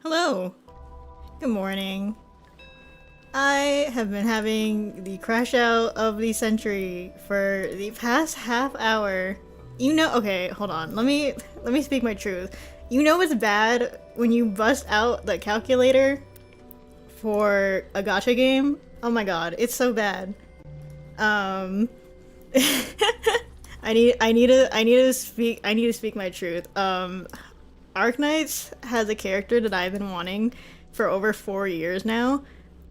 Hello. Good morning. I have been having the crash out of the century for the past half hour. You know, okay, hold on. Let me speak my truth. You know it's bad when you bust out the calculator for a gacha game? Oh my god, it's so bad. I need to speak my truth. Arknights has a character that I've been wanting for over 4 years now.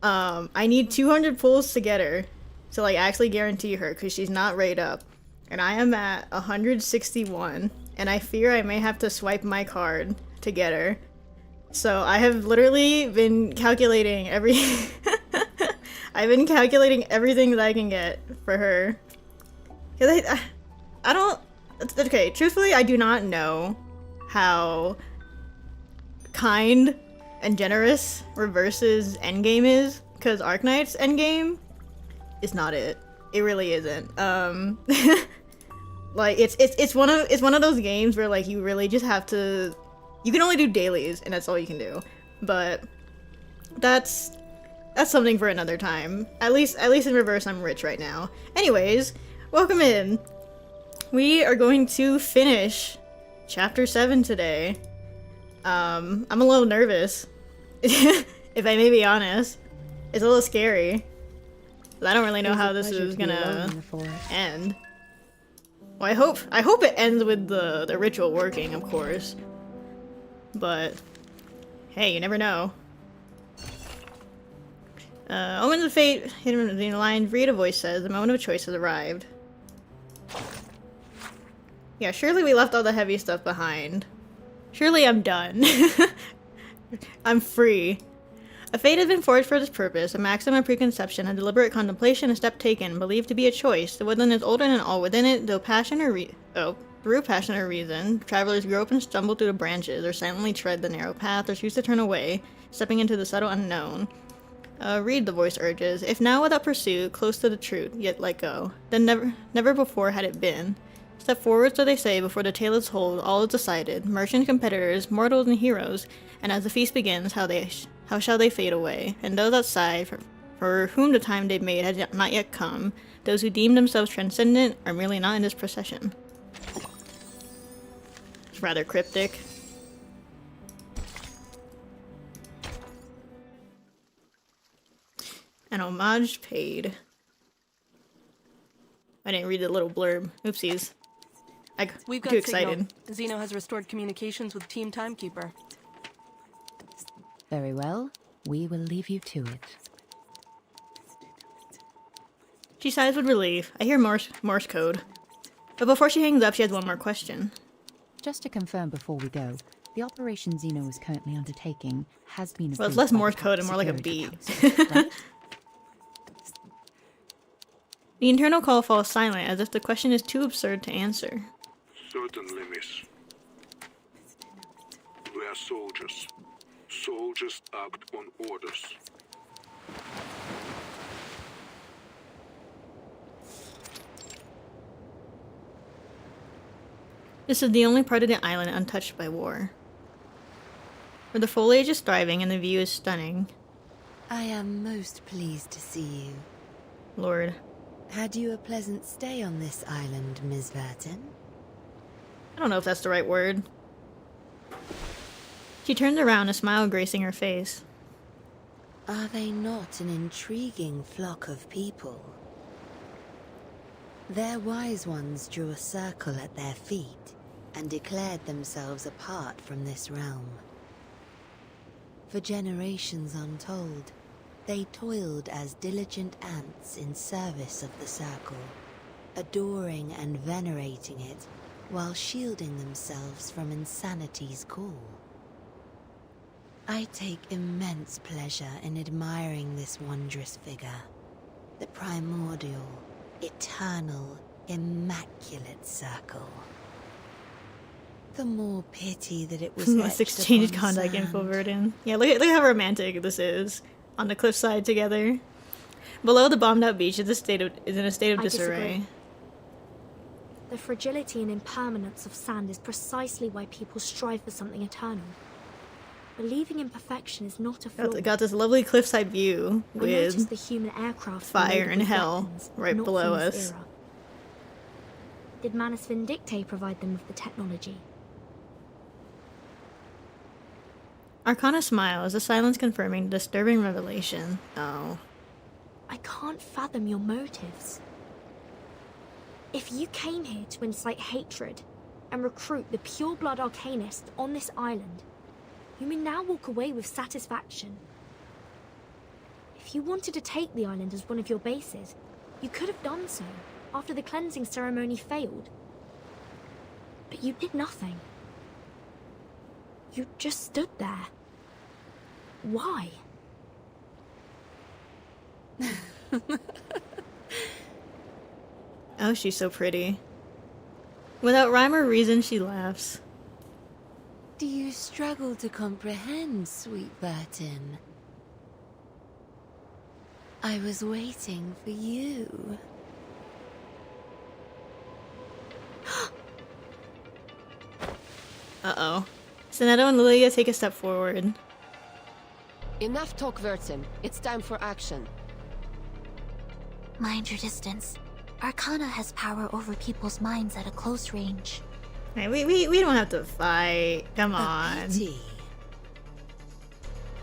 I need 200 pulls to get her, to like actually guarantee her, because she's not rate up. And I am at 161, and I fear I may have to swipe my card to get her. So I have literally been calculating I've been calculating everything that I can get for her. Cause I don't, okay, truthfully, I do not know how kind and generous Reverse's endgame is, because Arknight's endgame is not it. It really isn't. Like it's one of those games where like you really just have to, you can only do dailies and that's all you can do. But that's something for another time. At least in Reverse I'm rich right now. Anyways, welcome in. We are going to finish Chapter 7 today. I'm a little nervous, if I may be honest. It's a little scary. I don't really know how this is gonna end. Well, I hope it ends with the ritual working, of course. But hey, you never know. Omens of Fate, hidden in the line, read a voice says, the moment of choice has arrived. Yeah, surely we left all the heavy stuff behind. Surely I'm done. I'm free. A fate has been forged for this purpose, a maxim of preconception, a deliberate contemplation, a step taken, believed to be a choice. The woodland is older than all within it, though through passion or reason, travelers grope and stumble through the branches, or silently tread the narrow path, or choose to turn away, stepping into the subtle unknown. Read, the voice urges. If now without pursuit, close to the truth, yet let go, then never before had it been. Step forward, so they say, before the tale is told, all is decided. Merchant competitors, mortals and heroes, and as the feast begins, how shall they fade away? And those outside, for whom the time they've made has not yet come, those who deem themselves transcendent, are merely not in this procession. It's rather cryptic. An homage paid. I didn't read the little blurb. Oopsies. We've got too excited. Signal. Zeno has restored communications with Team Timekeeper. Very well. We will leave you to it. She sighs with relief. I hear Morse code. But before she hangs up, she has one more question. Just to confirm before we go, the operation Zeno is currently undertaking has been... Well, it's less Morse code and more like a beat. Right? The internal call falls silent, as if the question is too absurd to answer. Certainly, miss. We are soldiers. Soldiers act on orders. This is the only part of the island untouched by war, where the foliage is thriving and the view is stunning. I am most pleased to see you. Lord. Had you a pleasant stay on this island, Ms. Verton? I don't know if that's the right word. She turns around, a smile gracing her face. Are they not an intriguing flock of people? Their wise ones drew a circle at their feet and declared themselves apart from this realm. For generations untold, they toiled as diligent ants in service of the circle, adoring and venerating it while shielding themselves from insanity's call. I take immense pleasure in admiring this wondrous figure, the primordial, eternal, immaculate circle. The more pity that it was Must exchange upon contact sand. info, Verdun. Yeah, look at how romantic this is. On the cliffside together. Below the bombed-out beach is in a state of I disarray. disagree. The fragility and impermanence of sand is precisely why people strive for something eternal. Believing in perfection is not a flaw. Got this lovely cliffside view I noticed with the human aircraft fire loaded and with hell weapons, right not below from this us. era. Did Manus Vindicte provide them with the technology? Arcana smiles, the silence confirming the disturbing revelation. Oh. I can't fathom your motives. If you came here to incite hatred and recruit the pure-blood arcanists on this island, you may now walk away with satisfaction. If you wanted to take the island as one of your bases, you could have done so after the cleansing ceremony failed. But you did nothing. You just stood there. Why? Oh, she's so pretty. Without rhyme or reason, she laughs. Do you struggle to comprehend, sweet Burton? I was waiting for you. Uh-oh. Zeno and Lilya take a step forward. Enough talk, Vertin. It's time for action. Mind your distance. Arcana has power over people's minds at a close range. Hey, we don't have to fight. Come on. Pity.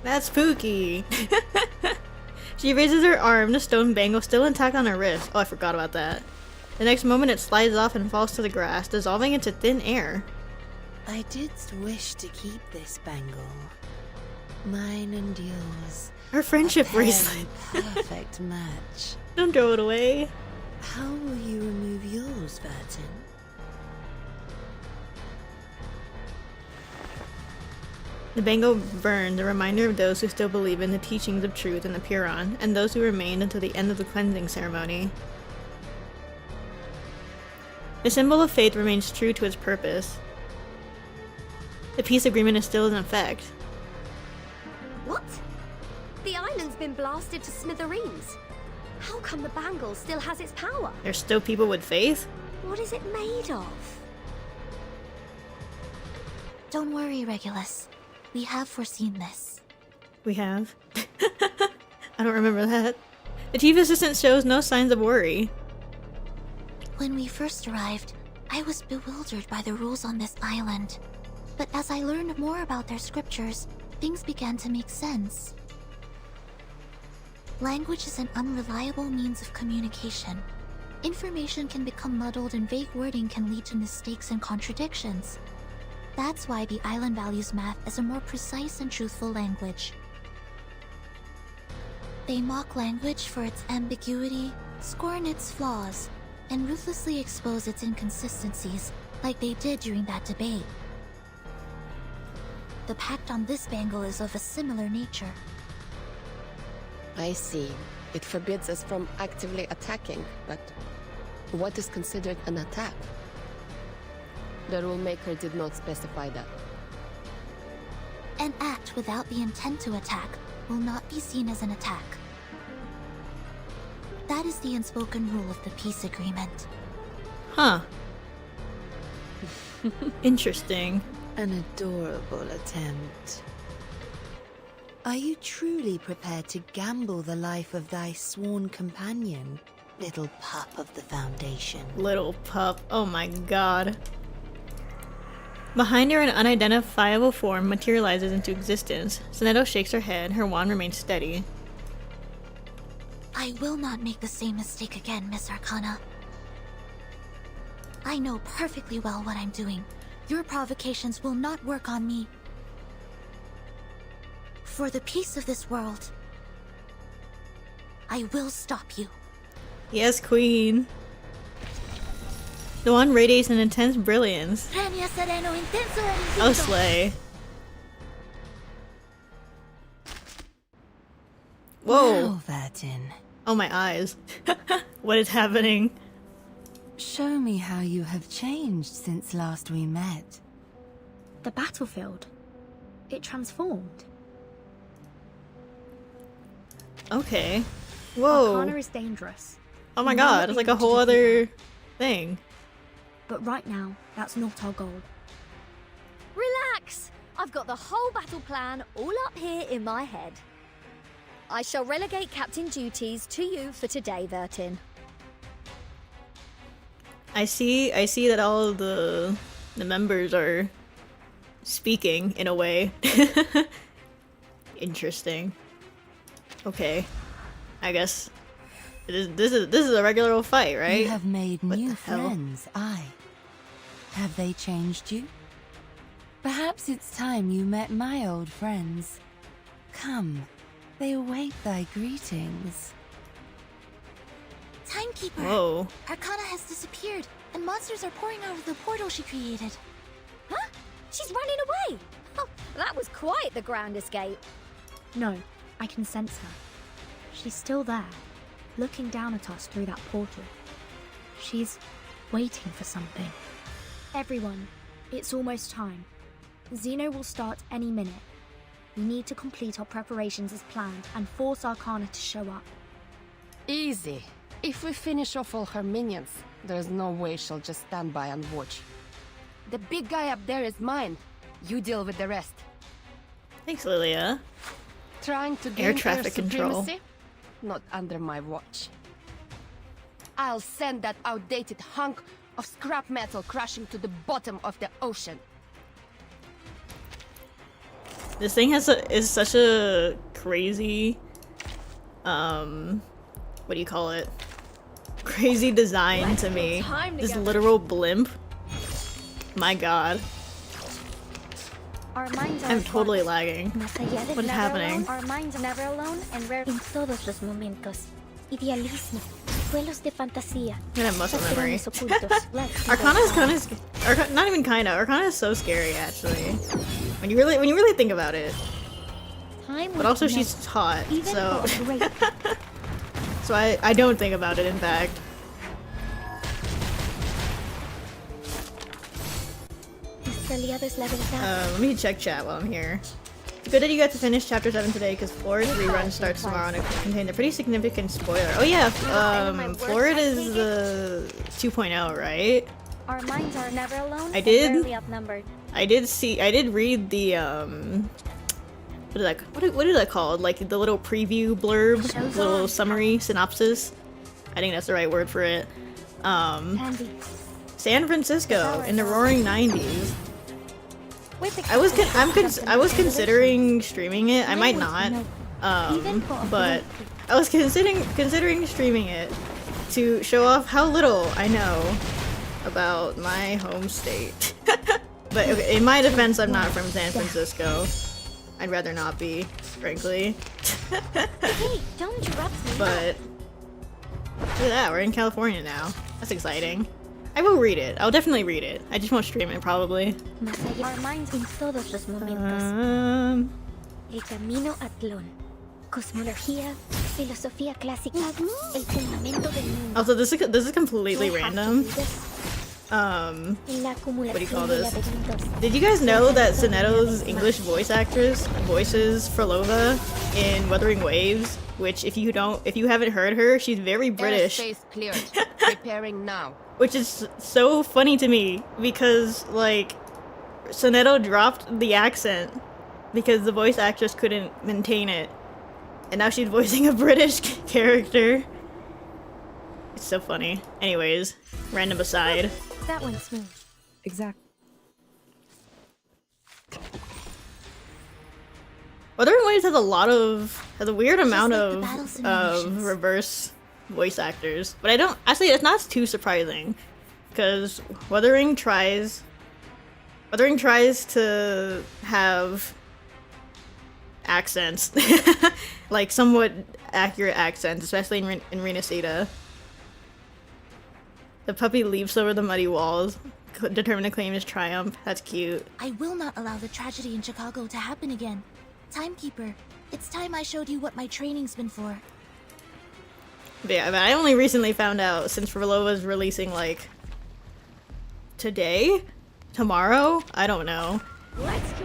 That's spooky. She raises her arm, the stone bangle still intact on her wrist. Oh, I forgot about that. The next moment it slides off and falls to the grass, dissolving into thin air. I did wish to keep this bangle. Mine and yours. Her friendship A bracelet. perfect match. Don't throw it away. How will you remove yours, Vertin? The bangle burned, a reminder of those who still believe in the teachings of truth in the Puron, and those who remained until the end of the cleansing ceremony. The symbol of faith remains true to its purpose. The peace agreement is still in effect. What? The island's been blasted to smithereens. How come the bangle still has its power? There's still people with faith? What is it made of? Don't worry, Regulus. We have foreseen this. We have. I don't remember that. The chief assistant shows no signs of worry. When we first arrived, I was bewildered by the rules on this island. But as I learned more about their scriptures, things began to make sense. Language is an unreliable means of communication. Information can become muddled and vague wording can lead to mistakes and contradictions. That's why the island values math as a more precise and truthful language. They mock language for its ambiguity, scorn its flaws, and ruthlessly expose its inconsistencies, like they did during that debate. The pact on this bangle is of a similar nature. I see. It forbids us from actively attacking, but what is considered an attack? The rulemaker did not specify that. An act without the intent to attack will not be seen as an attack. That is the unspoken rule of the peace agreement. Huh. Interesting. An adorable attempt. Are you truly prepared to gamble the life of thy sworn companion, little pup of the Foundation? Little pup. Oh my god. Behind her, an unidentifiable form materializes into existence. Zeno shakes her head. Her wand remains steady. I will not make the same mistake again, Miss Arcana. I know perfectly well what I'm doing. Your provocations will not work on me. For the peace of this world, I will stop you. Yes, queen. The wand radiates an intense brilliance. Oh, slay. Whoa. Well, Vertin, Oh, my eyes. What is happening? show me how you have changed since last we met. The battlefield. It transformed. Okay. Whoa. Arcana is dangerous. Oh my You might not god, be it's like a able to whole defeat other her. thing. But right now, that's not our goal. Relax! I've got the whole battle plan all up here in my head. I shall relegate captain duties to you for today, Vertin. I see that all of the members are speaking in a way. Interesting. Okay. I guess this is a regular old fight, right? You have made What new the hell? friends, aye. Have they changed you? Perhaps it's time you met my old friends. Come, they await thy greetings. Timekeeper! Whoa. Arcana has disappeared, and monsters are pouring out of the portal she created. Huh? She's running away! Oh, that was quite the grand escape. No, I can sense her. She's still there, looking down at us through that portal. She's waiting for something. Everyone, it's almost time. Zeno will start any minute. We need to complete our preparations as planned and force Arcana to show up. Easy. If we finish off all her minions, there's no way she'll just stand by and watch. The big guy up there is mine. You deal with the rest. Thanks, Lilya. Trying to gain Air traffic control. supremacy? Not under my watch. I'll send that outdated hunk of scrap metal crashing to the bottom of the ocean. This thing is such a crazy, what do you call it? Crazy design to me. This literal blimp. My god. Our minds are I'm at totally once. lagging. Más allá de What is never happening? alone, our minds are never alone and rare en todos los momentos. Idealismo, vuelos de fantasía. I'm gonna have muscle memory. patrones ocultos. Let's do Arcana is this. kind of not even kinda. Arcana is so scary actually. When you really think about it. Time But also was she's meant hot, even so for a great so I don't think about it in fact. Nuestro aliado es la verdad. Let me check chat while I'm here. Good that you got to finish chapter 7 today because Florid's rerun starts tomorrow and it contained a pretty significant spoiler. Oh yeah, Florid is the 2.0, right? Our minds are never alone I and did. rarely outnumbered. I did read the what is that called? Like the little preview blurb, Shows little on. summary synopsis. I think that's the right word for it. Handy. San Francisco in the roaring 90s. With the I was captain's considering streaming it. I might was not. no- even for a But great I was considering streaming it to show off how little I know about my home state. But okay, in my defense, I'm not from San Francisco. I'd rather not be, frankly. Hey, don't interrupt me. But look at that, we're in California now. That's exciting. I will read it. I'll definitely read it. I just won't stream it, probably. Más allá, our minds en todos los momentos. El camino a Tlón. Cosmología, filosofía clásica, el fundamento del mundo. Also, this is completely You'll have to random. do this. La What do you call this? Did you guys know that Zeneto's English voice actress voices Frolova in Wuthering Waves? Which, if you haven't heard her, she's very British. Airspace cleared. Preparing now. Which is so funny to me because, like, Zeneto dropped the accent because the voice actress couldn't maintain it, and now she's voicing a British character. It's so funny. Anyways, random aside. That went smooth. Exactly. Wuthering Waves has a weird amount like the of battle simulations. reverse voice actors, but I don't actually. It's not too surprising because Wuthering tries to have accents, like somewhat accurate accents, especially in Renacida. The puppy leaps over the muddy walls, determined to claim his triumph. That's cute. I will not allow the tragedy in Chicago to happen again. Timekeeper, it's time I showed you what my training's been for. But yeah, but I only recently found out since Frolova's releasing like today, tomorrow, I don't know,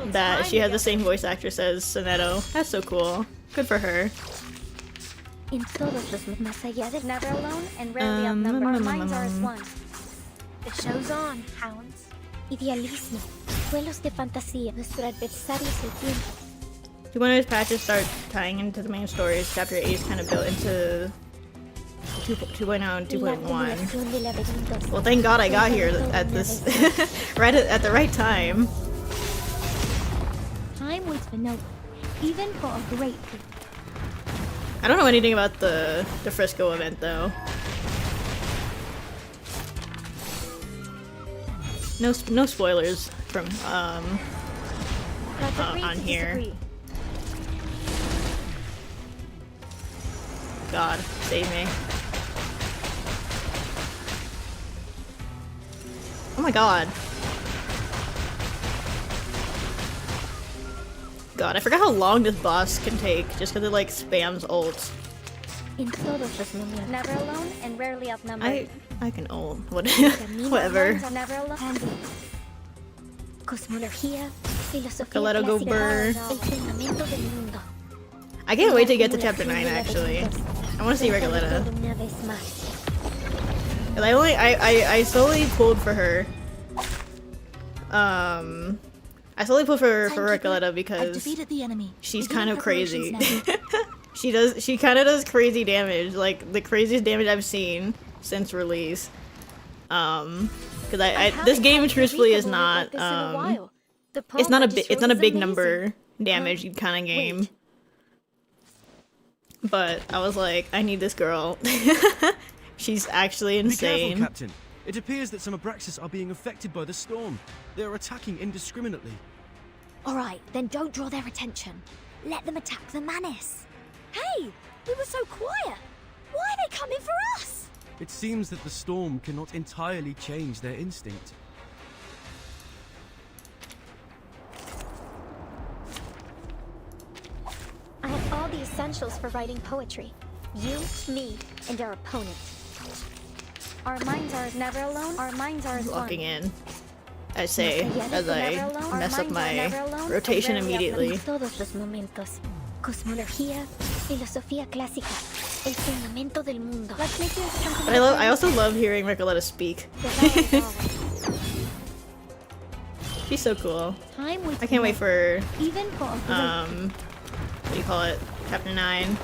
that she has the same voice actress as Zeneto. That's so cool. Good for her. In todos los más allá de never alone and rarely outnumbered. Our minds are as one. The show's on, hounds. Idealismo. Vuelos de fantasía. Nuestro adversario es el tiempo. Do one of his patches start tying into the main stories? Chapter 8 is kind of built into 2.0 and 2.1. Well, thank God I got here at this right at the right time. Time waits for no one, even for a great people. I don't know anything about the Frisco event though. No spoilers from on here. God, save me. Oh my god. God, I forgot how long this boss can take just because it like spams ults. In todos los momentos. Never alone and rarely outnumbered. I can ult. Whatever. Never alone. Cosmología, filosofía Let it go clásica, burr. el fundamento del mundo. I can't wait to get to chapter 9 actually. I want to see Recoleta. Una vez más. I solely pulled for her. I solely pulled for Recoleta because The enemy. she's kind of crazy. she kind of does crazy damage, like the craziest damage I've seen since release. Because this game truthfully is not it's not a big number damage kind of game. But I was like, I need this girl. She's actually insane. Be careful, Captain. It appears that some Abraxas are being affected by the storm. They are attacking indiscriminately. Alright, then don't draw their attention. Let them attack the Manus. Hey! We were so quiet! Why are they coming for us? It seems that the storm cannot entirely change their instinct. I have all the essentials for writing poetry. You, me, and our opponent. Our minds are never alone, our minds are as one. Locking in, I say, as I mess up my rotation immediately. Todos los momentos. Cosmología, filosofía clásica, el fundamento del mundo. But I also love hearing Recoleta speak. She's so cool. I can't wait for what do you call it? Chapter 9.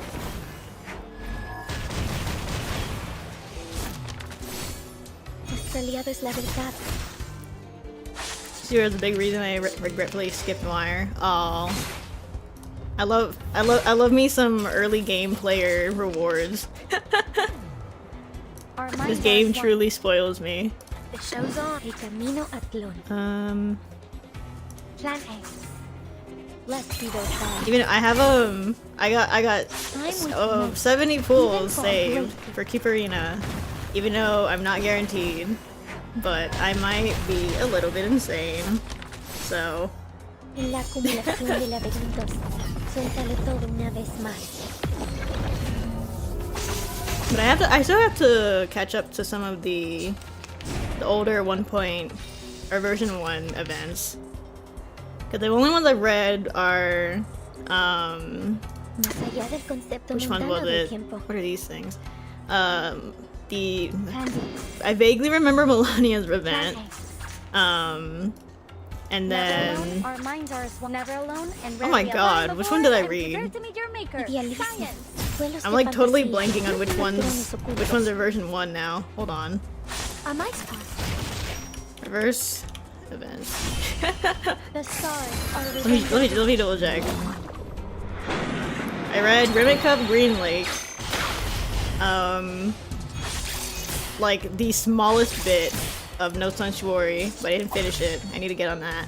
Zero's a big reason I regretfully skipped Wire. Oh, I love me some early game player rewards. This game truly spoils me. The show's on. El camino a Tlon. Plan A. Let's see those signs. Even I have I got 70 pulls saved for Keep Arena, even though I'm not guaranteed, but I might be a little bit insane. So. En la acumulación de laberintos, suéltalo todo una vez más. But I still have to catch up to some of the older version 1 events. Because the only ones I've read are which one was it? What are these things? I vaguely remember Melania's event. And then oh my god, which one did I read? I'm like totally blanking on which ones are version 1 now. Hold on. Reverse events. let me double check. I read Ribbon Cup Green Lake. Like the smallest bit of Notes on Shiori, but I didn't finish it. I need to get on that.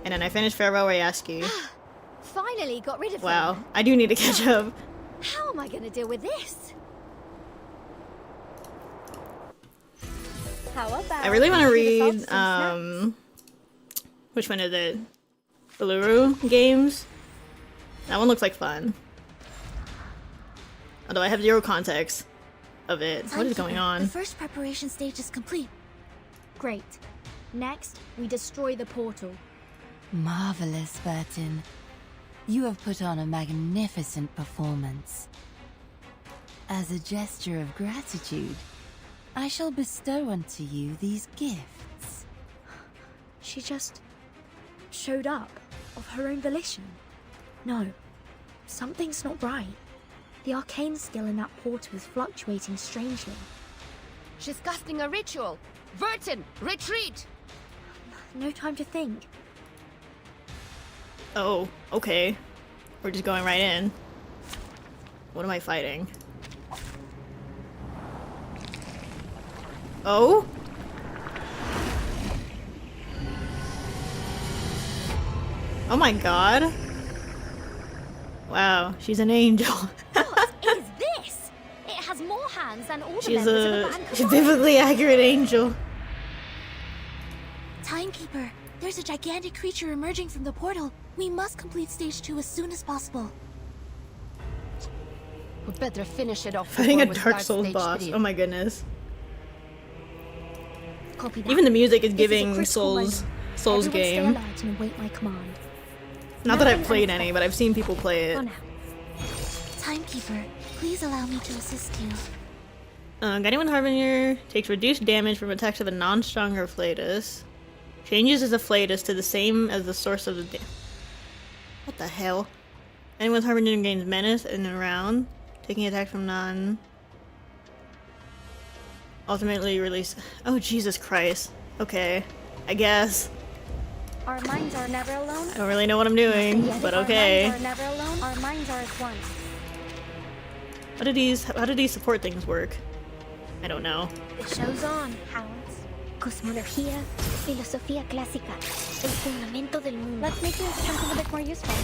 And then I finished Farewell Ryaski. Finally got rid of Wow, them. I do need to catch up. How am I going to deal with this? How about I really want to read which one is it? Uluru games? That one looks like fun. Although I have zero context of it. What is going on? The first preparation stage is complete. Great. Next, we destroy the portal. Marvelous, Burton. You have put on a magnificent performance. As a gesture of gratitude, I shall bestow unto you these gifts. She just showed up of her own volition. No, something's not right. The arcane skill in that portal is fluctuating strangely. She's casting a ritual. Vertin, retreat! No time to think. Oh, okay. We're just going right in. What am I fighting? Oh? Oh my god. Wow, she's an angel. What is this? It has more hands than all the She's members of the a band she's biblically accurate angel. Timekeeper, there's a gigantic creature emerging from the portal. We must complete stage 2 as soon as possible. We better finish it off. Fighting a before we Dark start Souls stage boss. 3. Oh my goodness. Copy that. Even the music is This a giving critical Souls moment. Souls Everyone stay game. alert and await my command. Not that I've Nothing played unexpected. any, but I've seen people play Oh it. no. Timekeeper, please allow me to assist you. Guiding Harbinger takes reduced damage from attacks of a non-strong Flatus. Changes as a Flatus to the same as the source of the What the hell? Anyone's Harbinger gains menace in a round. Taking attack from non... Ultimately release... Oh, Jesus Christ. Okay. I guess. Our minds are never alone. I don't really know what I'm doing, but okay. Our minds are never alone. Our minds are as one. How do these support things work? I don't know. The show's on, hounds. Cosmología, filosofía clásica, el fundamento del mundo. Let's make this something a bit more useful.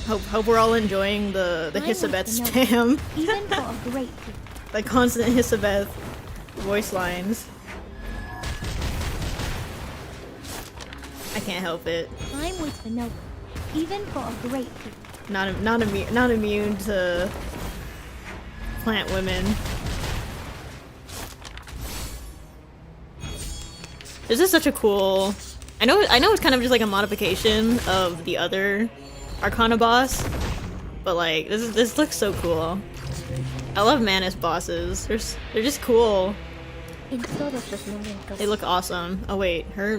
Hope we're all enjoying the Hissabeth spam. Even for a great people. Like constant Hissabeth voice lines. I can't help it. I'm with the noble. Even for a great people. Not immune to plant women. This is such a cool. I know it's kind of just like a modification of the other Arcana boss, but like this looks so cool. I love Manus bosses. They're just cool. En todos los momentos. They look awesome. Oh wait, her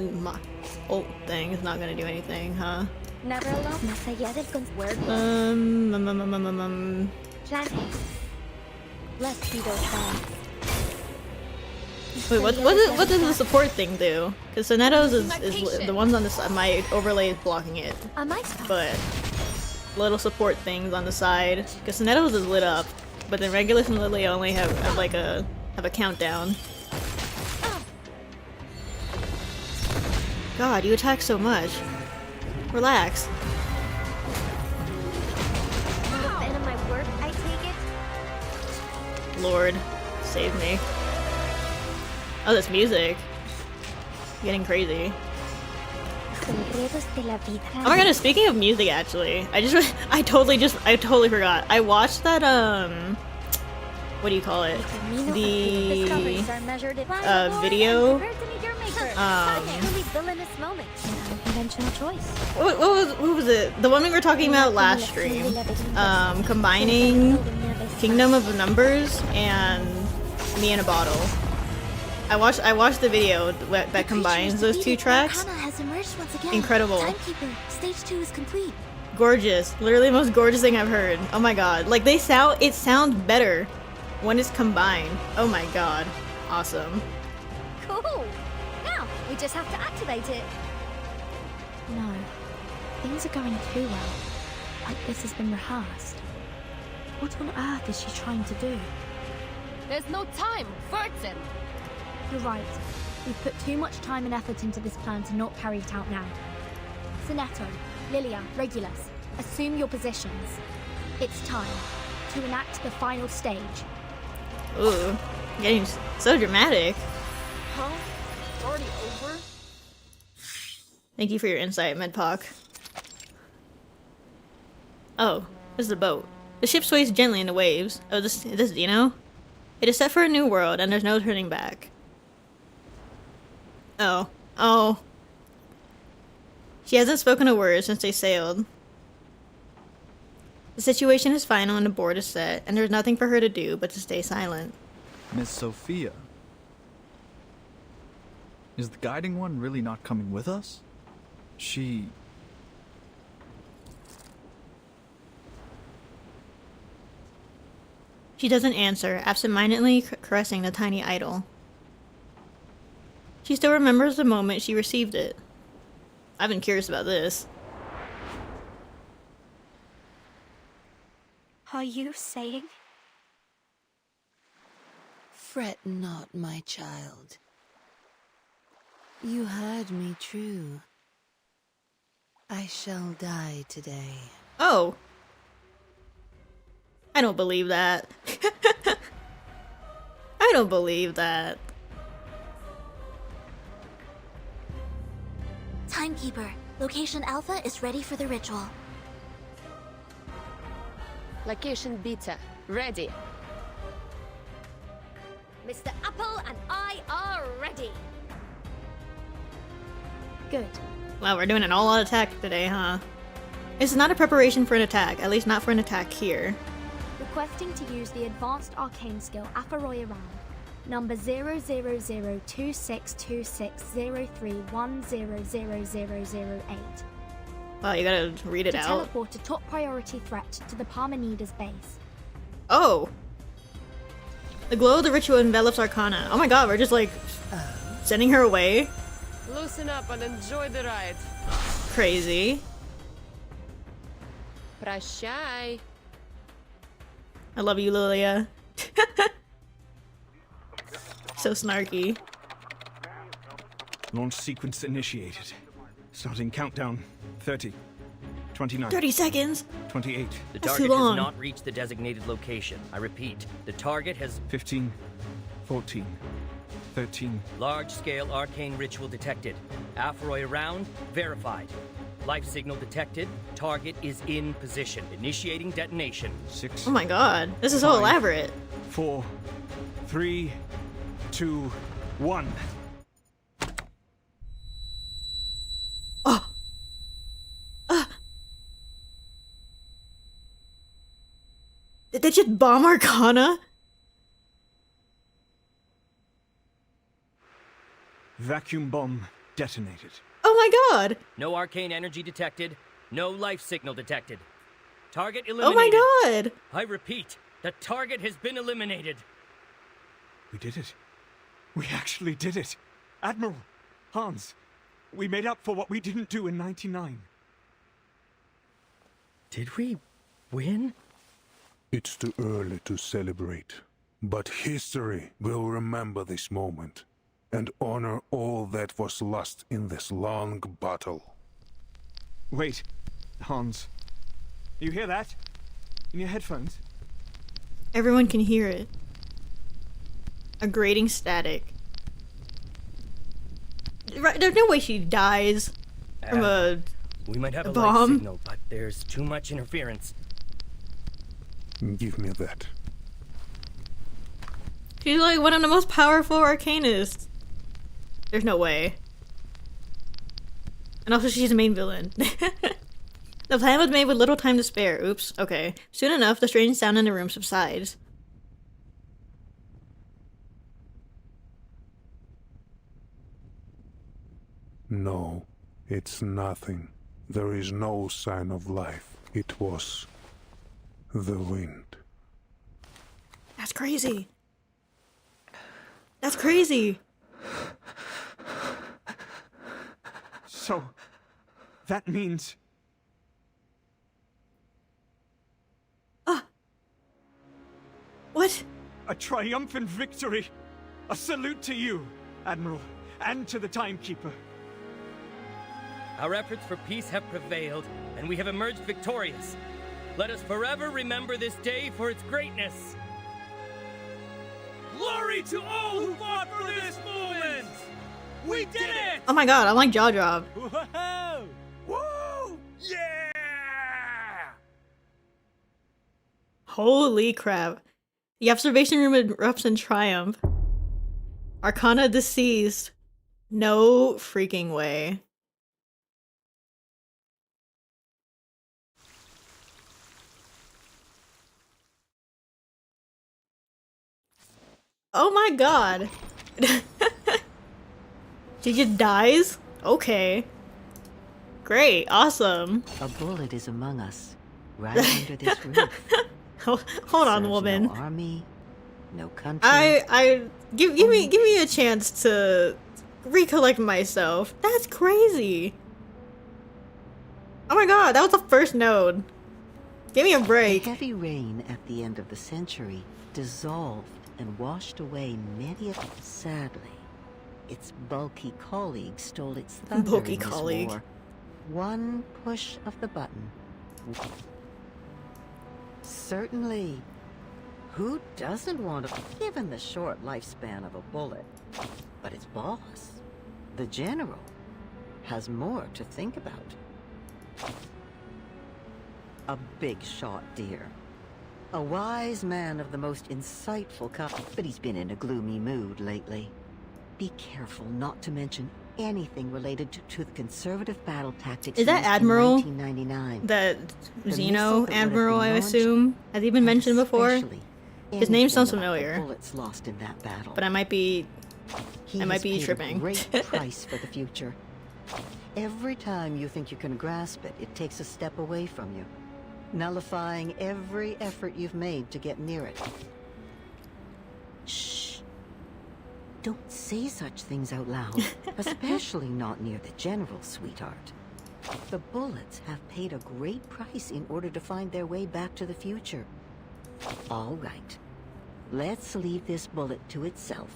ult thing is not gonna do anything, huh? Never alone. Más allá del word. Plan A. Let's see those hands. Wait, what does the support thing do? Because Sonetto's is the ones on the side. My overlay is blocking it, On my side. but little support things on the side. Because Sonetto's is lit up, but then Regulus and Lilya only have a countdown. God, you attack so much. Relax. Not a fan of my work, I take it. Lord, save me. Oh, this music. Getting crazy. Enredos de la vida. Oh my goodness, speaking of music actually, I totally forgot. I watched that what do you call it? The Discoveries are measured in video. Prepare to meet your maker. Um, Such a truly villainous moment. An unconventional choice. What was it? The one we were talking about last stream. Combining Kingdom of the Numbers and Me in a Bottle. I watched the video that combines those two tracks. Kakania has emerged once again. Incredible. Timekeeper, stage 2 is complete. Gorgeous. Literally the most gorgeous thing I've heard. Oh my god. Like it sounds better when it's combined. Oh my god. Awesome. Cool. Now we just have to activate it. No. Things are going too well. Like this has been rehearsed. What on earth is she trying to do? There's no time. Vertin. You're right. We've put too much time and effort into this plan to not carry it out now. Zeno, Lilya, Regulus, assume your positions. It's time to enact the final stage. Ooh. Getting so dramatic. Huh? It's already over? Thank you for your insight, Medpoc. Oh, this is a boat. The ship sways gently in the waves. Oh, this Zeno? It is set for a new world, and there's no turning back. Oh. Oh. She hasn't spoken a word since they sailed. The situation is final and the board is set, and there's nothing for her to do but to stay silent. Miss Sophia. Is the guiding one really not coming with us? She... She doesn't answer, absentmindedly caressing the tiny idol. She still remembers the moment she received it. I've been curious about this. Are you saying? Fret not, my child. You heard me true. I shall die today. Oh. I don't believe that. I don't believe that. Timekeeper, location Alpha is ready for the ritual. Location Beta, ready. Mr. Apple and I are ready. Good. Wow, we're doing an all-out attack today, huh? It's not a preparation for an attack, at least not for an attack here. Requesting to use the advanced arcane skill Afaroi Around, number 000262603100008. Wow, you gotta read it to out. teleport a top priority threat to the Parmenides base. Oh! The glow of the ritual envelops Arcana. Oh my god, we're just like sending her away? Loosen up and enjoy the ride. Crazy. Prashai. I love you, Lilya. So snarky. Launch sequence initiated. Starting countdown. 30. 29. 30 seconds? 28. The That's too target long. has not reached the designated location. I repeat, the target has... 15. 14. 13. Large-scale arcane ritual detected. Afaroi around, verified. Life signal detected. Target is in position. Initiating detonation. 6. Oh my god, this is so 5, elaborate. 4. 3. 2. 1. Oh! Did they just bomb Arcana? Vacuum bomb detonated. Oh my god! No arcane energy detected. No life signal detected. Target Oh eliminated. my god! I repeat, the target has been eliminated. We did it. We actually did it. Admiral, Hans, we made up for what we didn't do in 99. Did we win? It's too early to celebrate, but history will remember this moment and honor all that was lost in this long battle. Wait, Hans. You hear that? In your headphones? Everyone can hear it. A grating static. Right, there's no way she dies from a We might have a bomb. light signal, but there's too much interference. Give me that. She's like one of the most powerful arcanists. There's no way. And also she's the main villain. The plan was made with little time to spare. Oops. Okay. Soon enough, the strange sound in the room subsides. No, it's nothing. There is no sign of life. It was the wind. That's crazy. That's crazy. So, that means... What? A triumphant victory! A salute to you, Admiral, and to the Timekeeper. Our efforts for peace have prevailed, and we have emerged victorious. Let us forever remember this day for its greatness. Glory to all who fought for this moment! We did it! Oh my god, I like jaw drop. Whoa! Woo! Yeah! Holy crap. The observation room erupts in triumph. Arcana deceased. No freaking way. Oh my god. She just dies? Okay. Great, awesome. A bullet is among us, right under this roof. Hold on, woman. No army, no country. Give me a chance to recollect myself. That's crazy. Oh my god, that was the first node. Give me a break. The heavy rain at the end of the century dissolved and washed away many of. Sadly, its bulky colleague stole its thunder Bulky in this colleague. war. One push of the button. Certainly. Who doesn't want to, given the short lifespan of a bullet? But its boss, the general, has more to think about. A big shot, dear. A wise man of the most insightful kind, but he's been in a gloomy mood lately. Be careful not to mention anything related to the conservative battle tactics. Is that Admiral? 1999. That The Zeno missile that would have Admiral, been I launched, assume? Has he been mentioned before? especially His name sounds anything about the familiar. bullets lost in that battle. But I might be He I might has be paid tripping. a great price for the future. Every time you think you can grasp it, it takes a step away from you, nullifying every effort you've made to get near it. Shh. Don't say such things out loud, especially not near the general, sweetheart. The bullets have paid a great price in order to find their way back to the future. All right. Let's leave this bullet to itself.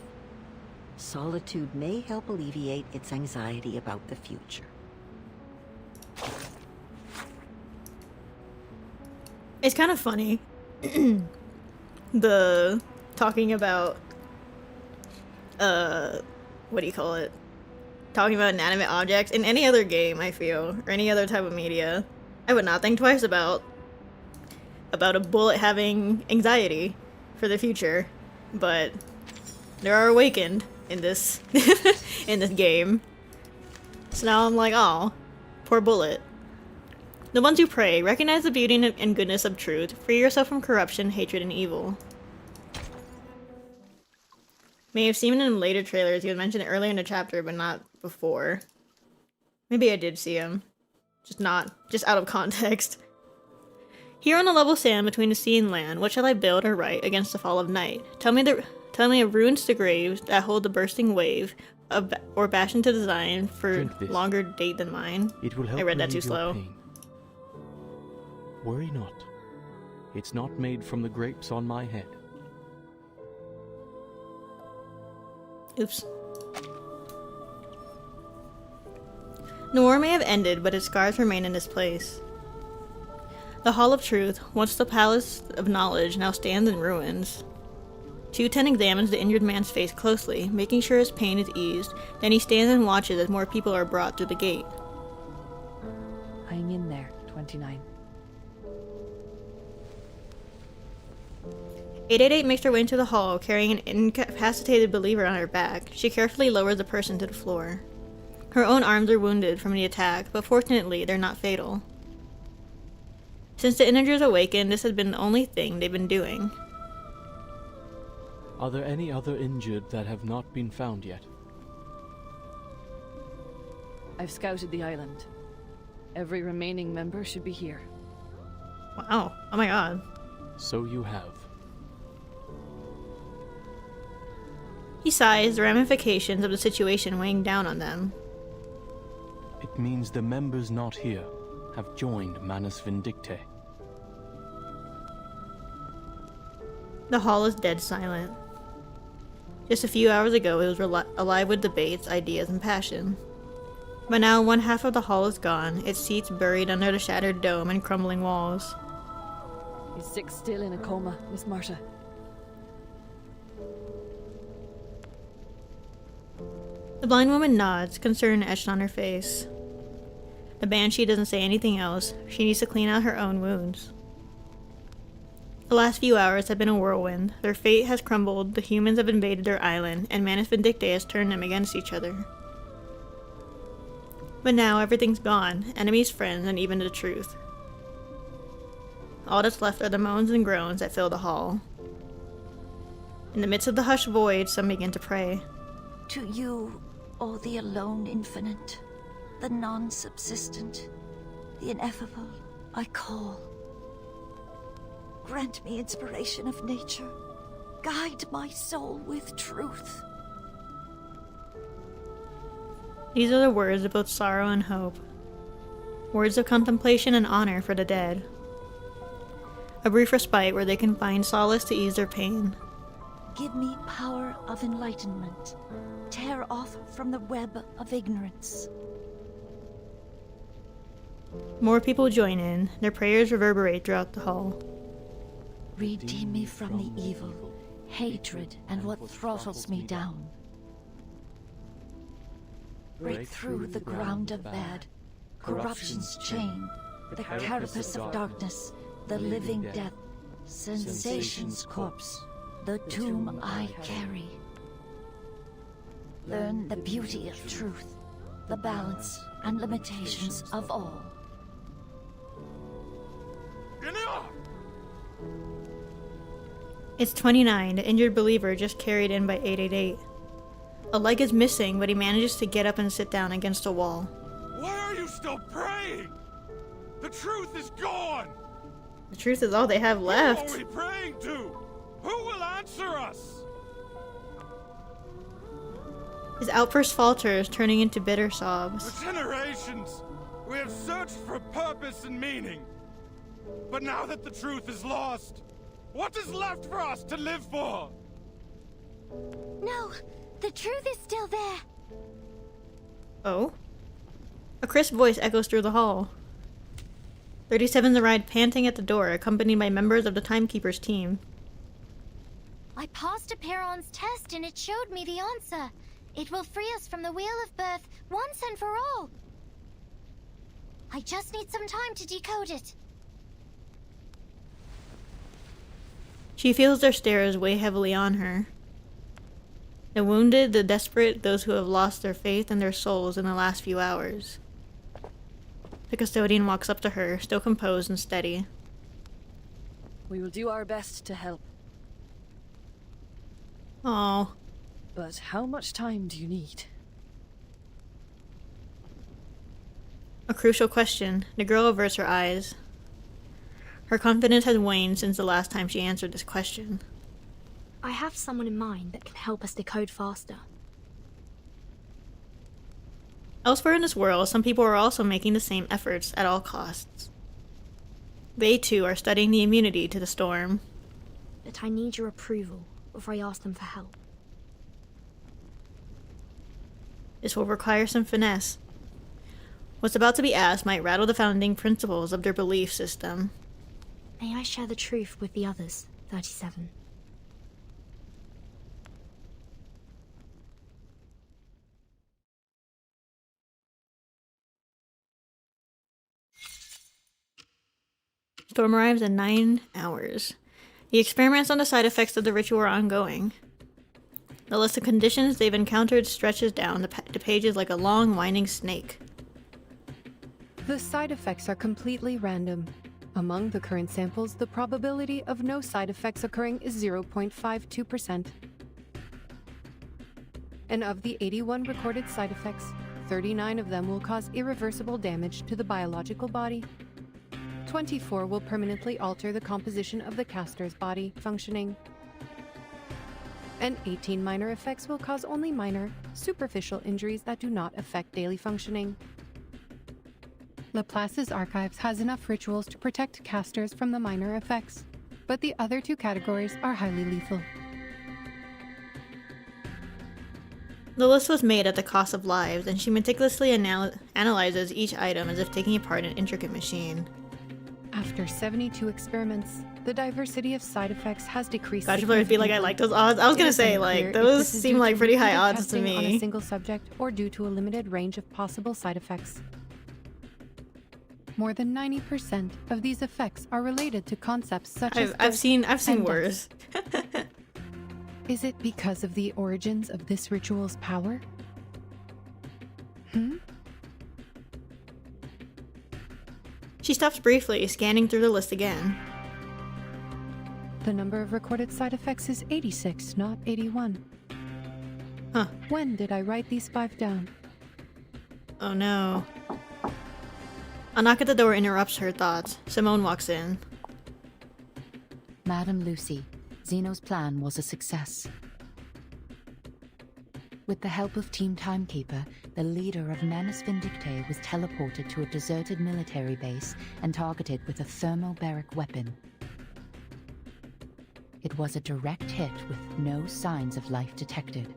Solitude may help alleviate its anxiety about the future. It's kind of funny. The talking about what do you call it? Talking about inanimate objects in any other game, I feel, or any other type of media, I would not think twice about a bullet having anxiety for the future, but they are awakened in this in this game. So now I'm like, oh, poor bullet. The ones who pray, recognize the beauty and goodness of truth, free yourself from corruption, hatred, and evil. May have seen him in later trailers. He was mentioned earlier in the chapter, but not before. Maybe I did see him. Just out of context. Here on the level sand between the sea and land, what shall I build or write against the fall of night? Tell me of ruins to graves that hold the bursting wave, or bash into design for longer date than mine. It will help. I read that too relieve your slow. pain. Worry not. It's not made from the grapes on my head. Oops. The war may have ended, but its scars remain in this place. The Hall of Truth, once the Palace of Knowledge, now stands in ruins. 210 examines the injured man's face closely, making sure his pain is eased. Then he stands and watches as more people are brought through the gate. Hang in there, 29. 888 makes her way into the hall, carrying an incapacitated believer on her back. She carefully lowers the person to the floor. Her own arms are wounded from the attack, but fortunately, they're not fatal. Since the integers awakened, this has been the only thing they've been doing. Are there any other injured that have not been found yet? I've scouted the island. Every remaining member should be here. Wow. Oh my god. So you have. He sighs, the ramifications of the situation weighing down on them. It means the members not here have joined Manus Vindicte. The hall is dead silent. Just a few hours ago, it was alive with debates, ideas, and passion. But now one half of the hall is gone, its seats buried under the shattered dome and crumbling walls. He's sick still in a coma, Miss Marta. The blind woman nods, concern etched on her face. The banshee doesn't say anything else. She needs to clean out her own wounds. The last few hours have been a whirlwind. Their fate has crumbled, the humans have invaded their island, and Manus Vindicte has turned them against each other. But now everything's gone, enemies, friends, and even the truth. All that's left are the moans and groans that fill the hall. In the midst of the hushed void, some begin to pray. To you, O the alone infinite, the non-subsistent, the ineffable, I call. Grant me inspiration of nature. Guide my soul with truth. These are the words of both sorrow and hope. Words of contemplation and honor for the dead. A brief respite where they can find solace to ease their pain. Give me power of enlightenment. Tear off from the web of ignorance. More people join in. Their prayers reverberate throughout the hall. Redeem me from the evil, hatred, and what throttles me down. Break through the ground of bad, corruption's chain, the carapace of darkness, the living death, sensation's corpse, the tomb I carry. Learn the beauty of truth, the balance and limitations of all. It's 29, the injured believer just carried in by 888. A leg is missing, but he manages to get up and sit down against a wall. Why are you still praying? The truth is gone! The truth is all they have left. Who are we praying to? Who will answer us? His outburst falters, turning into bitter sobs. For generations, we have searched for purpose and meaning. But now that the truth is lost, what is left for us to live for? No, the truth is still there. Oh? A crisp voice echoes through the hall. 37's arrived panting at the door, accompanied by members of the Timekeeper's team. I passed a Perron's test and it showed me the answer. It will free us from the Wheel of Birth once and for all. I just need some time to decode it. She feels their stares weigh heavily on her. The wounded, the desperate, those who have lost their faith and their souls in the last few hours. The custodian walks up to her, still composed and steady. We will do our best to help. Oh. But how much time do you need? A crucial question. The girl averts her eyes. Her confidence has waned since the last time she answered this question. I have someone in mind that can help us decode faster. Elsewhere in this world, some people are also making the same efforts at all costs. They too are studying the immunity to the storm. But I need your approval before I ask them for help. This will require some finesse. What's about to be asked might rattle the founding principles of their belief system. May I share the truth with the others, 37? Storm arrives in 9 hours. The experiments on the side effects of the ritual are ongoing. The list of conditions they've encountered stretches down the pages like a long, winding snake. The side effects are completely random. Among the current samples, the probability of no side effects occurring is 0.52%. And of the 81 recorded side effects, 39 of them will cause irreversible damage to the biological body. 24 will permanently alter the composition of the caster's body functioning. And 18 minor effects will cause only minor, superficial injuries that do not affect daily functioning. Laplace's archives has enough rituals to protect casters from the minor effects, but the other two categories are highly lethal. The list was made at the cost of lives, and she meticulously analyzes each item as if taking apart an intricate machine. After 72 experiments, the diversity of side effects has decreased. God, people would be like, I like those odds. I was gonna say, like, those seem like pretty high odds to me. On a single subject or due to a limited range of possible side effects. More than 90% of these effects are related to concepts such as I've seen worse. Is it because of the origins of this ritual's power? She stops briefly, scanning through the list again. The number of recorded side effects is 86, not 81. Huh. When did I write these 5 down? Oh no. A knock at the door interrupts her thoughts. Simone walks in. Madam Lucy, Zeno's plan was a success. With the help of Team Timekeeper, the leader of Manus Vindictae was teleported to a deserted military base and targeted with a thermobaric weapon. It was a direct hit with no signs of life detected.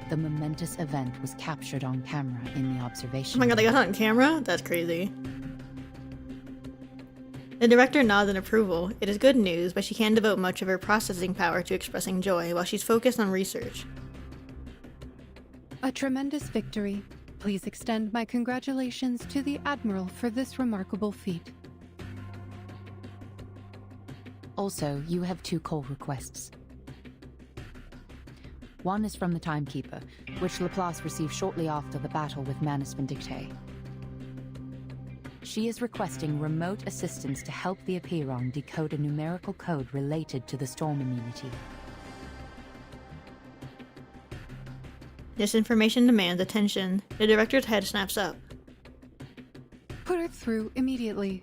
The momentous event was captured on camera in the observation. Oh my god, they got it on camera? That's crazy. The director nods in approval. It is good news, but she can't devote much of her processing power to expressing joy while she's focused on research. A tremendous victory. Please extend my congratulations to the Admiral for this remarkable feat. Also, you have 2 call requests. One is from the Timekeeper, which Laplace received shortly after the battle with Manus Vindictae. She is requesting remote assistance to help the Epiron decode a numerical code related to the storm immunity. This information demands attention. The director's head snaps up. Put her through immediately.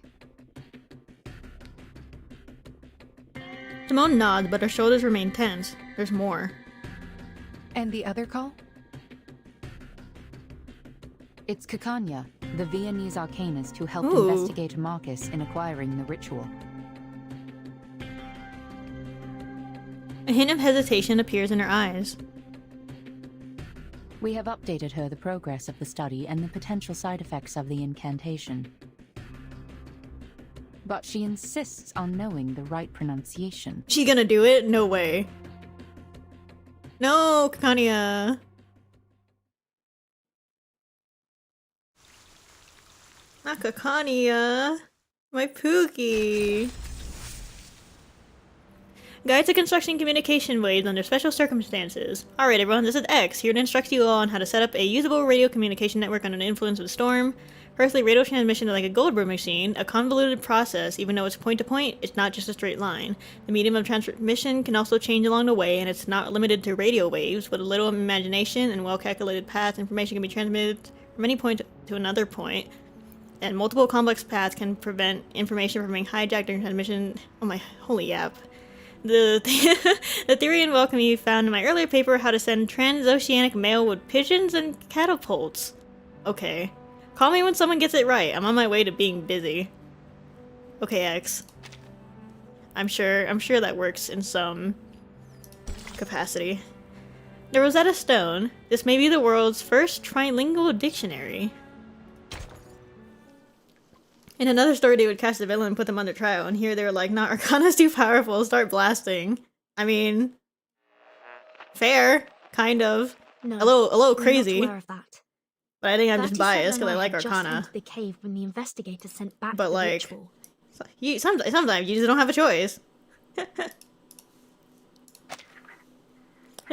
Simone nods, but her shoulders remain tense. There's more. And the other call? It's Kakania, the Viennese arcanist who helped Ooh. investigate Marcus in acquiring the ritual. A hint of hesitation appears in her eyes. We have updated her the progress of the study and the potential side effects of the incantation. But she insists on knowing the right pronunciation. She gonna do it? No way. No, Kakania. Not Kakania. My Pookie. Guide to constructing communication ways under special circumstances. Alright everyone, this is X, here to instruct you all on how to set up a usable radio communication network under the influence of the storm. Firstly, radio transmission is like a Goldberg machine, a convoluted process. Even though it's point to point, it's not just a straight line. The medium of transmission can also change along the way, and it's not limited to radio waves. With a little imagination and well-calculated paths, information can be transmitted from any point to another point. And multiple complex paths can prevent information from being hijacked during transmission. Oh my holy app. The theory and welcome you found in my earlier paper, How to Send Transoceanic Mail with Pigeons and Catapults. Okay. Call me when someone gets it right. I'm on my way to being busy. Okay, X. I'm sure that works in some capacity. The Rosetta Stone. This may be the world's first trilingual dictionary. In another story, they would catch the villain and put them under trial, and here they were like, nah, Arcana's too powerful, start blasting. I mean, fair, kind of. No, a little crazy. I'm not aware of that. But I think I'm just biased because I like Arcana. Just the cave when the investigator sent back but the like, ritual. sometimes you just don't have a choice. The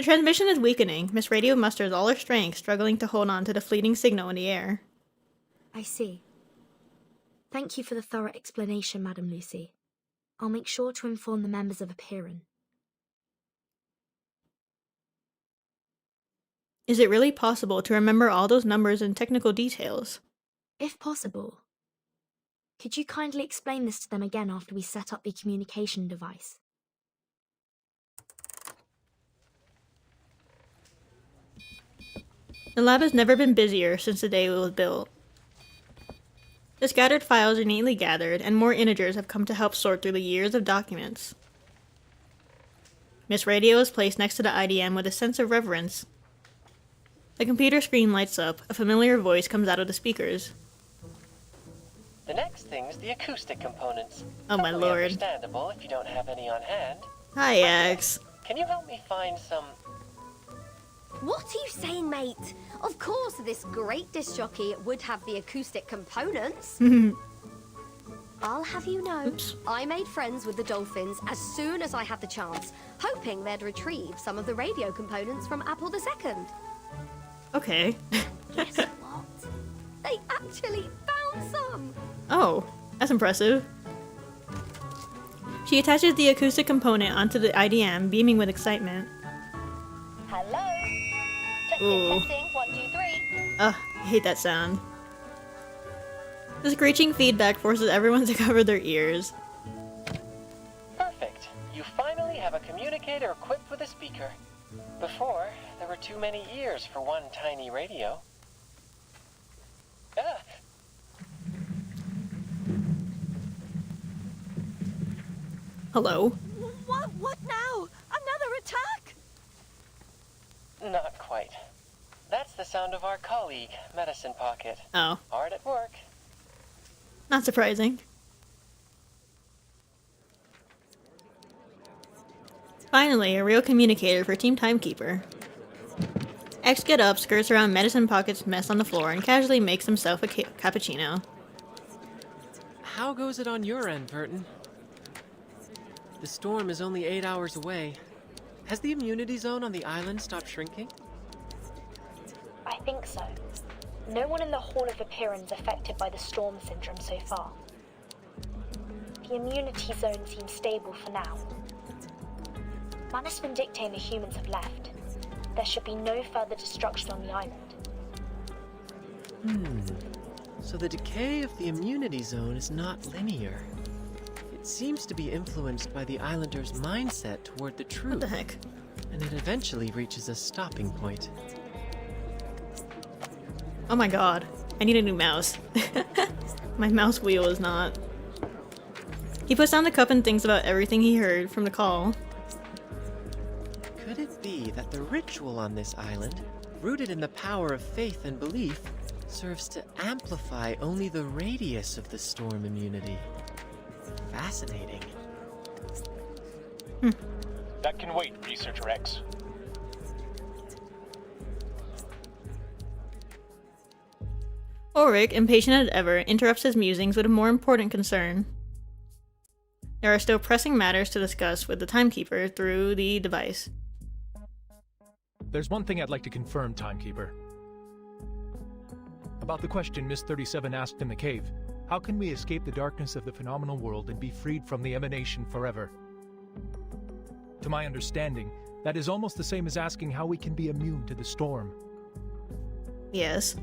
transmission is weakening. Miss Radio musters all her strength, struggling to hold on to the fleeting signal in the air. I see. Thank you for the thorough explanation, Madam Lucy. I'll make sure to inform the members of Epiphany. Is it really possible to remember all those numbers and technical details? If possible. Could you kindly explain this to them again after we set up the communication device? The lab has never been busier since the day it was built. The scattered files are neatly gathered, and more integers have come to help sort through the years of documents. Miss Radio is placed next to the IDM with a sense of reverence. The computer screen lights up. A familiar voice comes out of the speakers. The next thing's the acoustic components. Oh my Totally lord. Understandable if you don't have any on hand. Hi, X. Can you help me find some... What are you saying, mate? Of course, this great disc jockey would have the acoustic components. I'll have you know, I made friends with the dolphins as soon as I had the chance, hoping they'd retrieve some of the radio components from Apple II. Okay. Guess what? They actually found some! Oh, that's impressive. She attaches the acoustic component onto the IDM, beaming with excitement. Hello? Check Ooh. Testing, 1, 2, 3. Ugh, I hate that sound. The screeching feedback forces everyone to cover their ears. Perfect. You finally have a communicator equipped with a speaker. Before, there were too many ears for one tiny radio. Ah! Hello? What now? Another attack? Not quite. That's the sound of our colleague, Medicine Pocket. Oh. Hard at work. Not surprising. Finally, a real communicator for Team Timekeeper. X get up, skirts around Medicine Pocket's mess on the floor, and casually makes himself a cappuccino. How goes it on your end, Burton? The storm is only 8 hours away. Has the immunity zone on the island stopped shrinking? I think so. No one in the Hall of Appearance affected by the storm syndrome so far. The immunity zone seems stable for now. Manus Vindicta and the humans have left. There should be no further destruction on the island. So the decay of the immunity zone is not linear. It seems to be influenced by the islanders' mindset toward the truth. What the heck? And it eventually reaches a stopping point. Oh my god. I need a new mouse. My mouse wheel is not. He puts down the cup and thinks about everything he heard from the call. Could it be that the ritual on this island, rooted in the power of faith and belief, serves to amplify only the radius of the storm immunity? Fascinating. That can wait, Researcher X. Ulrich, impatient as ever, interrupts his musings with a more important concern. There are still pressing matters to discuss with the Timekeeper through the device. There's one thing I'd like to confirm, Timekeeper. About the question Miss 37 asked in the cave. How can we escape the darkness of the phenomenal world and be freed from the emanation forever? To my understanding, that is almost the same as asking how we can be immune to the storm. Yes.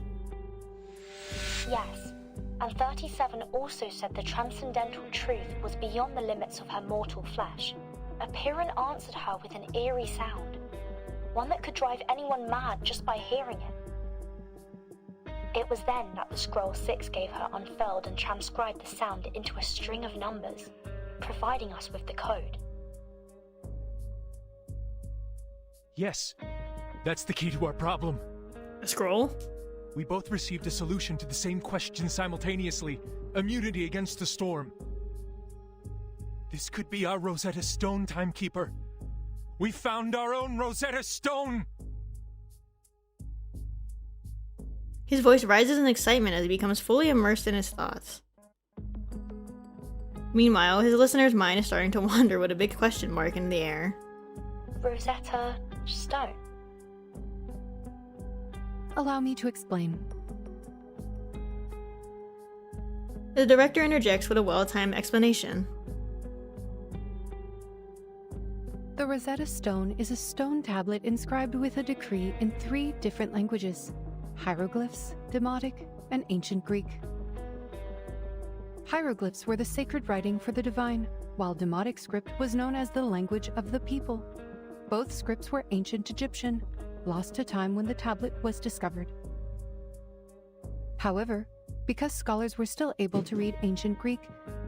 Yes, and 37 also said the transcendental truth was beyond the limits of her mortal flesh. Apeiron answered her with an eerie sound, one that could drive anyone mad just by hearing it. It was then that the Scroll 6 gave her unfurled and transcribed the sound into a string of numbers, providing us with the code. Yes, that's the key to our problem. A scroll? We both received a solution to the same question simultaneously. Immunity against the storm. This could be our Rosetta Stone, Timekeeper. We found our own Rosetta Stone! His voice rises in excitement as he becomes fully immersed in his thoughts. Meanwhile, his listener's mind is starting to wander with a big question mark in the air. Rosetta Stone. Allow me to explain. The director interjects with a well-timed explanation. The Rosetta Stone is a stone tablet inscribed with a decree in 3 different languages: hieroglyphs, Demotic, and Ancient Greek. Hieroglyphs were the sacred writing for the divine, while Demotic script was known as the language of the people. Both scripts were ancient Egyptian, lost to time when the tablet was discovered. However, because scholars were still able to read Ancient Greek,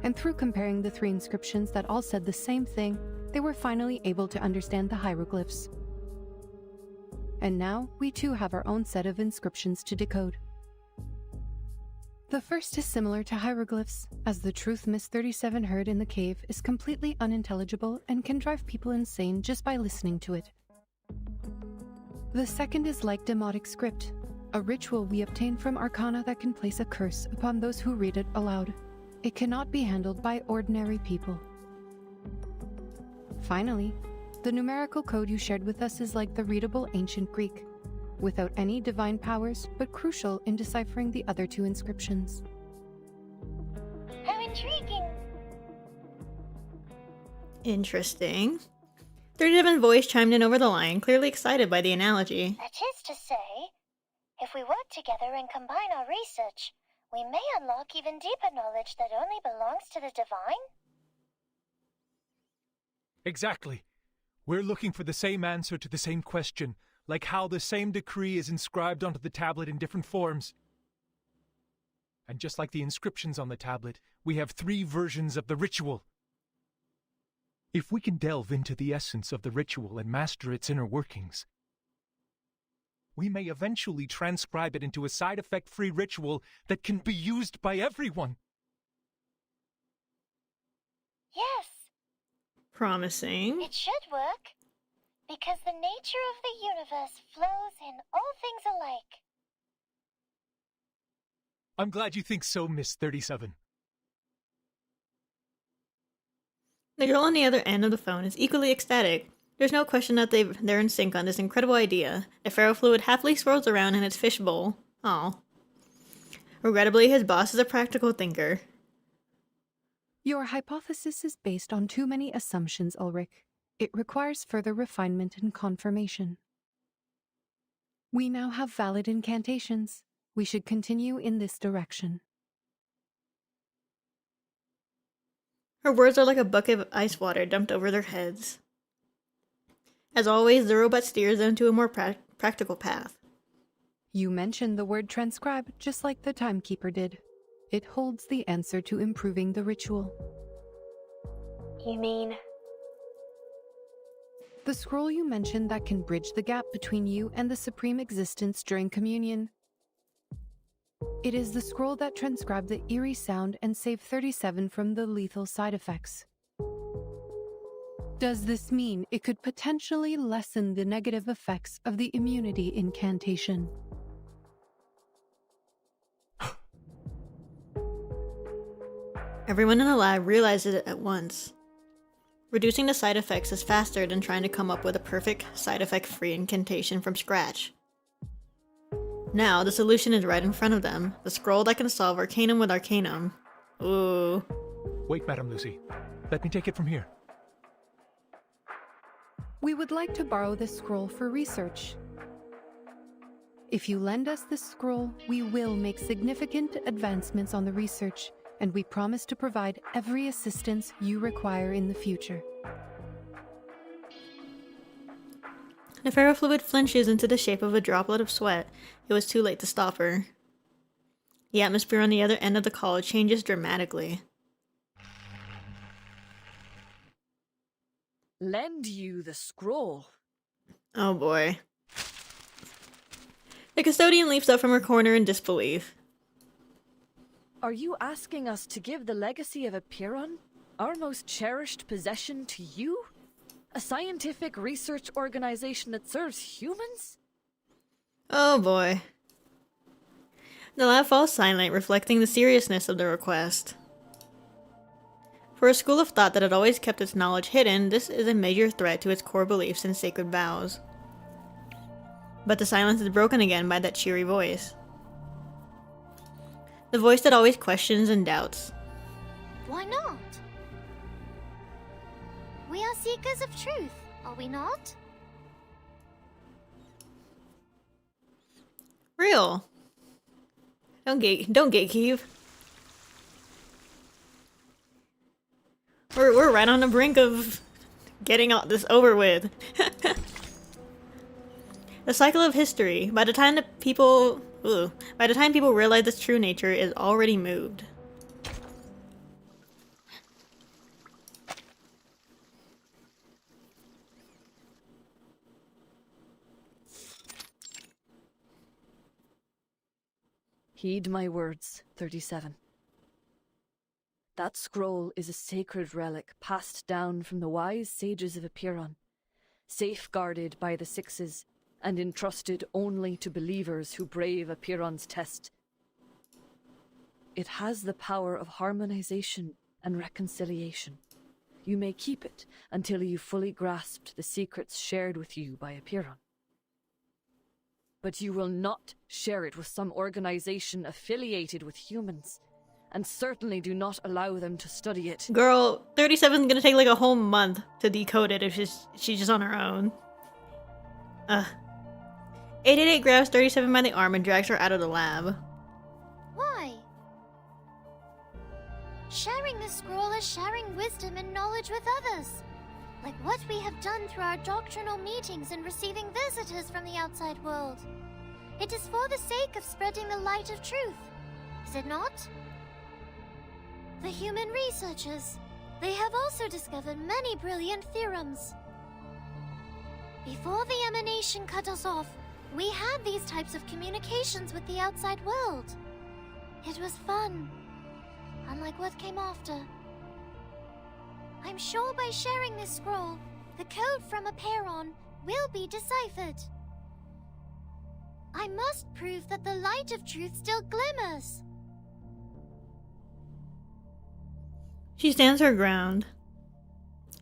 and through comparing the 3 inscriptions that all said the same thing, they were finally able to understand the hieroglyphs. And now, we too have our own set of inscriptions to decode. The first is similar to hieroglyphs, as the truth Miss 37 heard in the cave is completely unintelligible and can drive people insane just by listening to it. The second is like Demotic script, a ritual we obtain from Arcana that can place a curse upon those who read it aloud. It cannot be handled by ordinary people. Finally, the numerical code you shared with us is like the readable Ancient Greek, without any divine powers, but crucial in deciphering the other 2 inscriptions. How intriguing! Interesting. 37's voice chimed in over the line, clearly excited by the analogy. That is to say, if we work together and combine our research, we may unlock even deeper knowledge that only belongs to the divine? Exactly. We're looking for the same answer to the same question, like how the same decree is inscribed onto the tablet in different forms. And just like the inscriptions on the tablet, we have 3 versions of the ritual. If we can delve into the essence of the ritual and master its inner workings, we may eventually transcribe it into a side-effect-free ritual that can be used by everyone. Yes. Promising. It should work. Because the nature of the universe flows in all things alike. I'm glad you think so, Miss 37. The girl on the other end of the phone is equally ecstatic. There's no question that they're in sync on this incredible idea. The ferrofluid happily swirls around in its fishbowl. Aw. Regrettably, his boss is a practical thinker. Your hypothesis is based on too many assumptions, Ulrich. It requires further refinement and confirmation. We now have valid incantations. We should continue in this direction. Her words are like a bucket of ice water dumped over their heads. As always, the robot steers them to a more practical path. You mentioned the word transcribe just like the timekeeper did. It holds the answer to improving the ritual. You mean? The scroll you mentioned that can bridge the gap between you and the Supreme Existence during communion. It is the scroll that transcribed the eerie sound and saved 37 from the lethal side effects. Does this mean it could potentially lessen the negative effects of the immunity incantation? Everyone in the lab realizes it at once. Reducing the side effects is faster than trying to come up with a perfect side effect-free incantation from scratch. Now, the solution is right in front of them. The scroll that can solve Arcanum with Arcanum. Ooh. Wait, Madam Lucy. Let me take it from here. We would like to borrow this scroll for research. If you lend us this scroll, we will make significant advancements on the research, and we promise to provide every assistance you require in the future. The ferrofluid flinches into the shape of a droplet of sweat. It was too late to stop her. The atmosphere on the other end of the call changes dramatically. Lend you the scroll. Oh boy. The custodian leaps up from her corner in disbelief. Are you asking us to give the legacy of Epiron, our most cherished possession, to you? A scientific research organization that serves humans? Oh boy. The lab falls silent, reflecting the seriousness of the request. For a school of thought that had always kept its knowledge hidden, this is a major threat to its core beliefs and sacred vows. But the silence is broken again by that cheery voice. The voice that always questions and doubts. Why not? We are seekers of truth, are we not? Real. Don't gatekeep. We're right on the brink of getting all this over with. The cycle of history. By the time people realize its true nature is already moved. Heed my words, 37. That scroll is a sacred relic passed down from the wise sages of Epiron, safeguarded by the Sixes, and entrusted only to believers who brave Epiron's test. It has the power of harmonization and reconciliation. You may keep it until you fully grasped the secrets shared with you by Epiron. But you will not share it with some organization affiliated with humans, and certainly do not allow them to study it. Girl, 37's gonna take like a whole month to decode it if she's just on her own. 888 grabs 37 by the arm and drags her out of the lab. Why? Sharing the scroll is sharing wisdom and knowledge with others. Like what we have done through our doctrinal meetings and receiving visitors from the outside world. It is for the sake of spreading the light of truth, is it not? The human researchers, they have also discovered many brilliant theorems. Before the emanation cut us off, we had these types of communications with the outside world. It was fun, unlike what came after. I'm sure by sharing this scroll, the code from Aperon will be deciphered. I must prove that the light of truth still glimmers. She stands her ground.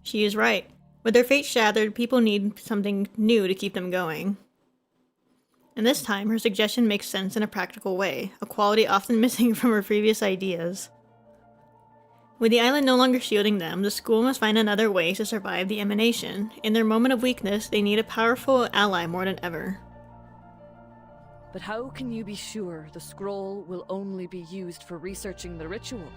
She is right. With their fate shattered, people need something new to keep them going. And this time, her suggestion makes sense in a practical way, a quality often missing from her previous ideas. With the island no longer shielding them, the school must find another way to survive the emanation. In their moment of weakness, they need a powerful ally more than ever. But how can you be sure the scroll will only be used for researching the ritual?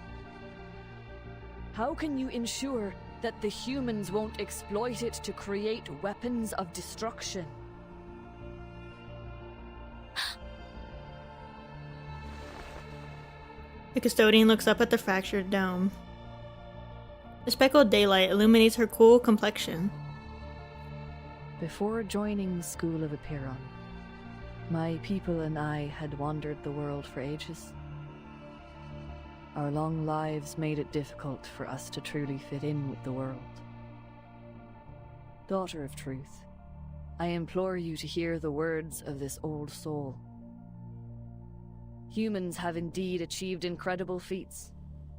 How can you ensure that the humans won't exploit it to create weapons of destruction? The custodian looks up at the fractured dome. The speckled daylight illuminates her cool complexion. Before joining the School of Aperon, my people and I had wandered the world for ages. Our long lives made it difficult for us to truly fit in with the world. Daughter of Truth, I implore you to hear the words of this old soul. Humans have indeed achieved incredible feats,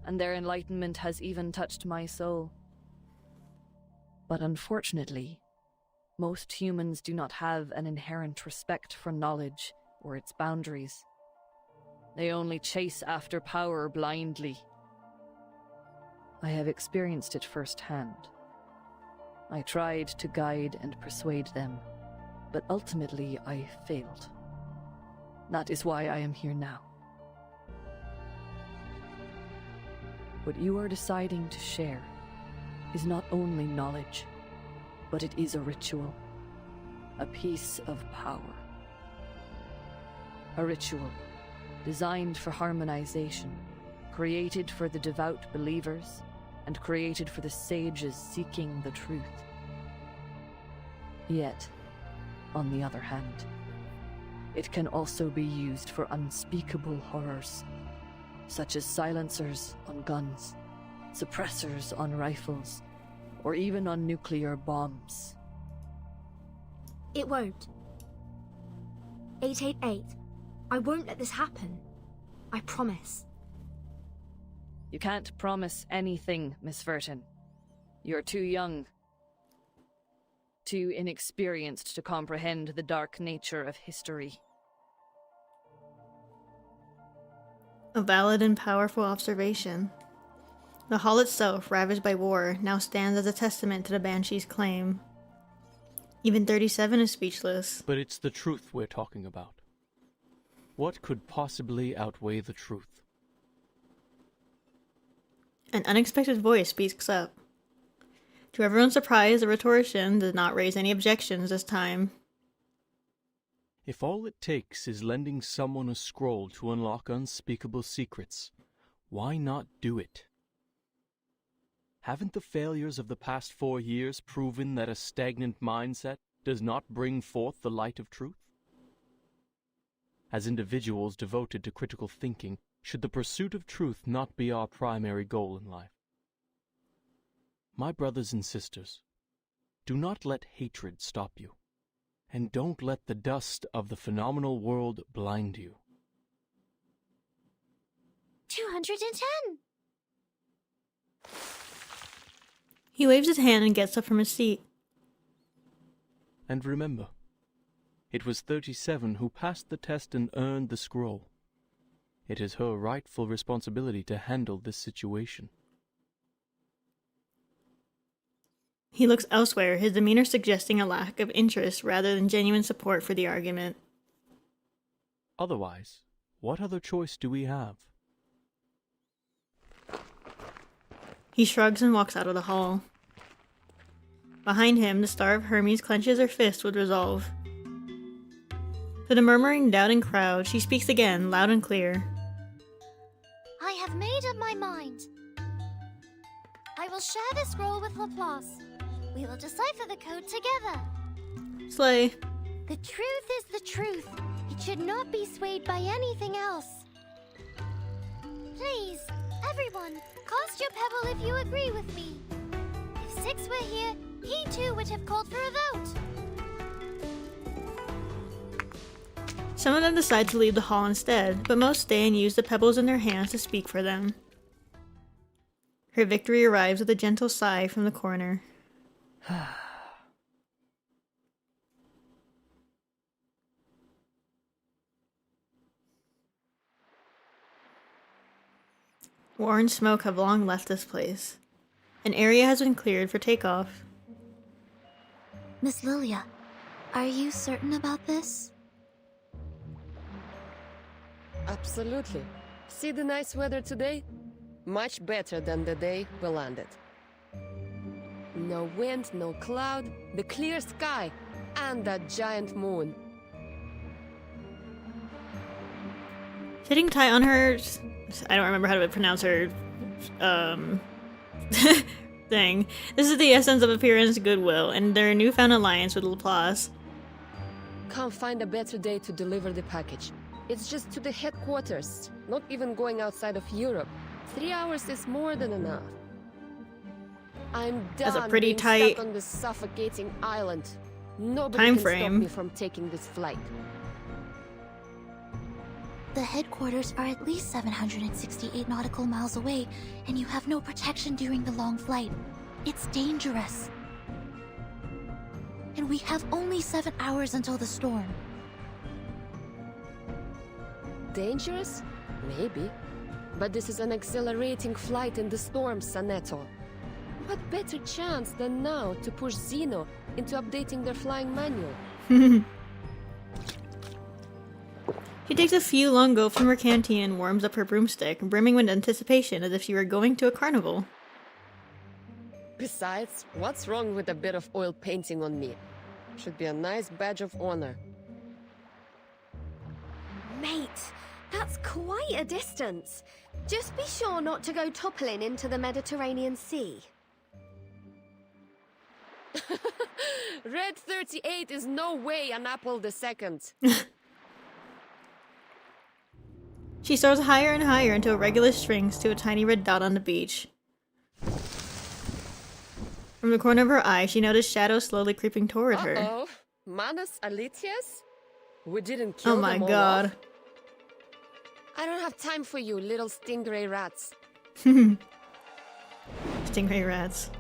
and their enlightenment has even touched my soul. But unfortunately, most humans do not have an inherent respect for knowledge or its boundaries. They only chase after power blindly. I have experienced it firsthand. I tried to guide and persuade them, but ultimately I failed. That is why I am here now. What you are deciding to share is not only knowledge, but it is a ritual, a piece of power. A ritual designed for harmonization, created for the devout believers, and created for the sages seeking the truth. Yet, on the other hand, it can also be used for unspeakable horrors, such as silencers on guns, suppressors on rifles, or even on nuclear bombs. It won't. 888. I won't let this happen. I promise. You can't promise anything, Miss Verton. You're too young, too inexperienced to comprehend the dark nature of history. A valid and powerful observation. The hall itself, ravaged by war, now stands as a testament to the Banshee's claim. Even 37 is speechless. But it's the truth we're talking about. What could possibly outweigh the truth? An unexpected voice speaks up. To everyone's surprise, the rhetorician did not raise any objections this time. If all it takes is lending someone a scroll to unlock unspeakable secrets, why not do it? Haven't the failures of the past 4 years proven that a stagnant mindset does not bring forth the light of truth? As individuals devoted to critical thinking, should the pursuit of truth not be our primary goal in life? My brothers and sisters, do not let hatred stop you, and don't let the dust of the phenomenal world blind you. 210! He waves his hand and gets up from his seat. And remember, it was 37 who passed the test and earned the scroll. It is her rightful responsibility to handle this situation. He looks elsewhere, his demeanor suggesting a lack of interest rather than genuine support for the argument. Otherwise, what other choice do we have? He shrugs and walks out of the hall. Behind him, the Star of Hermes clenches her fist with resolve. To the murmuring, doubting crowd, she speaks again, loud and clear. I have made up my mind. I will share the scroll with Laplace. We will decipher the code together. Slay. The truth is the truth. It should not be swayed by anything else. Please, everyone, cast your pebble if you agree with me. If Six were here, he too would have called for a vote. Some of them decide to leave the hall instead, but most stay and use the pebbles in their hands to speak for them. Her victory arrives with a gentle sigh from the corner. War and smoke have long left this place. An area has been cleared for takeoff. Miss Lilya, are you certain about this? Absolutely. See the nice weather today? Much better than the day we landed. No wind, no cloud, the clear sky, and that giant moon. Sitting tight on her... I don't remember how to pronounce her... thing. This is the essence of appearance goodwill, and their newfound alliance with Laplace. Can't find a better day to deliver the package. It's just to the headquarters, not even going outside of Europe. 3 hours is more than enough. I'm done That's a pretty being tight stuck on this suffocating island. Nobody time can stop frame. me from taking this flight. The headquarters are at least 768 nautical miles away, and you have no protection during the long flight. It's dangerous. And we have only 7 hours until the storm. Dangerous? Maybe. But this is an accelerating flight in the storm, Sanetto. What better chance than now to push Zeno into updating their flying manual? She takes a few long gulps from her canteen and warms up her broomstick, brimming with anticipation as if she were going to a carnival. Besides, what's wrong with a bit of oil painting on me? Should be a nice badge of honor. Mate, that's quite a distance. Just be sure not to go toppling into the Mediterranean Sea. Red 38 is no way an apple the second. She soars higher and higher until regular strings to a tiny red dot on the beach. From the corner of her eye, she noticed shadows slowly creeping toward her. Uh-oh. Manus Alitius? We didn't kill Oh my them all god. off. I don't have time for you, little stingray rats. Stingray rats.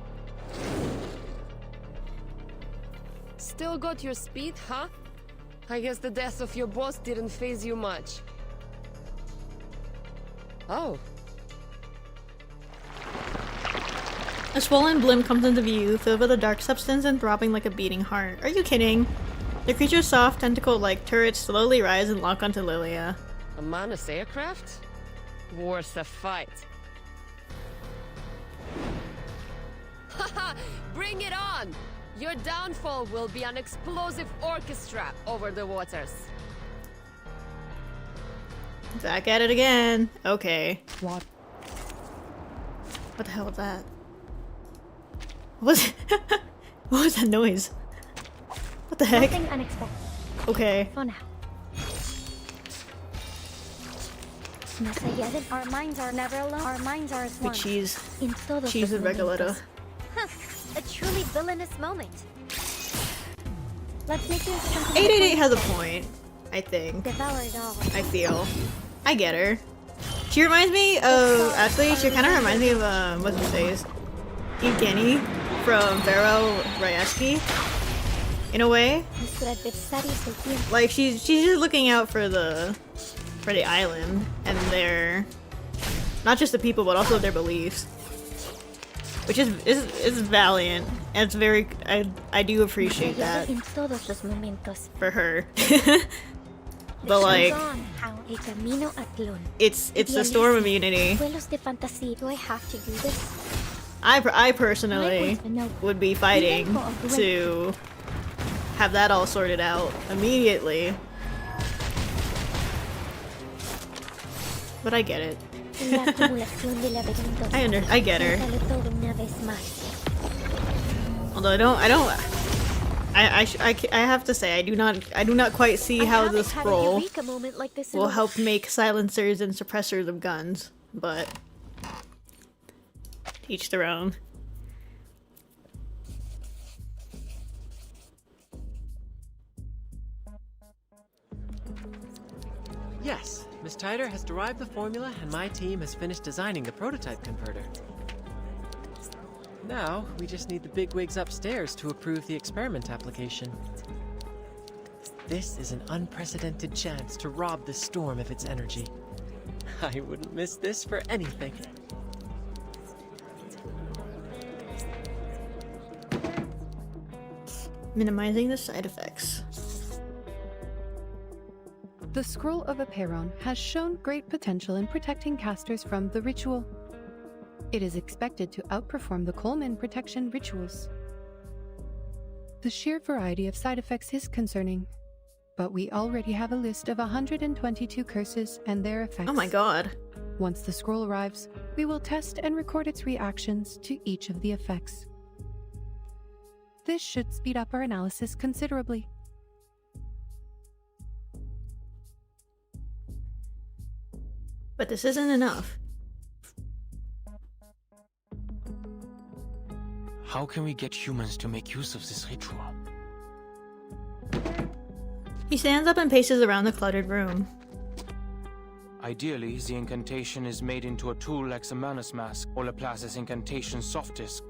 Still got your speed, huh? I guess the death of your boss didn't faze you much. Oh. A swollen blimp comes into view, filled with a dark substance and throbbing like a beating heart. Are you kidding? The creature's soft, tentacle-like turrets slowly rise and lock onto Lilya. A Manus aircraft? Worth a fight. Haha! Bring it on! Your downfall will be an explosive orchestra over the waters. Back at it again. Okay. What the hell was that? What was what was that noise? What the heck? Nothing unexpected. Okay. For now. Our minds are never alone. Our minds are as The one. cheese. In todos Cheese los with Regaletta. Huh, a truly villainous moment. Let's make this something. 888 has a point, I think. Devour it all. I feel. I get her. She reminds me of, actually, she kind of reminds me of, what's his face? Evgeny from Pharaoh Ryatsky. In a way. Like, she's just looking out for the for the island and their, not just the people, but also their beliefs. Which is valiant, and it's very, I do appreciate that for her. But like, it's the storm immunity. Do I have to do this? I personally would be fighting to have that all sorted out immediately. But I get it. I get her. Although I have to say I do not quite see how the scroll will help make silencers and suppressors of guns, but each their own. Yes, Miss Tyder has derived the formula and my team has finished designing the prototype converter. Now, we just need the bigwigs upstairs to approve the experiment application. This is an unprecedented chance to rob the storm of its energy. I wouldn't miss this for anything. Minimizing the side effects. The Scroll of Epiphany has shown great potential in protecting casters from the ritual. It is expected to outperform the Coleman protection rituals. The sheer variety of side effects is concerning, but we already have a list of 122 curses and their effects. Oh my god. Once the scroll arrives, we will test and record its reactions to each of the effects. This should speed up our analysis considerably. But this isn't enough. How can we get humans to make use of this ritual? He stands up and paces around the cluttered room. Ideally, the incantation is made into a tool like the Manus Mask or Laplace's incantation soft disk.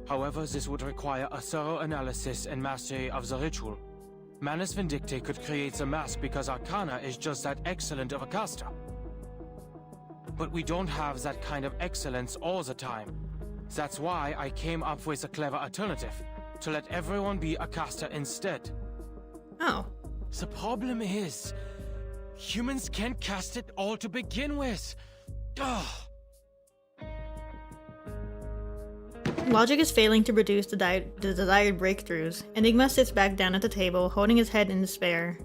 However, this would require a thorough analysis and mastery of the ritual. Manus Vindicte could create the mask because Arcana is just that excellent of a caster. But we don't have that kind of excellence all the time. That's why I came up with a clever alternative, to let everyone be a caster instead. Oh. The problem is, humans can't cast it all to begin with. Ugh. Logic is failing to produce the desired breakthroughs. Enigma sits back down at the table, holding his head in despair.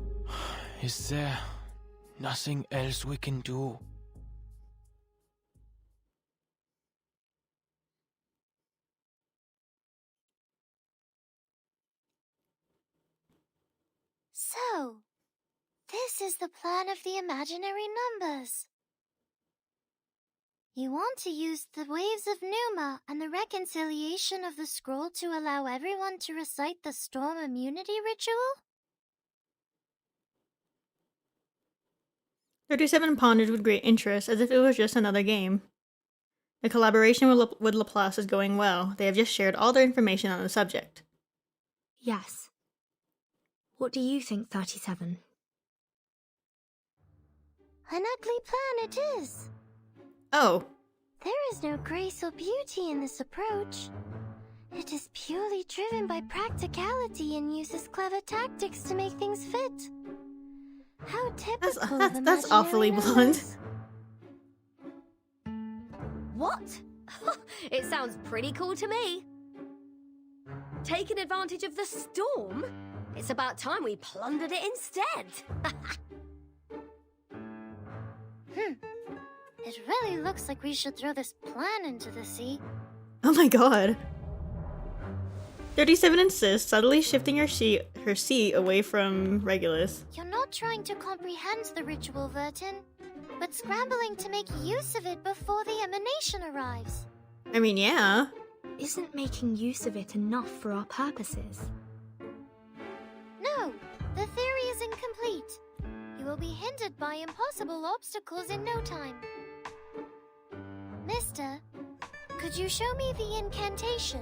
Is there nothing else we can do? So, this is the plan of the imaginary numbers. You want to use the waves of Numa and the reconciliation of the scroll to allow everyone to recite the storm immunity ritual? 37 pondered with great interest, as if it was just another game. The collaboration with Laplace is going well. They have just shared all their information on the subject. Yes. What do you think, 37? An ugly plan it is. Oh. There is no grace or beauty in this approach. It is purely driven by practicality and uses clever tactics to make things fit. How typical of that's awfully blunt. What? It sounds pretty cool to me. Taking advantage of the storm? It's about time we plundered it instead. It really looks like we should throw this plan into the sea. Oh my god. 37 insists, subtly shifting her seat away from Regulus. You're not trying to comprehend the ritual, Vertin, but scrambling to make use of it before the emanation arrives. I mean, yeah. Isn't making use of it enough for our purposes? No, the theory is incomplete. You will be hindered by impossible obstacles in no time. Mister, could you show me the incantation?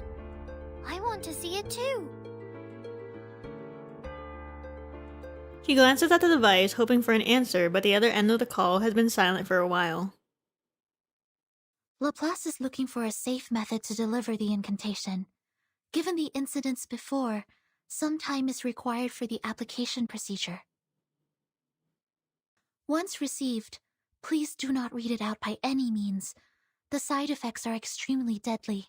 I want to see it too. She glances at the device, hoping for an answer, but the other end of the call has been silent for a while. Laplace is looking for a safe method to deliver the incantation. Given the incidents before, some time is required for the application procedure. Once received, please do not read it out by any means. The side effects are extremely deadly.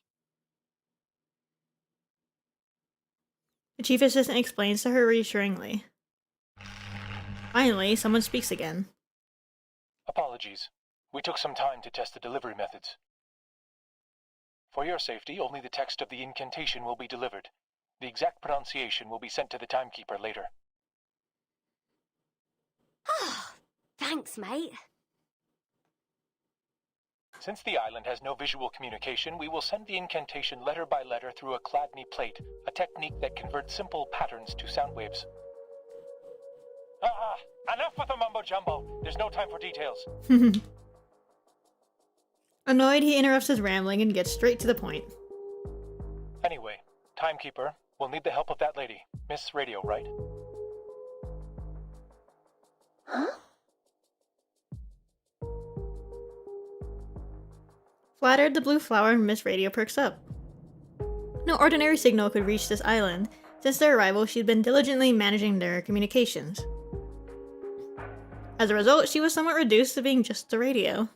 The chief assistant explains to her reassuringly. Finally, someone speaks again. Apologies. We took some time to test the delivery methods. For your safety, only the text of the incantation will be delivered. The exact pronunciation will be sent to the timekeeper later. Thanks, mate. Since the island has no visual communication, we will send the incantation letter by letter through a Chladni plate, a technique that converts simple patterns to sound waves. Enough with the mumbo-jumbo. There's no time for details. Annoyed, he interrupts his rambling and gets straight to the point. Anyway, timekeeper, we'll need the help of that lady. Miss Radio, right? Huh? Flattered, the blue flower and Miss Radio perks up. No ordinary signal could reach this island. Since their arrival, she'd been diligently managing their communications. As a result, she was somewhat reduced to being just the radio.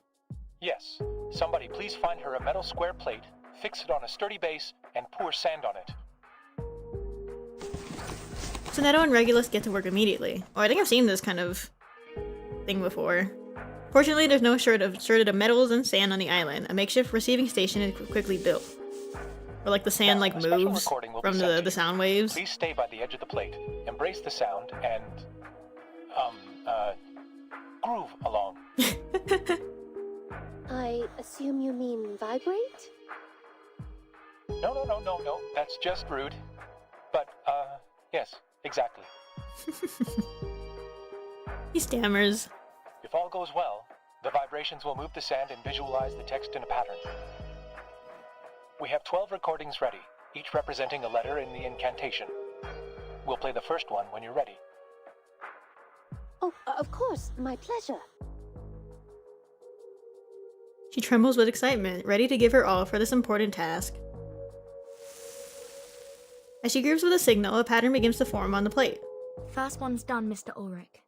Yes. Somebody please find her a metal square plate, fix it on a sturdy base, and pour sand on it. Zeno and Regulus get to work immediately. Oh, I think I've seen this kind of thing before. Fortunately, there's no shortage of metals and sand on the island. A makeshift receiving station is quickly built. Or like the sand like moves from the sound waves. Please stay by the edge of the plate, embrace the sound, and groove along. I assume you mean vibrate? No, that's just rude. But, yes, exactly. He stammers. If all goes well, the vibrations will move the sand and visualize the text in a pattern. We have 12 recordings ready, each representing a letter in the incantation. We'll play the first one when you're ready. Oh, of course, my pleasure. She trembles with excitement, ready to give her all for this important task. As she grooves with a signal, a pattern begins to form on the plate. First one's done, Mr. Ulrich.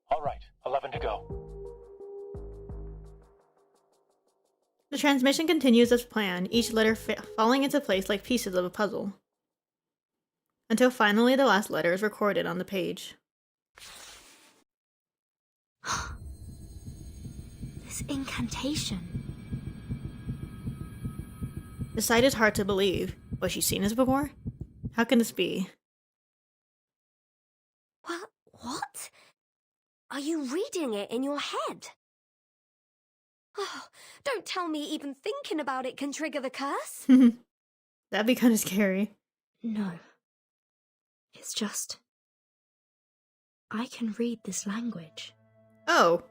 All right, 11 to go. The transmission continues as planned, each letter falling into place like pieces of a puzzle. Until finally the last letter is recorded on the page. This incantation. The sight is hard to believe. Was she seen this before? How can this be? What? Are you reading it in your head? Oh, don't tell me even thinking about it can trigger the curse. That'd be kind of scary. No. It's just... I can read this language. Oh.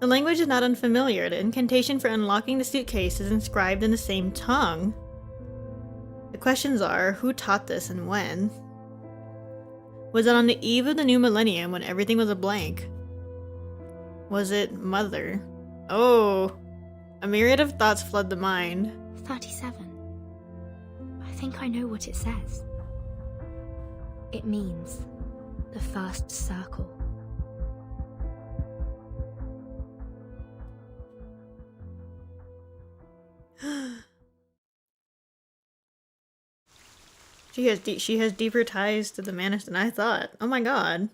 The language is not unfamiliar. The incantation for unlocking the suitcase is inscribed in the same tongue. The questions are, who taught this and when? Was it on the eve of the new millennium when everything was a blank? Was it Mother? Oh. A myriad of thoughts flood the mind. 37. I think I know what it says. It means the first circle. She has deeper ties to the Manus than I thought. Oh my god.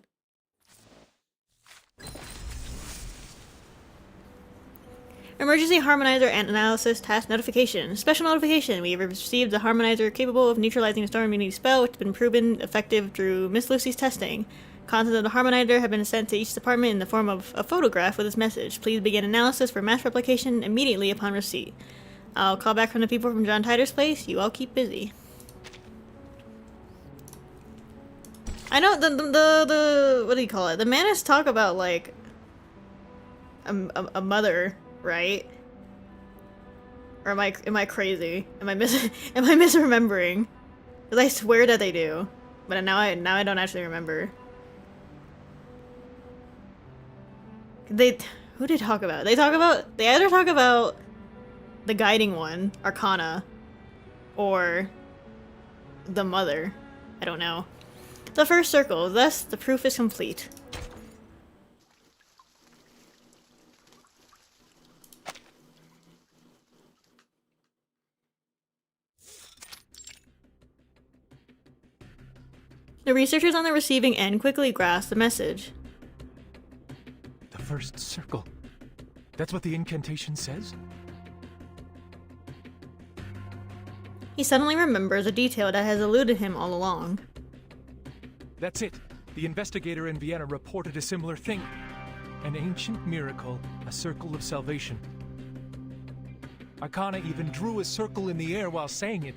Emergency Harmonizer and Analysis Task Notification. Special notification. We have received a Harmonizer capable of neutralizing a storm immunity spell, which has been proven effective through Miss Lucy's testing. Contents of the Harmonizer have been sent to each department in the form of a photograph with this message. Please begin analysis for mass replication immediately upon receipt. I'll call back from the people from John Tider's place. You all keep busy. I know the what do you call it? The Manus talk about like a mother, right? Or am I crazy? Am I misremembering? Because I swear that they do. But now I don't actually remember. Who do they talk about? They either talk about the guiding one, Arcana, or the mother. I don't know. The first circle, thus the proof is complete. The researchers on the receiving end quickly grasp the message. The first circle. That's what the incantation says? He suddenly remembers a detail that has eluded him all along. That's it. The investigator in Vienna reported a similar thing. An ancient miracle, a circle of salvation. Akana even drew a circle in the air while saying it.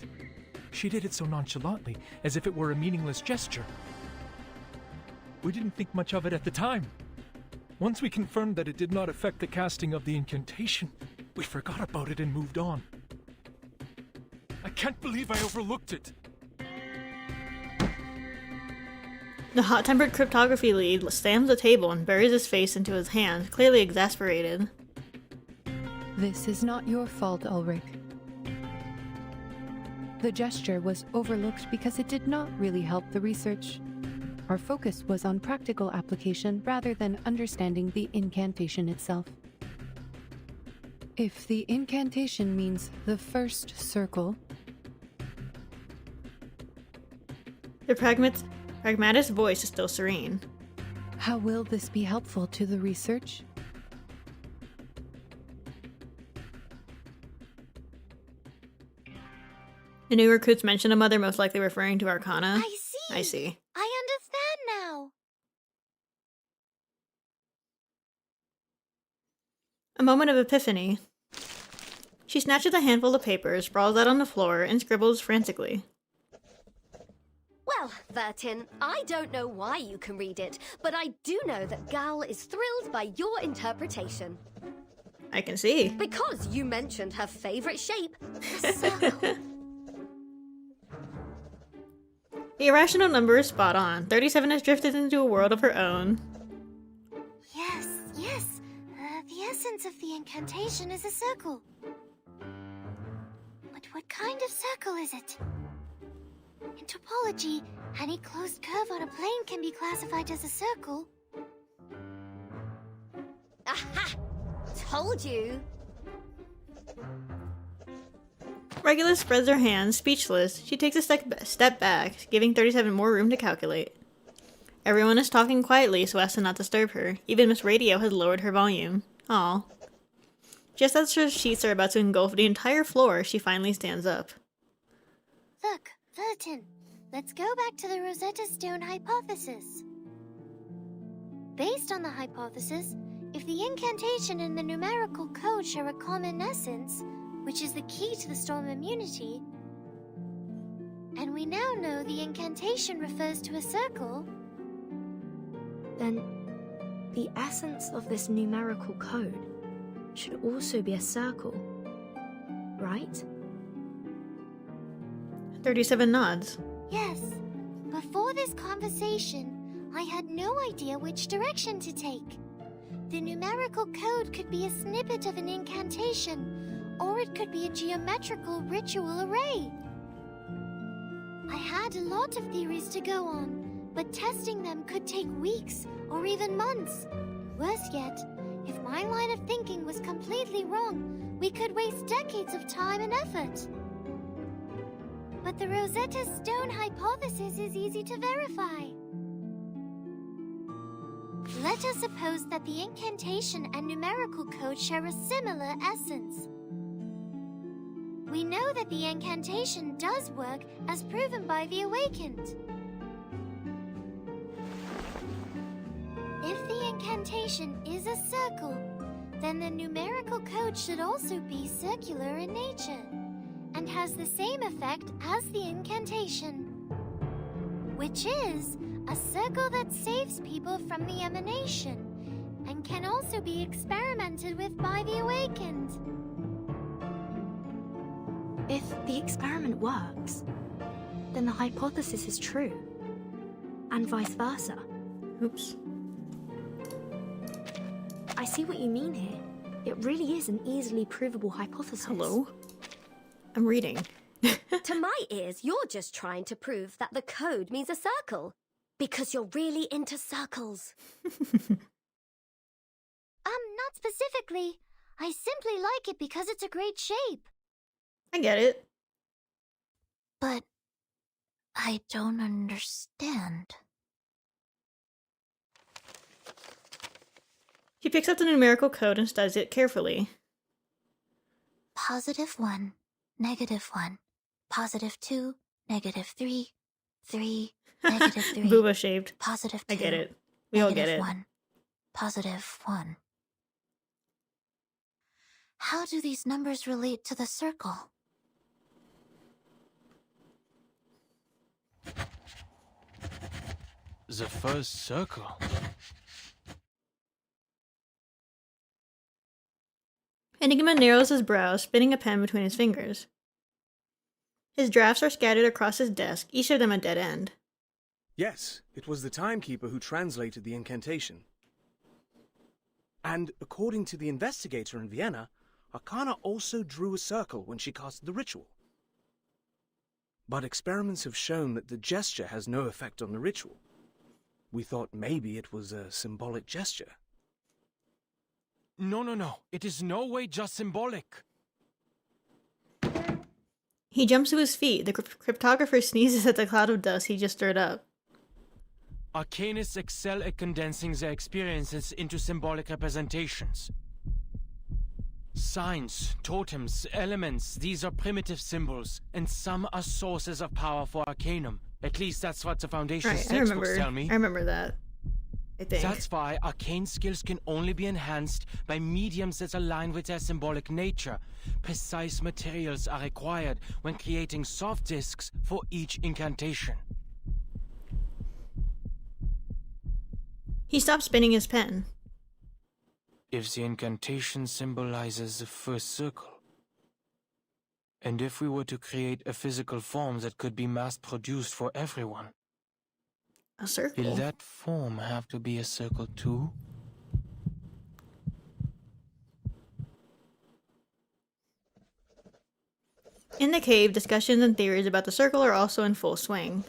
She did it so nonchalantly, as if it were a meaningless gesture. We didn't think much of it at the time. Once we confirmed that it did not affect the casting of the incantation, we forgot about it and moved on. I can't believe I overlooked it. The hot-tempered cryptography lead slams the table and buries his face into his hands, clearly exasperated. This is not your fault, Ulrich. The gesture was overlooked because it did not really help the research. Our focus was on practical application rather than understanding the incantation itself. If the incantation means the first circle... The pragmatist's voice is still serene. How will this be helpful to the research? The new recruits mention a mother, most likely referring to Arcana. I see. I see. I understand now. A moment of epiphany. She snatches a handful of papers, sprawls out on the floor, and scribbles frantically. Well, Vertin, I don't know why you can read it, but I do know that Gal is thrilled by your interpretation. I can see. Because you mentioned her favorite shape, a circle. The irrational number is spot on. 37 has drifted into a world of her own. Yes, yes. The essence of the incantation is a circle. But what kind of circle is it? In topology, any closed curve on a plane can be classified as a circle. Aha! Told you! Regulus spreads her hands, speechless. She takes a step back, giving 37 more room to calculate. Everyone is talking quietly so as to not disturb her. Even Miss Radio has lowered her volume. Aw. Just as her sheets are about to engulf the entire floor, she finally stands up. Look, Vertin, let's go back to the Rosetta Stone hypothesis. Based on the hypothesis, if the incantation and the numerical code share a common essence, which is the key to the storm immunity, and we now know the incantation refers to a circle, then the essence of this numerical code should also be a circle, right? 37 nods. Yes. Before this conversation, I had no idea which direction to take. The numerical code could be a snippet of an incantation, or it could be a geometrical ritual array. I had a lot of theories to go on, but testing them could take weeks or even months. Worse yet, if my line of thinking was completely wrong, we could waste decades of time and effort. But the Rosetta Stone hypothesis is easy to verify. Let us suppose that the incantation and numerical code share a similar essence. We know that the incantation does work as proven by the Awakened. If the incantation is a circle, then the numerical code should also be circular in nature, and has the same effect as the incantation, which is a circle that saves people from the emanation, and can also be experimented with by the Awakened. If the experiment works, then the hypothesis is true. And vice versa. Oops. I see what you mean here. It really is an easily provable hypothesis. Hello? I'm reading. To my ears, you're just trying to prove that the code means a circle. Because you're really into circles. Not specifically. I simply like it because it's a great shape. I get it. But I don't understand. He picks up the numerical code and studies it carefully. +1, -1, +2, -3, 3, -3. Booba shaped. +2. I get it. We all get it. -1, +1. How do these numbers relate to the circle? The first circle. Enigma narrows his brow, spinning a pen between his fingers. His drafts are scattered across his desk, each of them a dead end. Yes, it was the timekeeper who translated the incantation. And according to the investigator in Vienna, Arcana also drew a circle when she cast the ritual. But experiments have shown that the gesture has no effect on the ritual. We thought maybe it was a symbolic gesture. No. It is no way just symbolic. He jumps to his feet. The cryptographer sneezes at the cloud of dust he just stirred up. Arcanists excel at condensing their experiences into symbolic representations. Signs, totems, elements, these are primitive symbols, and some are sources of power for Arcanum. At least that's what the Foundation's textbooks tell me. I remember that. I think. That's why arcane skills can only be enhanced by mediums that align with their symbolic nature. Precise materials are required when creating soft discs for each incantation. He stops spinning his pen. If the incantation symbolizes the first circle, and if we were to create a physical form that could be mass-produced for everyone, a circle? Will that form have to be a circle too? In the cave, discussions and theories about the circle are also in full swing.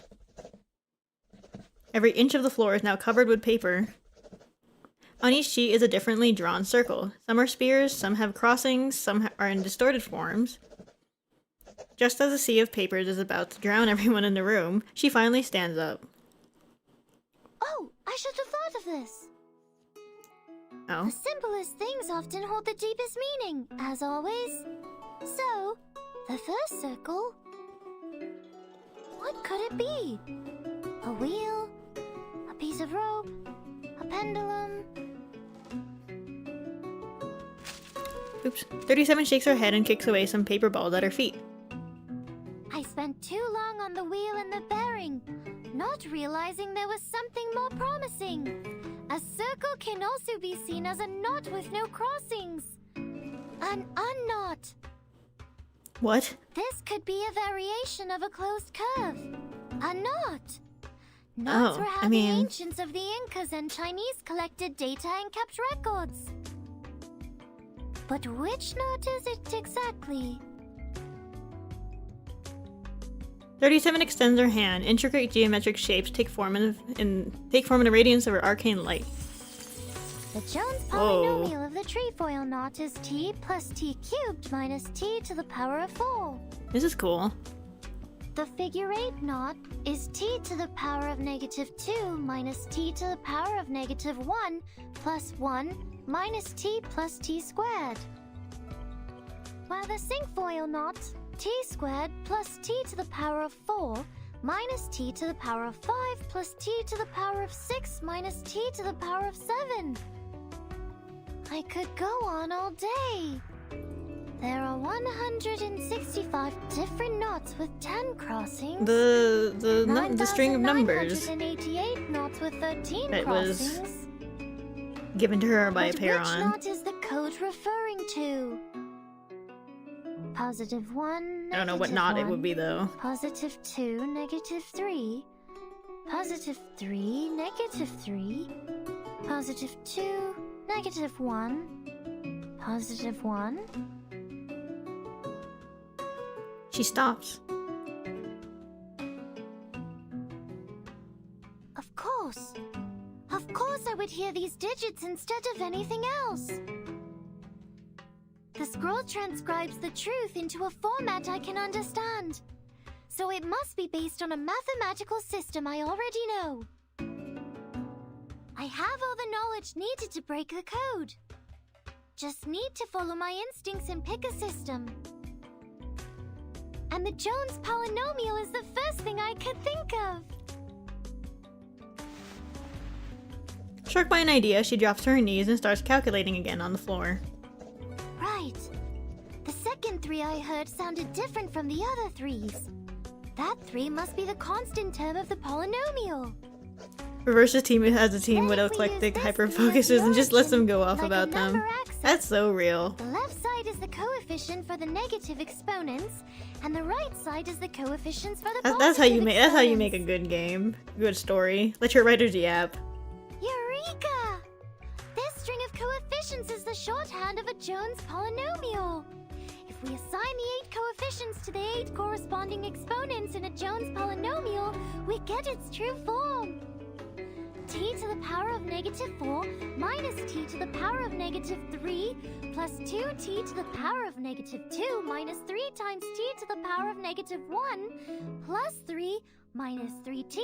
Every inch of the floor is now covered with paper. On each sheet is a differently drawn circle. Some are spears, some have crossings, some are in distorted forms. Just as a sea of papers is about to drown everyone in the room, she finally stands up. Oh, I should have thought of this. Oh? The simplest things often hold the deepest meaning, as always. So, the first circle... What could it be? A wheel? A piece of rope? A pendulum? Oops. 37 shakes her head and kicks away some paper balls at her feet. I spent too long on the wheel and the bearing, not realizing there was something more promising. A circle can also be seen as a knot with no crossings. An unknot. What? This could be a variation of a closed curve. A knot. Knots were how the ancients of the Incas and Chinese collected data and kept records. But which knot is it exactly? 37 extends her hand. Intricate geometric shapes take form in the radiance of her arcane light. The Jones polynomial of the trefoil knot is t plus t cubed minus t to the power of 4. This is cool. The figure 8 knot is t to the power of -2 minus t to the power of -1 plus 1 minus t plus t squared. While the cinquefoil knot, t squared plus t to the power of 4 minus t to the power of 5 plus t to the power of 6 minus t to the power of 7. I could go on all day. There are 165 different knots with 10 crossings. The string of numbers 9,988 knots with 13 that crossings. was given to her by a But Peron. which knot is the code referring to? +1, I don't know what knot it would be though. +2, -3, +3, -3, +2, -1, +1. She stops. Of course. Of course I would hear these digits instead of anything else. The scroll transcribes the truth into a format I can understand. So it must be based on a mathematical system I already know. I have all the knowledge needed to break the code. Just need to follow my instincts and pick a system. And the Jones polynomial is the first thing I could think of. Struck by an idea, she drops to her knees and starts calculating again on the floor. Right. The second 3 I heard sounded different from the other 3s. That 3 must be the constant term of the polynomial. Reverses team has a team with eclectic hyperfocuses and just lets them go off about them. That's so real. The left side is the coefficient for the negative exponents, and the right side is the coefficients for the positive That's how you exponents. make a good game, good story. Let your writers yap. Eureka! This string of coefficients is the shorthand of a Jones polynomial. If we assign the 8 coefficients to the 8 corresponding exponents in a Jones polynomial, we get its true form. T to the power of -4 minus t to the power of -3 plus 2t to the power of -2 minus 3 times t to the power of -1 plus 3 minus 3t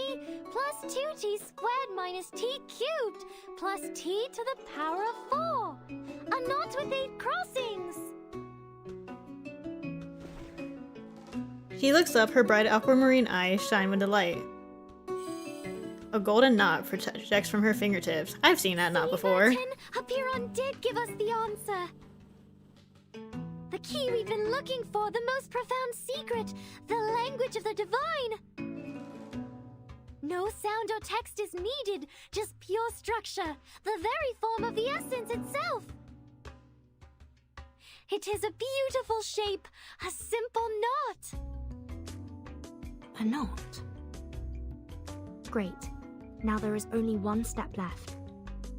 plus 2t squared minus t cubed plus t to the power of 4. A knot with 8 crossings! She looks up, her bright aquamarine eyes shine with delight. A golden knot projects from her fingertips. I've seen that knot before. Apiron did give us the answer. The key we've been looking for, the most profound secret, the language of the divine. No sound or text is needed, just pure structure, the very form of the essence itself. It is a beautiful shape, a simple knot. A knot? Great. Now there is only one step left.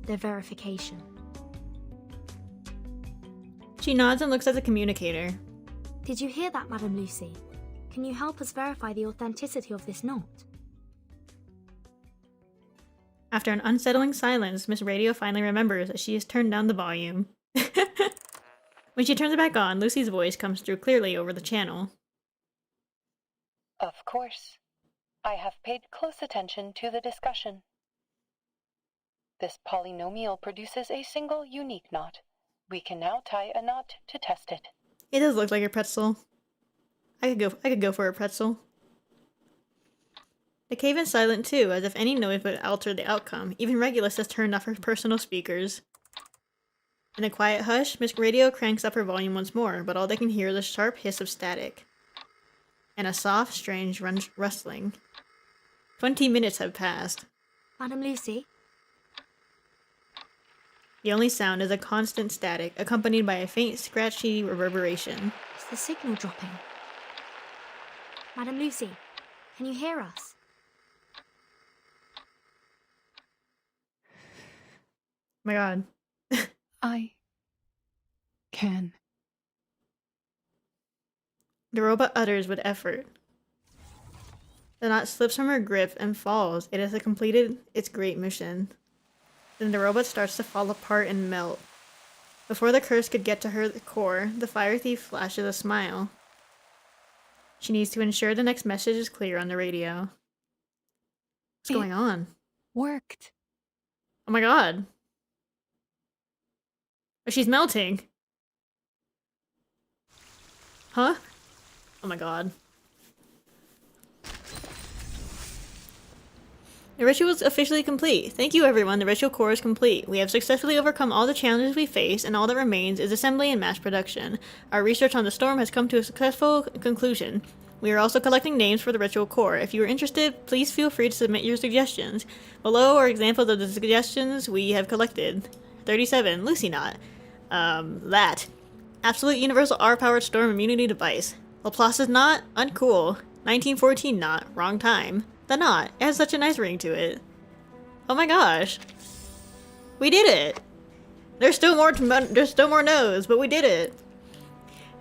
The verification. She nods and looks at the communicator. Did you hear that, Madam Lucy? Can you help us verify the authenticity of this knot? After an unsettling silence, Miss Radio finally remembers that she has turned down the volume. When she turns it back on, Lucy's voice comes through clearly over the channel. Of course. I have paid close attention to the discussion. This polynomial produces a single unique knot. We can now tie a knot to test it. It does look like a pretzel. I could go for a pretzel. The cave is silent too, as if any noise would alter the outcome. Even Regulus has turned off her personal speakers. In a quiet hush, Miss Radio cranks up her volume once more, but all they can hear is a sharp hiss of static. And a soft, strange rustling. 20 minutes have passed. Madam Lucy? The only sound is a constant static, accompanied by a faint, scratchy reverberation. Is the signal dropping? Madam Lucy, can you hear us? Oh my god. I can. The robot utters with effort. The knot slips from her grip and falls. It has completed its great mission. Then the robot starts to fall apart and melt. Before the curse could get to her core, the fire thief flashes a smile. She needs to ensure the next message is clear on the radio. What's going on? Worked. Oh my god. Oh, she's melting. Huh? Oh my god. The ritual is officially complete. Thank you everyone, the ritual core is complete. We have successfully overcome all the challenges we face, and all that remains is assembly and mass production. Our research on the storm has come to a successful conclusion. We are also collecting names for the ritual core. If you are interested, please feel free to submit your suggestions. Below are examples of the suggestions we have collected. 37, Lucy Knot. That. Absolute universal R-powered storm immunity device. Laplace is not? Uncool. 1914 not. Wrong time. The not. It has such a nice ring to it. Oh my gosh. We did it! There's still more no's, but we did it.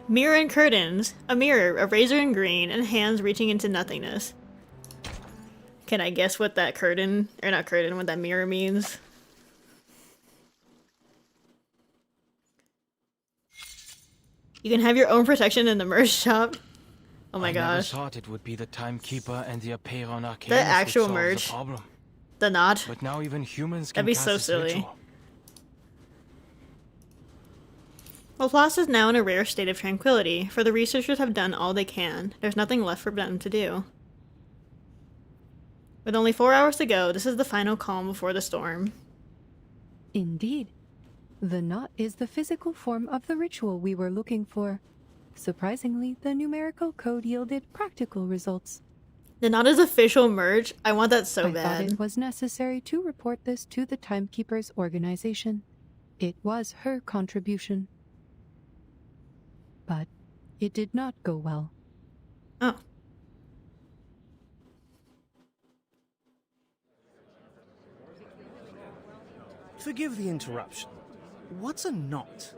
Mirror and curtains. A mirror, a razor in green, and hands reaching into nothingness. Can I guess what that curtain, or not curtain, what that mirror means? You can have your own protection in the merch shop. Oh my gosh. I never thought it would be the timekeeper and the Apeiron Arcanus The actual that solves merch. the problem. The not. But now even humans can That'd be cast so this silly. ritual. Laplace is now in a rare state of tranquility, for the researchers have done all they can. There's nothing left for them to do. With only 4 hours to go, this is the final calm before the storm. Indeed. The knot is the physical form of the ritual we were looking for. Surprisingly, the numerical code yielded practical results. The knot is official merch. I want that so I bad. thought it was necessary to report this to the Timekeeper's organization. It was her contribution. But it did not go well. Oh. Forgive the interruption. What's a knot?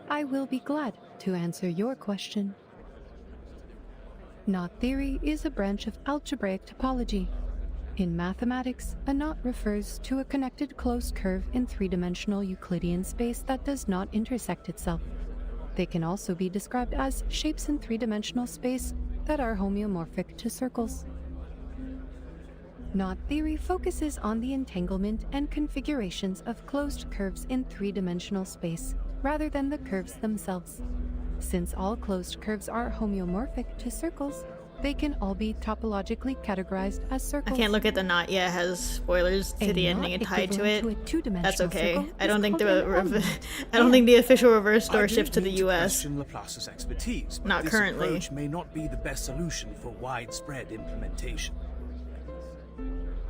I will be glad to answer your question. Knot theory is a branch of algebraic topology. In mathematics, a knot refers to a connected closed curve in three-dimensional Euclidean space that does not intersect itself. They can also be described as shapes in three-dimensional space that are homeomorphic to circles. Knot theory focuses on the entanglement and configurations of closed curves in three-dimensional space, rather than the curves themselves. Since all closed curves are homeomorphic to circles, they can all be topologically categorized as circles. I can't look at the knot yet. It has spoilers to the ending and tied to it. That's okay. I don't think the official reverse door ships to the US. Question Laplace's expertise, but Not this currently. approach may not be the best solution for widespread implementation.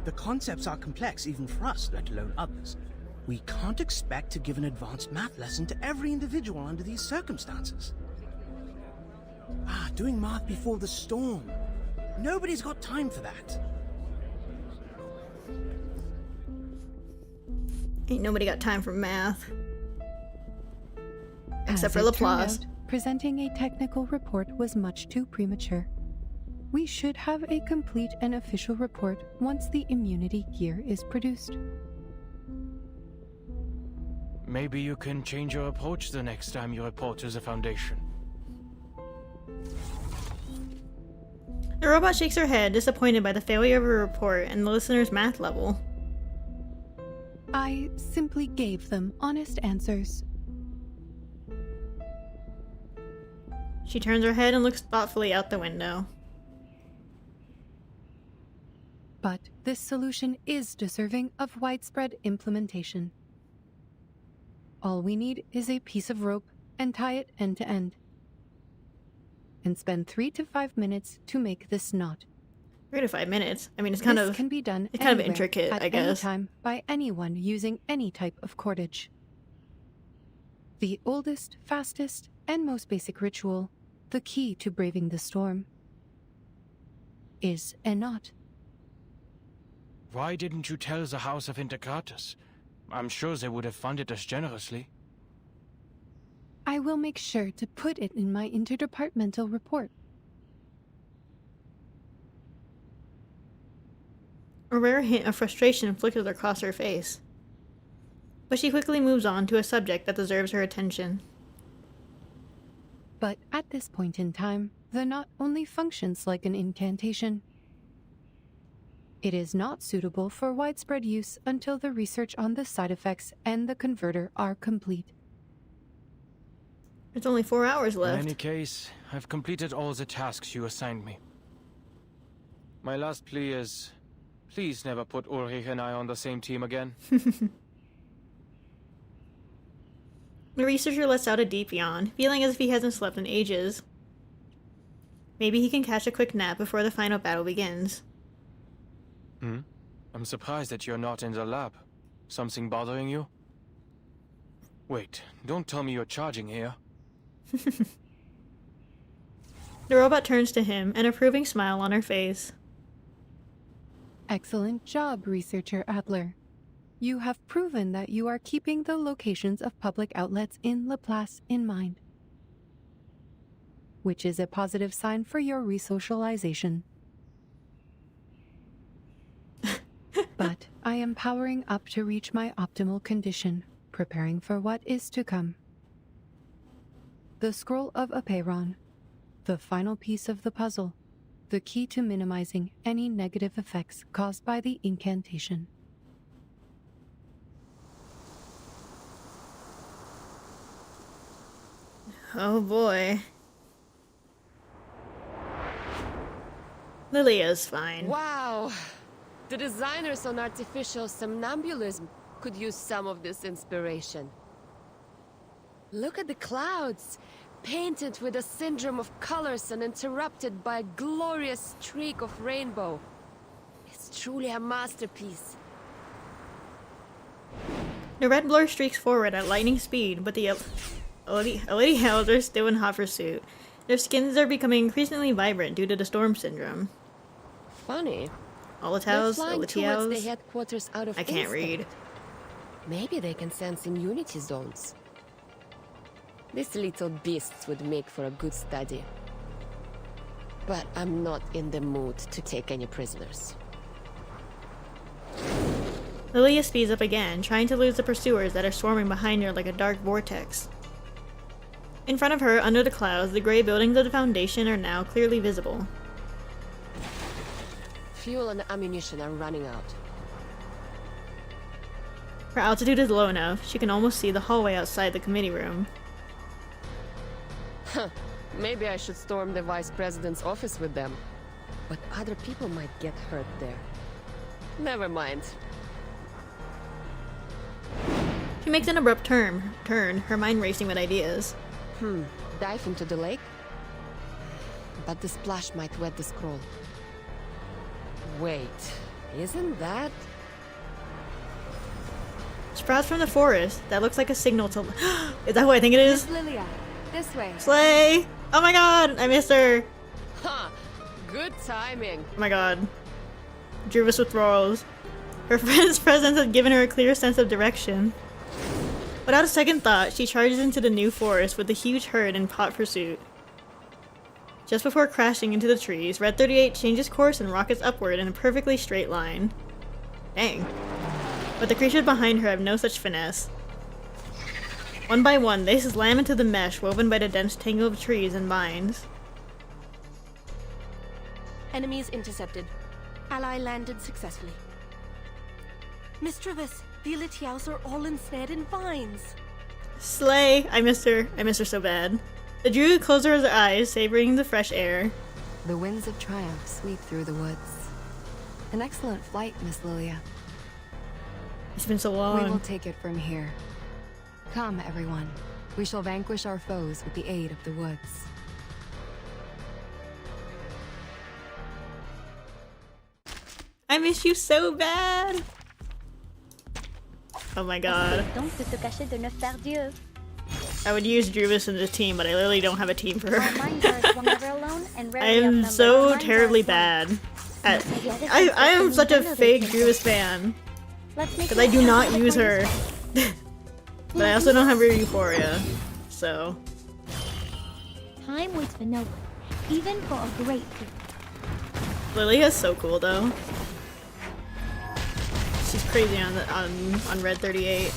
The concepts are complex even for us, let alone others. We can't expect to give an advanced math lesson to every individual under these circumstances. Doing math before the storm. Nobody's got time for that. Ain't nobody got time for math. Except for As it turned Laplace. out, presenting a technical report was much too premature. We should have a complete and official report once the immunity gear is produced. Maybe you can change your approach the next time you report to the Foundation. The robot shakes her head, disappointed by the failure of her report and the listener's math level. I simply gave them honest answers. She turns her head and looks thoughtfully out the window. But this solution is deserving of widespread implementation. All we need is a piece of rope and tie it end to end. And spend 3 to 5 minutes to make this knot. 3 to 5 minutes? I mean, it's kind This of... can be done it's kind of anywhere, intricate, at I guess. any time by anyone using any type of cordage. The oldest, fastest, and most basic ritual, the key to braving the storm, is a knot. Why didn't you tell the House of Interceptors? I'm sure they would have funded us generously. I will make sure to put it in my interdepartmental report. A rare hint of frustration flickers across her face. But she quickly moves on to a subject that deserves her attention. But at this point in time, the knot only functions like an incantation. It is not suitable for widespread use until the research on the side effects and the converter are complete. There's only 4 hours In left. any case, I've completed all the tasks you assigned me. My last plea is, please never put Ulrich and I on the same team again. The researcher lets out a deep yawn, feeling as if he hasn't slept in ages. Maybe he can catch a quick nap before the final battle begins. I'm surprised that you're not in the lab. Something bothering you? Wait, don't tell me you're charging here. The robot turns to him, an approving smile on her face. Excellent job, Researcher Adler. You have proven that you are keeping the locations of public outlets in Laplace in mind, which is a positive sign for your resocialization. But I am powering up to reach my optimal condition, preparing for what is to come. The Scroll of Apeiron, the final piece of the puzzle, the key to minimizing any negative effects caused by the incantation. Oh boy. Lilya's fine. Wow! The designers on artificial somnambulism could use some of this inspiration. Look at the clouds, painted with a syndrome of colors and interrupted by a glorious streak of rainbow. It's truly a masterpiece. The red blur streaks forward at lightning speed, but the Elite Hells are still in hot pursuit. Their skins are becoming increasingly vibrant due to the storm syndrome. Funny. Olitaos, towards the headquarters out of I can't instinct. read. Maybe they can sense immunity zones. These little beasts would make for a good study. But I'm not in the mood to take any prisoners. Lilya speeds up again, trying to lose the pursuers that are swarming behind her like a dark vortex. In front of her, under the clouds, the gray buildings of the Foundation are now clearly visible. Fuel and ammunition are running out. Her altitude is low enough, she can almost see the hallway outside the committee room. Huh. Maybe I should storm the Vice President's office with them. But other people might get hurt there. Never mind. She makes an abrupt turn, her mind racing with ideas. Dive into the lake? But the splash might wet the scroll. Wait, isn't that... Sprouts from the forest. That looks like a signal to... Is that who I think it is? Lilya, this way. Slay! Oh my god, I missed her! Ha! Good timing. Oh my god. Druvis withdrawals. Her friend's presence had given her a clear sense of direction. Without a second thought, she charges into the new forest with the huge herd in hot pursuit. Just before crashing into the trees, Red 38 changes course and rockets upward in a perfectly straight line. Dang. But the creatures behind her have no such finesse. One by one, they slam into the mesh woven by the dense tangle of trees and vines. Enemies intercepted. Ally landed successfully. Miss Travis, the Elitiaos are all ensnared in vines. Slay! I missed her. I miss her so bad. The druid closes her eyes, savoring the fresh air. The winds of triumph sweep through the woods. An excellent flight, Miss Lilya. It's been so long. We will take it from here. Come, everyone. We shall vanquish our foes with the aid of the woods. I miss you so bad! Oh my god. I would use Druvis in the team, but I literally don't have a team for her. I am so terribly bad at... I am such a fake Druvis fan. Because I do not use her. But I also don't have her Euphoria, so... Time waits for no one, even for a great people. Lilya's so cool though. She's crazy on Red 38.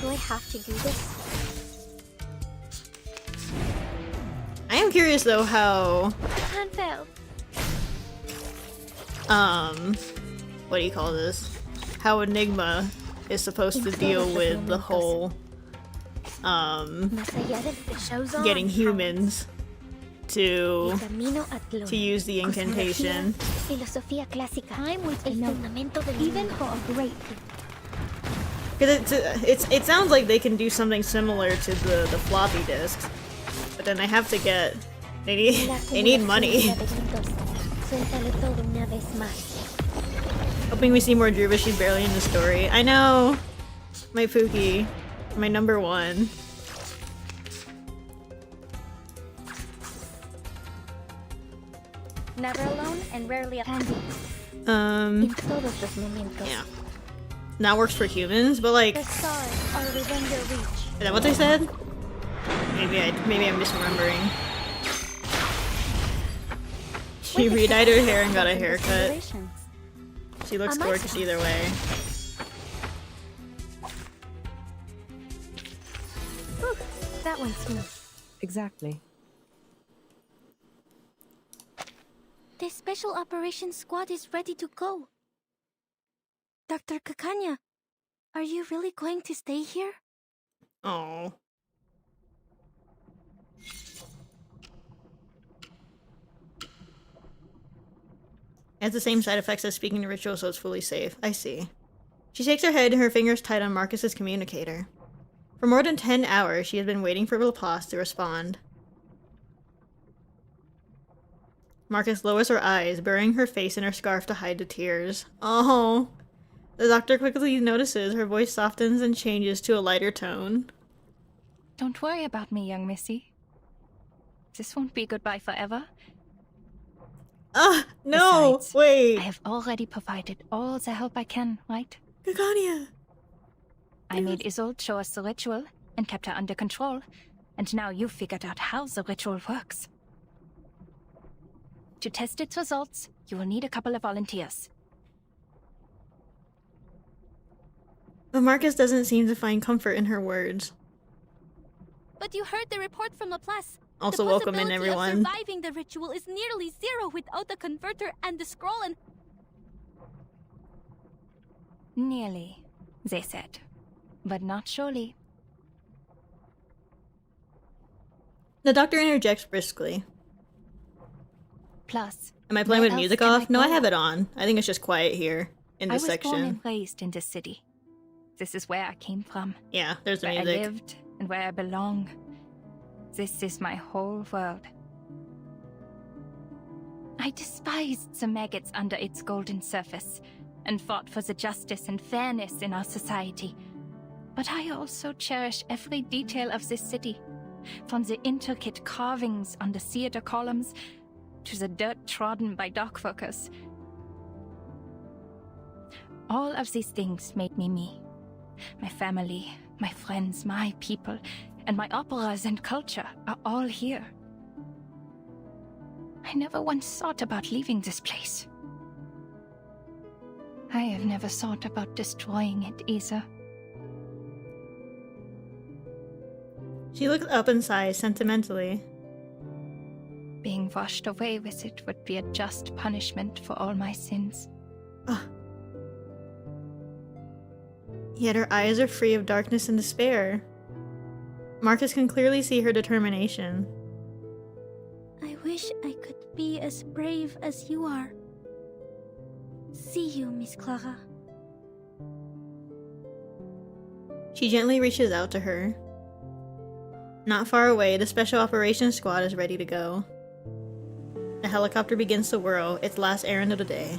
Do I have to do this? I am curious though how I can't fail. what do you call this? How Enigma is supposed to deal with the whole getting humans to use the incantation. Filosofía clásica. Time waits for no one, even for a great people. Because it sounds like they can do something similar to the floppy disks, but then they have to get they need money. Hoping we see more Druvis. She's barely in the story. I know, my Pookie. My number one. Never alone and rarely handy. Yeah. That works for humans, but like, The stars are within your reach. is that what they said? Maybe I'm misremembering. She re-dyed her hair and got a haircut. She looks gorgeous either way. Whew, that went smooth. Exactly. The Special Operations Squad is ready to go. Dr. Kakania, are you really going to stay here? Oh. It has the same side effects as speaking to ritual, so it's fully safe. I see. She shakes her head and her fingers tight on Marcus's communicator. For more than 10 hours, she has been waiting for Laplace to respond. Marcus lowers her eyes, burying her face in her scarf to hide the tears. Oh. The doctor quickly notices her voice softens and changes to a lighter tone. Don't worry about me, young missy. This won't be goodbye forever. No! Besides, wait! I have already provided all the help I can, right? Kakania! I made Isolde show us the ritual and kept her under control, and now you've figured out how the ritual works. To test its results, you will need a couple of volunteers. But Marcus doesn't seem to find comfort in her words. But you heard the report from Laplace. Also, welcome in, everyone. The possibility of surviving the ritual is nearly zero without the converter and the scroll and... Nearly, they said. But not surely. The doctor interjects briskly. Plus, am I playing where with else music can off? No, I go? have it on. I think it's just quiet here in this I was section. born and raised in this city. This is where I came from. Yeah, there's the where music. I lived and where I belong. This is my whole world. I despised the maggots under its golden surface and fought for the justice and fairness in our society. But I also cherish every detail of this city, from the intricate carvings on the theater columns to the dirt trodden by dock workers. All of these things made me me. My family, my friends, my people, and my operas and culture are all here. I never once thought about leaving this place. I have never thought about destroying it either. She looks up and sighs sentimentally. Being washed away with it would be a just punishment for all my sins. Yet her eyes are free of darkness and despair. Marcus can clearly see her determination. I wish I could be as brave as you are. See you, Miss Clara. She gently reaches out to her. Not far away, the Special Operations Squad is ready to go. The helicopter begins to whirl, its last errand of the day.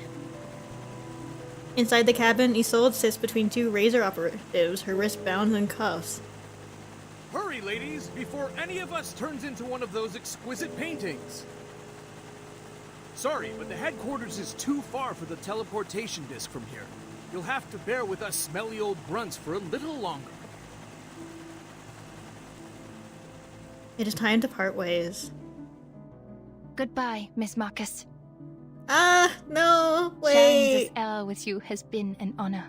Inside the cabin, Isolde sits between two razor operatives, her wrists bound in cuffs. Hurry, ladies, before any of us turns into one of those exquisite paintings. Sorry, but the headquarters is too far for the teleportation disc from here. You'll have to bear with us smelly old grunts for a little longer. It is time to part ways. Goodbye, Miss Marcus. No, Sharing wait. this hour with you has been an honor.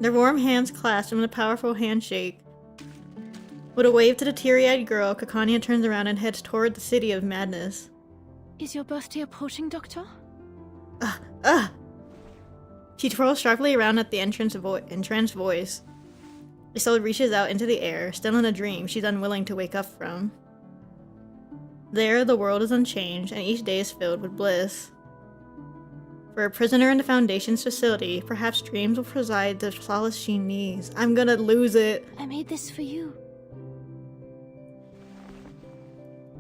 Their warm hands clasp in a powerful handshake. With a wave to the teary-eyed girl, Kakania turns around and heads toward the city of madness. Is your birthday approaching, Doctor? She twirls sharply around at the entranced voice. Isolde reaches out into the air, still in a dream she's unwilling to wake up from. There, the world is unchanged, and each day is filled with bliss. For a prisoner in the Foundation's facility, perhaps dreams will provide the solace she needs. I'm gonna lose it. I made this for you.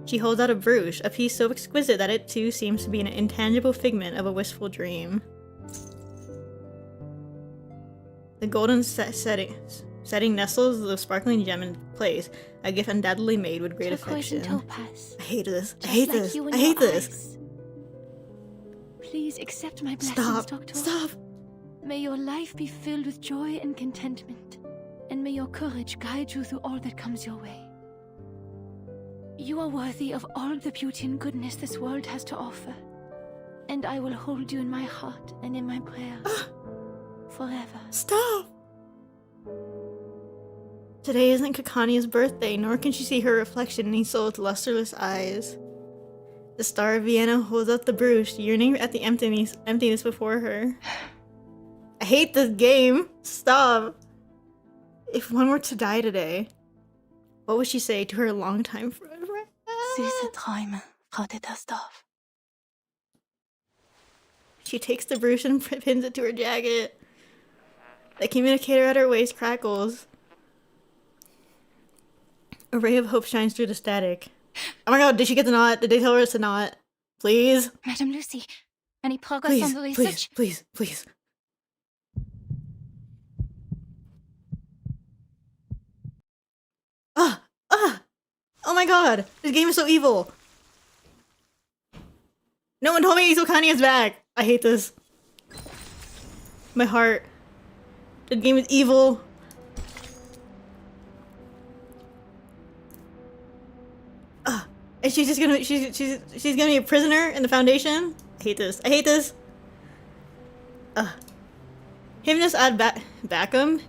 She holds out a brooch, a piece so exquisite that it too seems to be an intangible figment of a wistful dream. The golden setting nestles the sparkling gem in place, a gift undoubtedly made with great Turquoise and affection. topaz. I hate this. I Just hate like this. you and I your hate this. eyes. Please accept my blessings, Stop. Doctor. Stop. May your life be filled with joy and contentment, and may your courage guide you through all that comes your way. You are worthy of all the beauty and goodness this world has to offer, and I will hold you in my heart and in my prayers forever. Stop! Today isn't Kakania's birthday, nor can she see her reflection in Isolde's lusterless eyes. The star of Vienna holds up the bruise, yearning at the emptiness before her. I hate this game! Stop! If one were to die today, what would she say to her longtime friend? Süße Träume, Frau Dittersdorf. She takes the bruise and pins it to her jacket. The communicator at her waist crackles. A ray of hope shines through the static. Oh my god, did she get the knot? Did they tell her it's a knot? Please? Madam Lucy, any progress on the research? Please. Oh my god, this game is so evil. No one told me Kakania is back. I hate this. My heart. The game is evil. And she's just gonna she's gonna be a prisoner in the Foundation. I hate this. Hymnus ad Bacchum.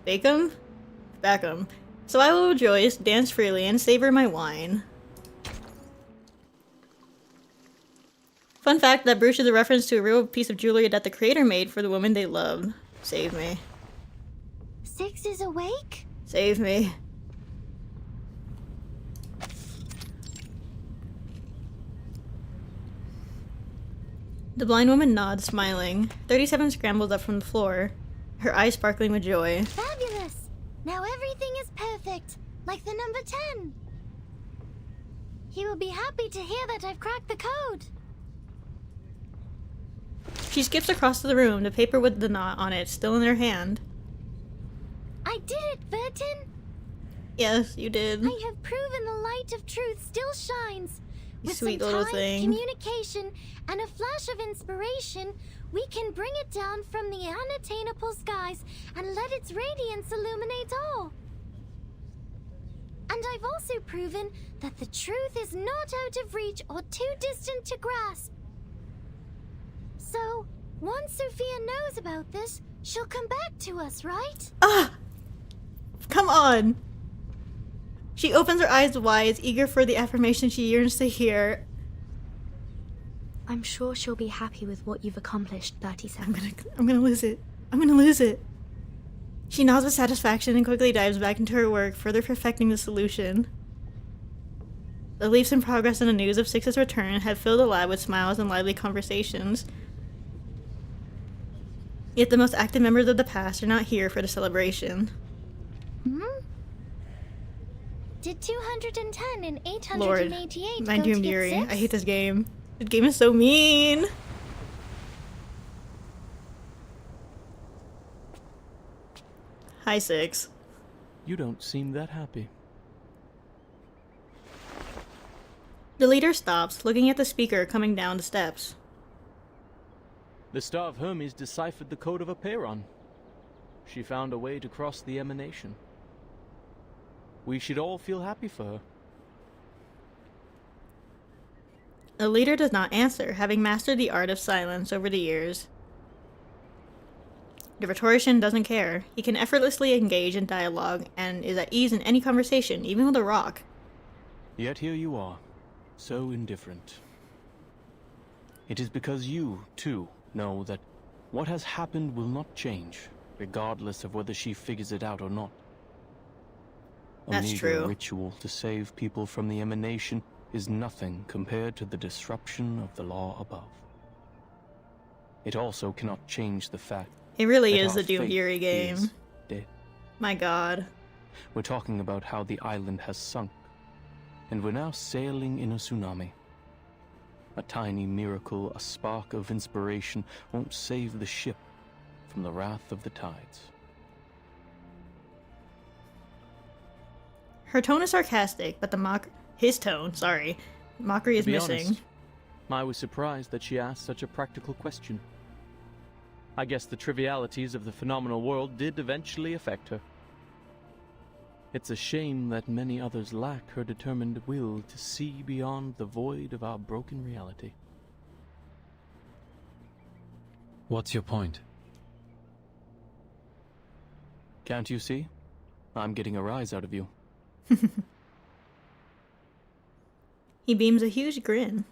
So I will rejoice, dance freely, and savor my wine. Fun fact: that brooch is a reference to a real piece of jewelry that the creator made for the woman they loved. Save me. 6 is awake? Save me. The blind woman nods, smiling. 37 scrambles up from the floor, her eyes sparkling with joy. Fabulous! Now everything is perfect, like the number 10. He will be happy to hear that I've cracked the code. She skips across the room, the paper with the knot on it still in her hand. I did it, Burton! Yes, you did. I have proven the light of truth still shines. With Sweet some little time, thing. communication, and a flash of inspiration, we can bring it down from the unattainable skies and let its radiance illuminate all. And I've also proven that the truth is not out of reach or too distant to grasp. So, once Sophia knows about this, she'll come back to us, right? Come on! She opens her eyes wide, eager for the affirmation she yearns to hear. I'm sure she'll be happy with what you've accomplished, 37. I'm gonna lose it. I'm gonna lose it. She nods with satisfaction and quickly dives back into her work, further perfecting the solution. The leaps in progress and the news of Six's return had filled the lab with smiles and lively conversations. Yet the most active members of the past are not here for the celebration. Did 210 and Lord, 888 mind go you, to get Yuri. 6? I hate this game. This game is so mean. Hi, 6. You don't seem that happy. The leader stops, looking at the speaker coming down the steps. The Star of Hermes deciphered the code of Aperon. She found a way to cross the emanation. We should all feel happy for her. The leader does not answer, having mastered the art of silence over the years. The rhetorician doesn't care. He can effortlessly engage in dialogue and is at ease in any conversation, even with a rock. Yet here you are, so indifferent. It is because you, too, know that what has happened will not change, regardless of whether she figures it out or not. That's A meager true. ritual to save people from the emanation is nothing compared to the disruption of the law above. It also cannot change the fact It really that is our the Doom faith Fury game. is dead. My god. We're talking about how the island has sunk, and we're now sailing in a tsunami. A tiny miracle, a spark of inspiration, won't save the ship from the wrath of the tides. Her tone is sarcastic, but his tone, sorry. Mockery is To be missing. honest, I was surprised that she asked such a practical question. I guess the trivialities of the phenomenal world did eventually affect her. It's a shame that many others lack her determined will to see beyond the void of our broken reality. What's your point? Can't you see? I'm getting a rise out of you. He beams a huge grin.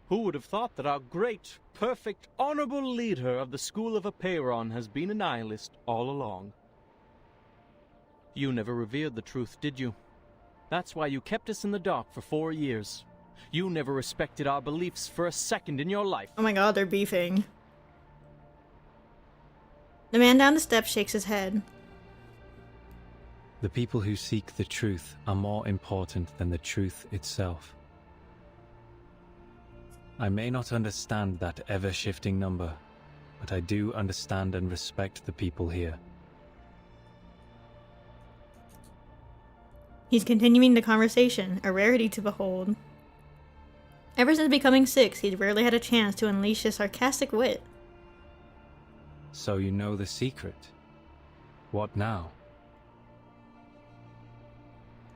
Who would have thought that our great, perfect, honorable leader of the School of Apeiron has been a nihilist all along? You never revered the truth, did you? That's why you kept us in the dark for 4 years. You never respected our beliefs for a second in your life. Oh my god, they're beefing. The man down the steps shakes his head. The people who seek the truth are more important than the truth itself. I may not understand that ever-shifting number, but I do understand and respect the people here. He's continuing the conversation, a rarity to behold. Ever since becoming 6, he'd rarely had a chance to unleash his sarcastic wit. So you know the secret. What now?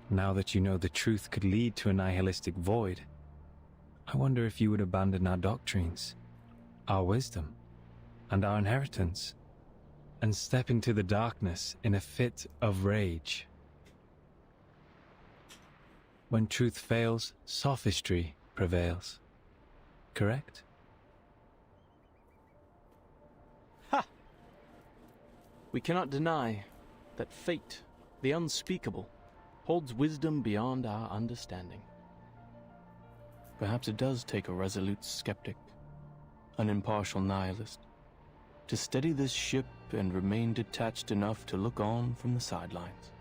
Now that you know the truth could lead to a nihilistic void, I wonder if you would abandon our doctrines, our wisdom, and our inheritance, and step into the darkness in a fit of rage. When truth fails, sophistry prevails. Correct? Ha! We cannot deny that fate, the unspeakable, holds wisdom beyond our understanding. Perhaps it does take a resolute skeptic, an impartial nihilist, to steady this ship and remain detached enough to look on from the sidelines.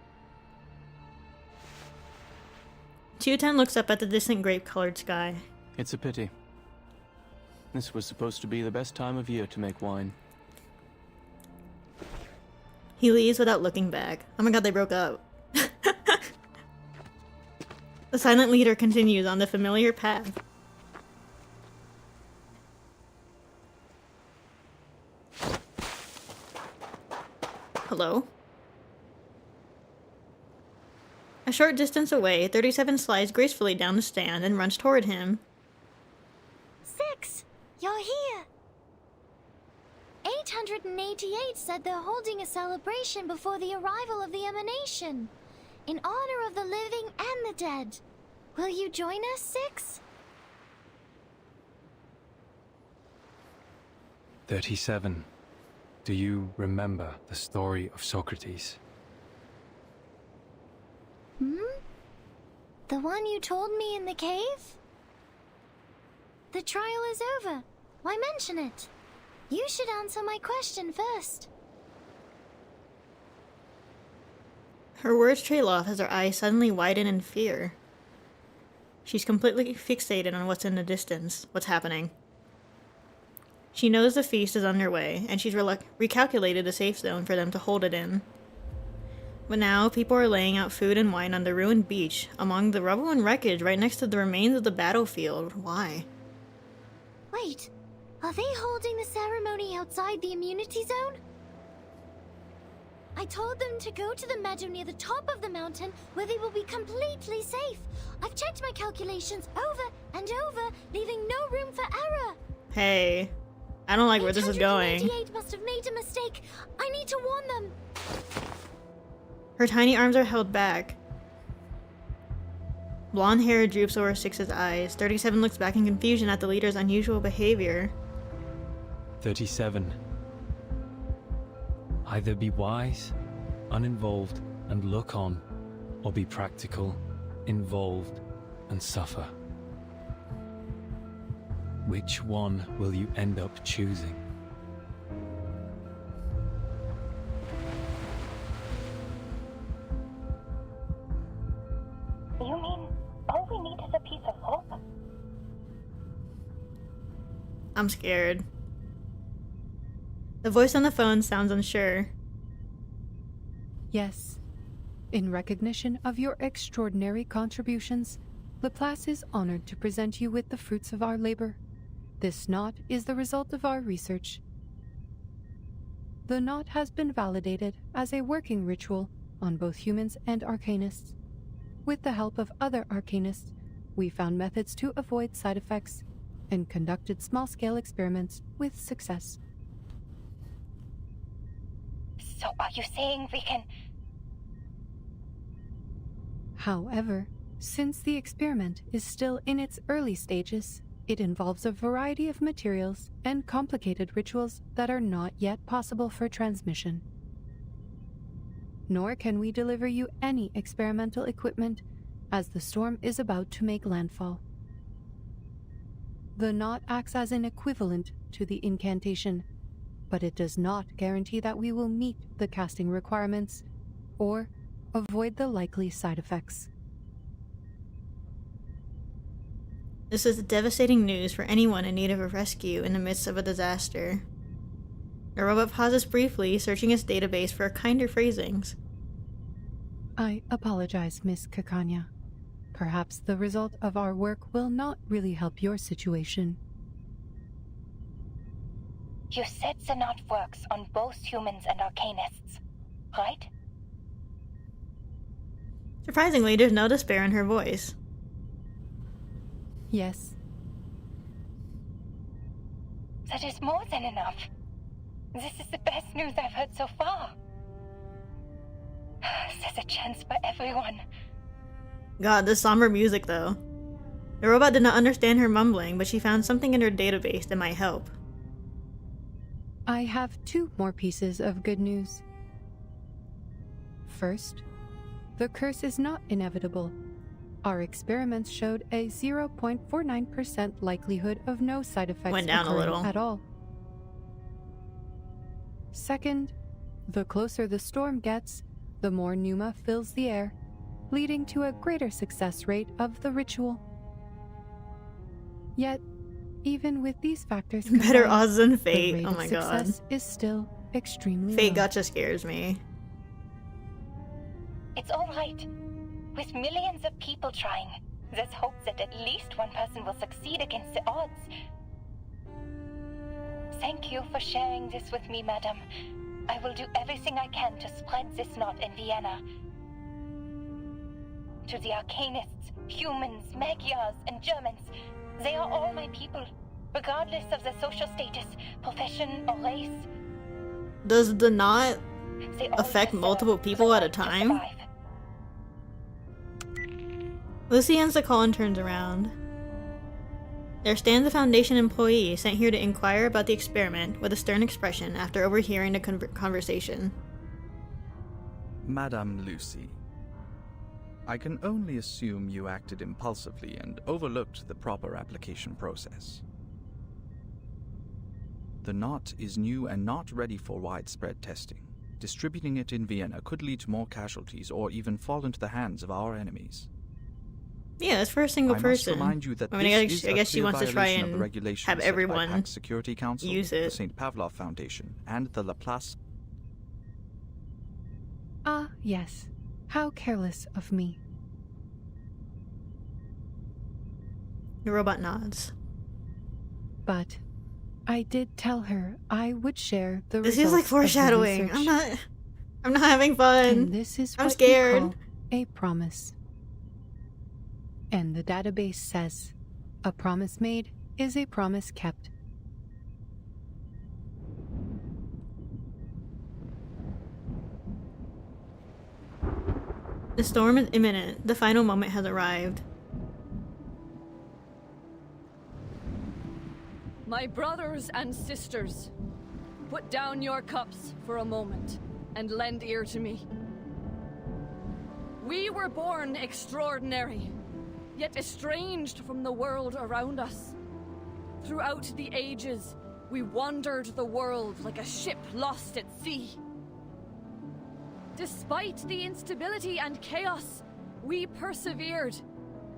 210 looks up at the distant grape-colored sky. It's a pity. This was supposed to be the best time of year to make wine. He leaves without looking back. Oh my god, they broke up. The silent leader continues on the familiar path. Hello? A short distance away, 37 slides gracefully down the stand and runs toward him. 6! You're here! 888 said they're holding a celebration before the arrival of the emanation, in honor of the living and the dead. Will you join us, 6? 37. Do you remember the story of Socrates? The one you told me in the cave? The trial is over. Why mention it? You should answer my question first. Her words trail off as her eyes suddenly widen in fear. She's completely fixated on what's in the distance, what's happening. She knows the feast is underway, and she's recalculated the safe zone for them to hold it in. But now, people are laying out food and wine on the ruined beach, among the rubble and wreckage right next to the remains of the battlefield. Why? Wait, are they holding the ceremony outside the immunity zone? I told them to go to the meadow near the top of the mountain where they will be completely safe. I've checked my calculations over and over, leaving no room for error. Hey, I don't like where this is going. 888 must have made a mistake. I need to warn them. Her tiny arms are held back. Blonde hair droops over 6's eyes. 37 looks back in confusion at the leader's unusual behavior. 37. Either be wise, uninvolved, and look on, or be practical, involved, and suffer. Which one will you end up choosing? You mean all we need is a piece of hope? I'm scared. The voice on the phone sounds unsure. Yes. In recognition of your extraordinary contributions, Laplace is honored to present you with the fruits of our labor. This knot is the result of our research. The knot has been validated as a working ritual on both humans and arcanists. With the help of other arcanists, we found methods to avoid side effects and conducted small-scale experiments with success. So are you saying we can... However, since the experiment is still in its early stages, it involves a variety of materials and complicated rituals that are not yet possible for transmission. Nor can we deliver you any experimental equipment, as the storm is about to make landfall. The knot acts as an equivalent to the incantation, but it does not guarantee that we will meet the casting requirements or avoid the likely side effects. This is devastating news for anyone in need of a rescue in the midst of a disaster. The robot pauses briefly, searching its database for kinder phrasings. I apologize, Miss Kakania. Perhaps the result of our work will not really help your situation. You said the knot works on both humans and arcanists, right? Surprisingly, there's no despair in her voice. Yes. That is more than enough. This is the best news I've heard so far. There's a chance for everyone. God, this somber music though. The robot did not understand her mumbling, but she found something in her database that might help. I have 2 more pieces of good news. First, the curse is not inevitable. Our experiments showed a 0.49% likelihood of no side effects Went down a occurring little. at all. Second, the closer the storm gets, the more pneuma fills the air, leading to a greater success rate of the ritual. Yet, even with these factors Better combined, odds than the fate. rate Oh of my god. success is still extremely Fate low. gotcha scares me. It's all right. With millions of people trying, there's hope that at least one person will succeed against the odds. Thank you for sharing this with me, madam. I will do everything I can to spread this knot in Vienna. To the arcanists, humans, Magyars, and Germans, they are all my people, regardless of their social status, profession, or race. Does the knot They all affect deserve multiple people the at a right to time? survive. Lucy ends the call and turns around. There stands a Foundation employee sent here to inquire about the experiment with a stern expression after overhearing the conversation. Madame Lucy, I can only assume you acted impulsively and overlooked the proper application process. The knot is new and not ready for widespread testing. Distributing it in Vienna could lead to more casualties or even fall into the hands of our enemies. Yeah, that's for a single I person. must remind you that I mean, this I guess is she a wants to clear try violation of the and regulations have set by everyone Pax Security Council, use the it. St. Pavlov Foundation, and the Laplace. Ah, yes. How careless of me. The robot nods. But I did tell her I would share the This results is like of the foreshadowing. research. I'm not having fun. And this is I'm what scared. you call a promise. And the database says, a promise made is a promise kept. The storm is imminent. The final moment has arrived. My brothers and sisters, put down your cups for a moment and lend ear to me. We were born extraordinary, yet estranged from the world around us. Throughout the ages, we wandered the world like a ship lost at sea. Despite the instability and chaos, we persevered,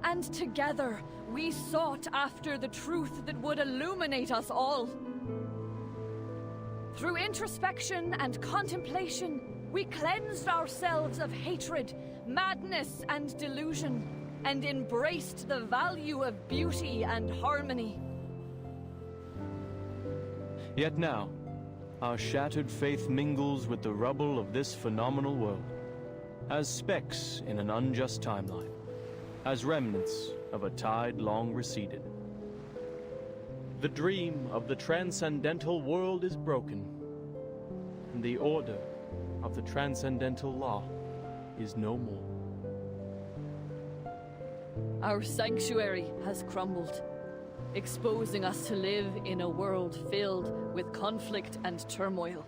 and together we sought after the truth that would illuminate us all. Through introspection and contemplation, we cleansed ourselves of hatred, madness, and delusion, and embraced the value of beauty and harmony. Yet now, our shattered faith mingles with the rubble of this phenomenal world, as specks in an unjust timeline, as remnants of a tide long receded. The dream of the transcendental world is broken, and the order of the transcendental law is no more. Our sanctuary has crumbled, exposing us to live in a world filled with conflict and turmoil,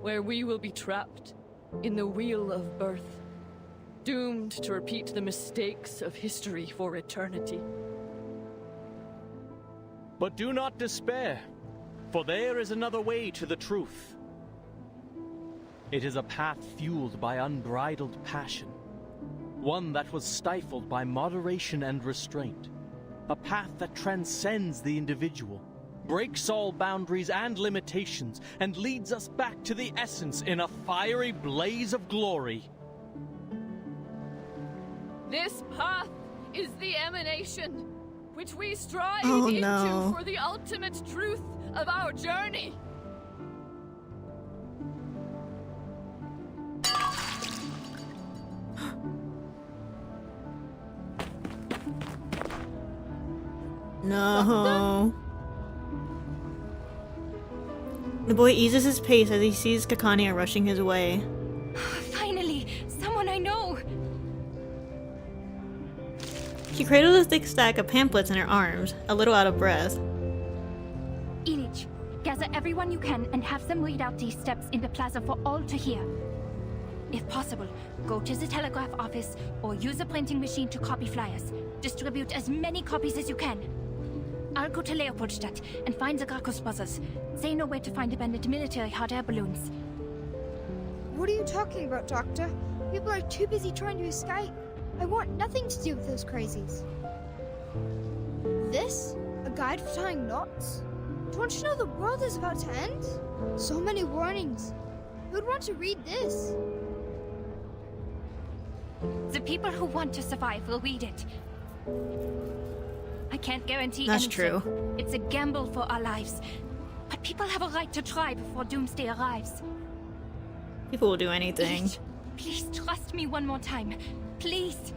where we will be trapped in the wheel of birth, doomed to repeat the mistakes of history for eternity. But do not despair, for there is another way to the truth. It is a path fueled by unbridled passion, one that was stifled by moderation and restraint, a path that transcends the individual, breaks all boundaries and limitations, and leads us back to the essence in a fiery blaze of glory. This path is the emanation, which we strive Oh, into no. for the ultimate truth of our journey. No. The boy eases his pace as he sees Kakania rushing his way. Finally, someone I know. She cradled a thick stack of pamphlets in her arms, a little out of breath. Ilich, gather everyone you can and have them read out these steps in the plaza for all to hear. If possible, go to the telegraph office or use a printing machine to copy flyers. Distribute as many copies as you can. I'll go to Leopoldstadt and find the Gracchus brothers. They know where to find abandoned military hot air balloons. What are you talking about, Doctor? People are too busy trying to escape. I want nothing to do with those crazies. This? A guide for tying knots? Don't you know the world is about to end? So many warnings. Who'd want to read this? The people who want to survive will read it. I can't guarantee That's anything. true. It's a gamble for our lives. But people have a right to try before doomsday arrives. People will do anything. Please trust me one more time. Please.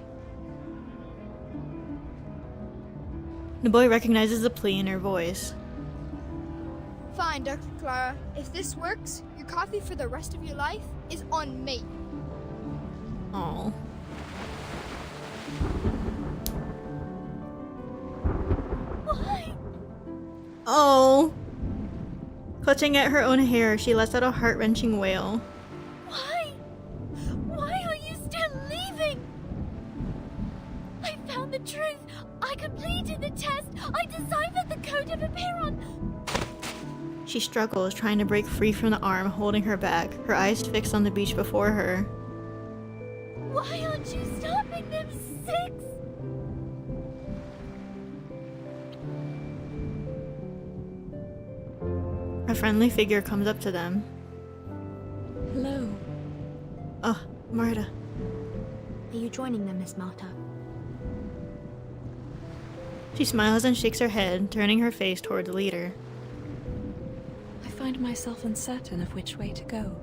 The boy recognizes the plea in her voice. Fine, Dr. Clara. If this works, your coffee for the rest of your life is on me. Oh. Why? Oh. Clutching at her own hair, she lets out a heart-wrenching wail. Why? Why are you still leaving? I found the truth. I completed the test. I deciphered the code of Epiphany. She struggles, trying to break free from the arm holding her back, her eyes fixed on the beach before her. Why aren't you stopping them, Six? A friendly figure comes up to them. Hello. Oh, Marta. Are you joining them, Miss Marta? She smiles and shakes her head, turning her face toward the leader. I find myself uncertain of which way to go.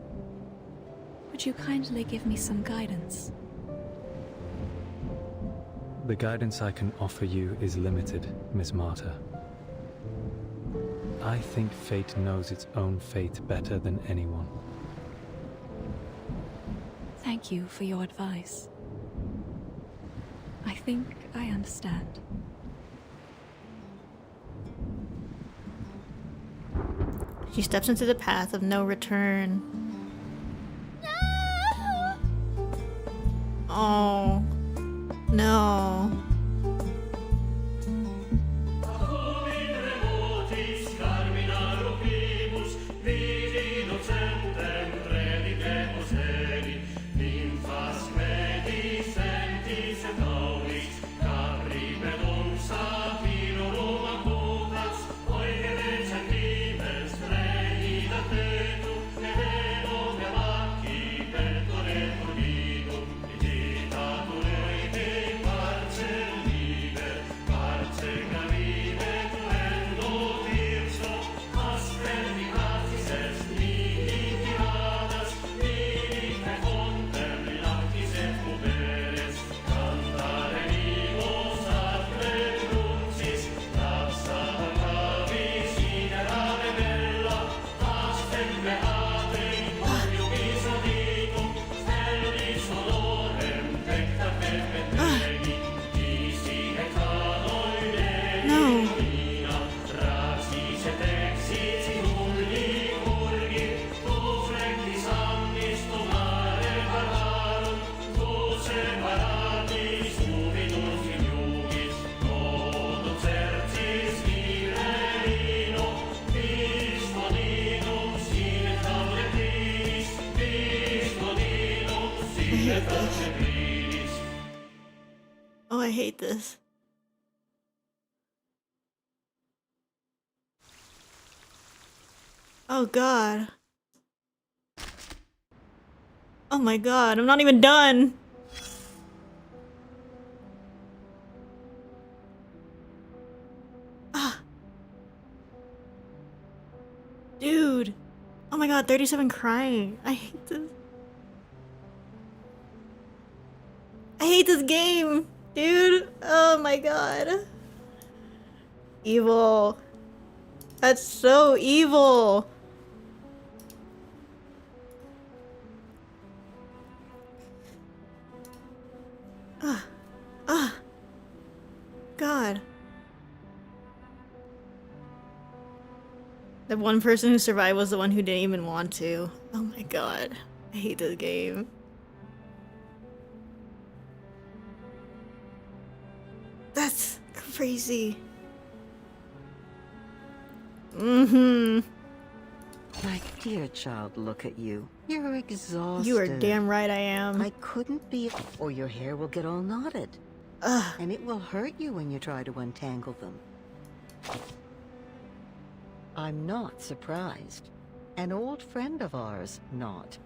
Would you kindly give me some guidance? The guidance I can offer you is limited, Miss Marta. I think fate knows its own fate better than anyone. Thank you for your advice. I think I understand. She steps into the path of no return. Oh. No. hate this. Oh, I hate this. Oh god. Oh my god, I'm not even done! Ah. Dude! Oh my god, 37 crying. I hate this. I hate this game! Dude! Oh my god. Evil. That's so evil! God. The one person who survived was the one who didn't even want to. Oh my god. I hate this game. That's crazy. Mm-hmm. My dear child, look at you. You're exhausted. You are damn right I am. I couldn't be, or your hair will get all knotted. And it will hurt you when you try to untangle them. I'm not surprised. An old friend of ours, not.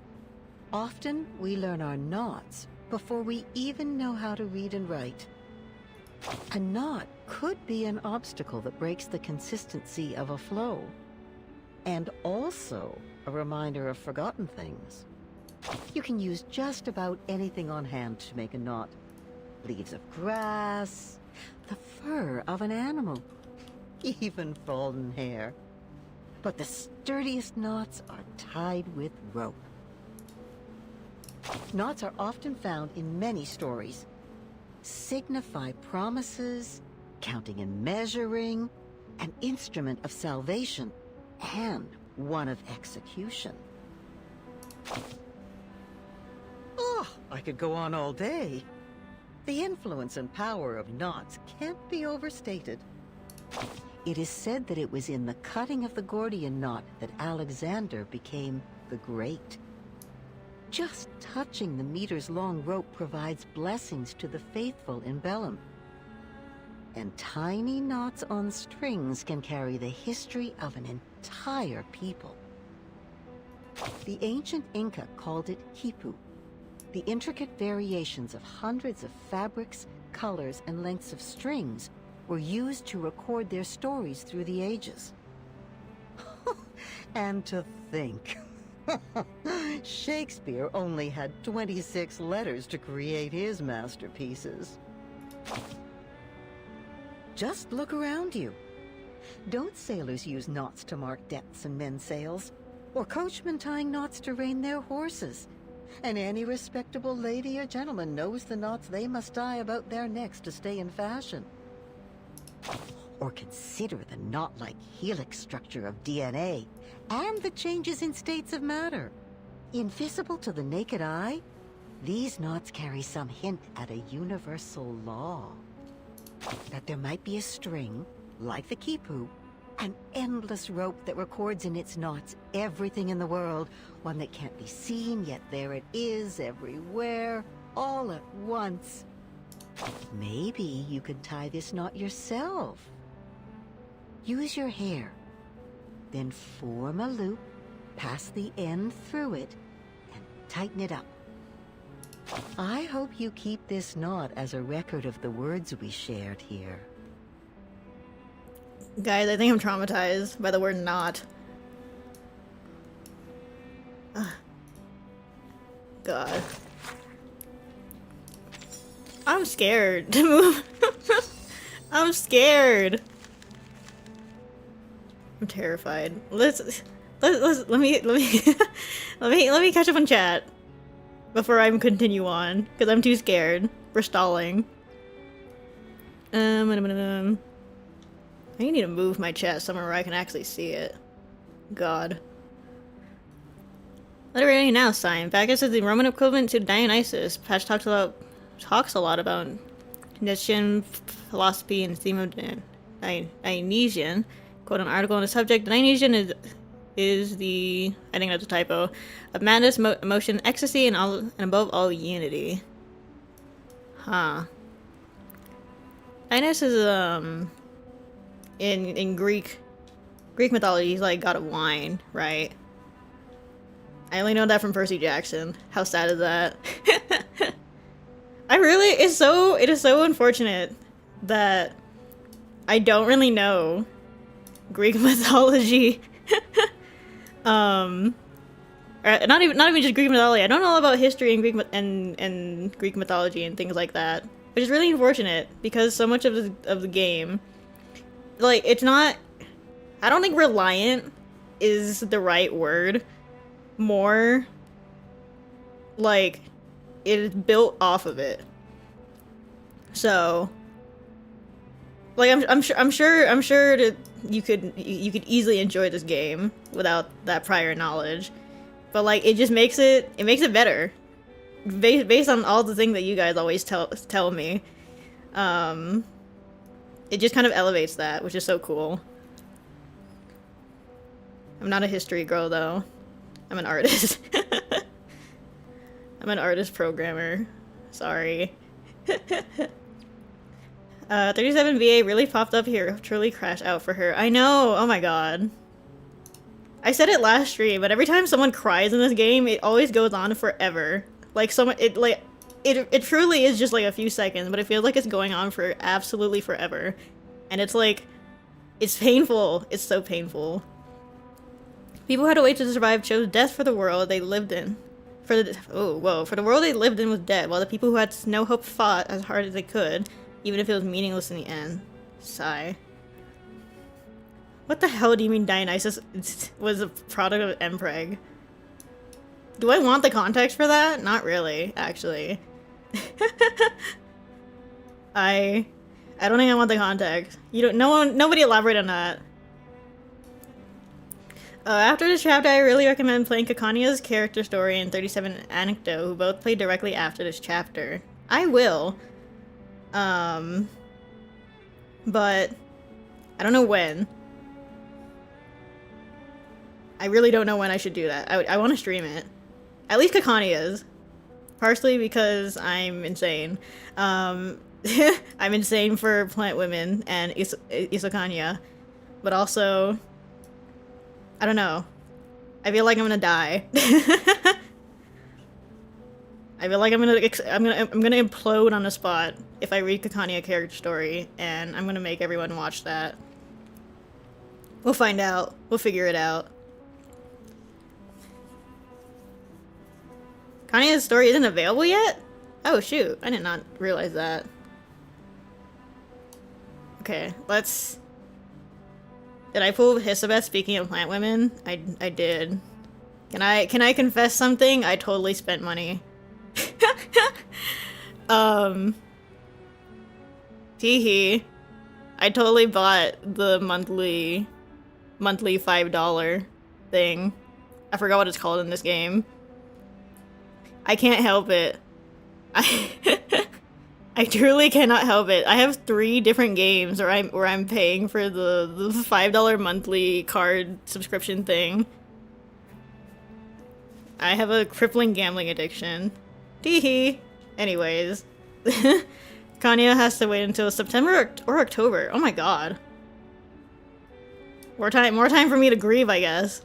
Often, we learn our knots before we even know how to read and write. A knot could be an obstacle that breaks the consistency of a flow. And also a reminder of forgotten things. You can use just about anything on hand to make a knot. Leaves of grass, the fur of an animal, even fallen hair. But the sturdiest knots are tied with rope. Knots are often found in many stories. Signify promises, counting and measuring, an instrument of salvation, and one of execution. Oh, I could go on all day. The influence and power of knots can't be overstated. It is said that it was in the cutting of the Gordian knot that Alexander became the Great. Just touching the meters-long rope provides blessings to the faithful in Bellum. And tiny knots on strings can carry the history of an entire people. The ancient Inca called it quipu. The intricate variations of hundreds of fabrics, colors, and lengths of strings were used to record their stories through the ages. And to think, Shakespeare only had 26 letters to create his masterpieces. Just look around you. Don't sailors use knots to mark depths in men's sails? Or coachmen tying knots to rein their horses? And any respectable lady or gentleman knows the knots they must tie about their necks to stay in fashion. Or consider the knot-like helix structure of DNA and the changes in states of matter. Invisible to the naked eye, these knots carry some hint at a universal law. That there might be a string, like the quipu, an endless rope that records in its knots everything in the world, one that can't be seen, yet there it is, everywhere, all at once. Maybe you could tie this knot yourself. Use your hair, then form a loop, pass the end through it, and tighten it up. I hope you keep this knot as a record of the words we shared here. Guys, I think I'm traumatized by the word not. God. I'm scared to move. I'm scared. I'm terrified. Let me let me catch up on chat before I continue on, because I'm too scared. We're stalling. I need to move my chat somewhere where I can actually see it. God. Literally now, sign. Bacchus is the Roman equivalent to Dionysus. Patch talks a lot about Nietzschean philosophy and theme of Dionysian. Quote an article on the subject. Dionysian is is the, I think that's a typo, of madness, emotion, ecstasy, and above all, unity. Huh. Madness is, in Greek mythology, he's like god of wine, right? I only know that from Percy Jackson. How sad is that? it is so unfortunate that I don't really know Greek mythology. Not even just Greek mythology. I don't know all about history and Greek mythology and things like that, which is really unfortunate because so much of the game, like, it's not. I don't think reliant is the right word. More like it is built off of it. So, like, I'm sure that you could easily enjoy this game without that prior knowledge, but like it just makes it better based on all the things that you guys always tell me. It just kind of elevates that, which is so cool. I'm not a history girl though. I'm an artist. I'm an artist programmer. Sorry. 37 VA really popped up here. Truly crashed out for her. I know. Oh my god. I said it last stream, but every time someone cries in this game, it always goes on forever. Like it truly is just like a few seconds, but it feels like it's going on for absolutely forever. And it's like, it's painful. It's so painful. People who had to wait to survive chose death for the world they lived in. For the world they lived in was dead, while the people who had no hope fought as hard as they could, even if it was meaningless in the end. Sigh. What the hell do you mean Dionysus was a product of Empreg? Do I want the context for that? Not really, actually. I don't think I want the context. Nobody elaborate on that. After this chapter, I really recommend playing Kakania's character story and 37 Anecdote, who both play directly after this chapter. I will. But I don't know when. I really don't know when I should do that. I want to stream it. At least Kakania's. Partially because I'm insane. I'm insane for Plant Women and Isokanya. But also, I don't know. I feel like I'm gonna die. I feel like I'm gonna implode on the spot if I read Kakania character story, and I'm gonna make everyone watch that. We'll find out. We'll figure it out. Kania's story isn't available yet? Oh shoot, I did not realize that. Okay, let's... Did I pull Hisabeth speaking of plant women? I did. Can I confess something? I totally spent money. Teehee. I totally bought the monthly $5 thing. I forgot what it's called in this game. I can't help it. I truly cannot help it. I have 3 different games where I'm paying for the $5 monthly card subscription thing. I have a crippling gambling addiction. Teehee. Anyways. Kanya has to wait until September or October. Oh my god. More time for me to grieve, I guess.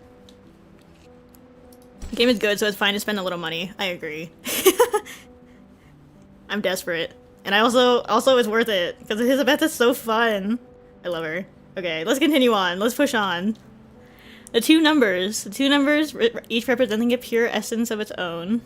The game is good, so it's fine to spend a little money. I agree. I'm desperate. And I also it's worth it, because Hisabeth is so fun. I love her. Okay, let's continue on. Let's push on. The two numbers, each representing a pure essence of its own.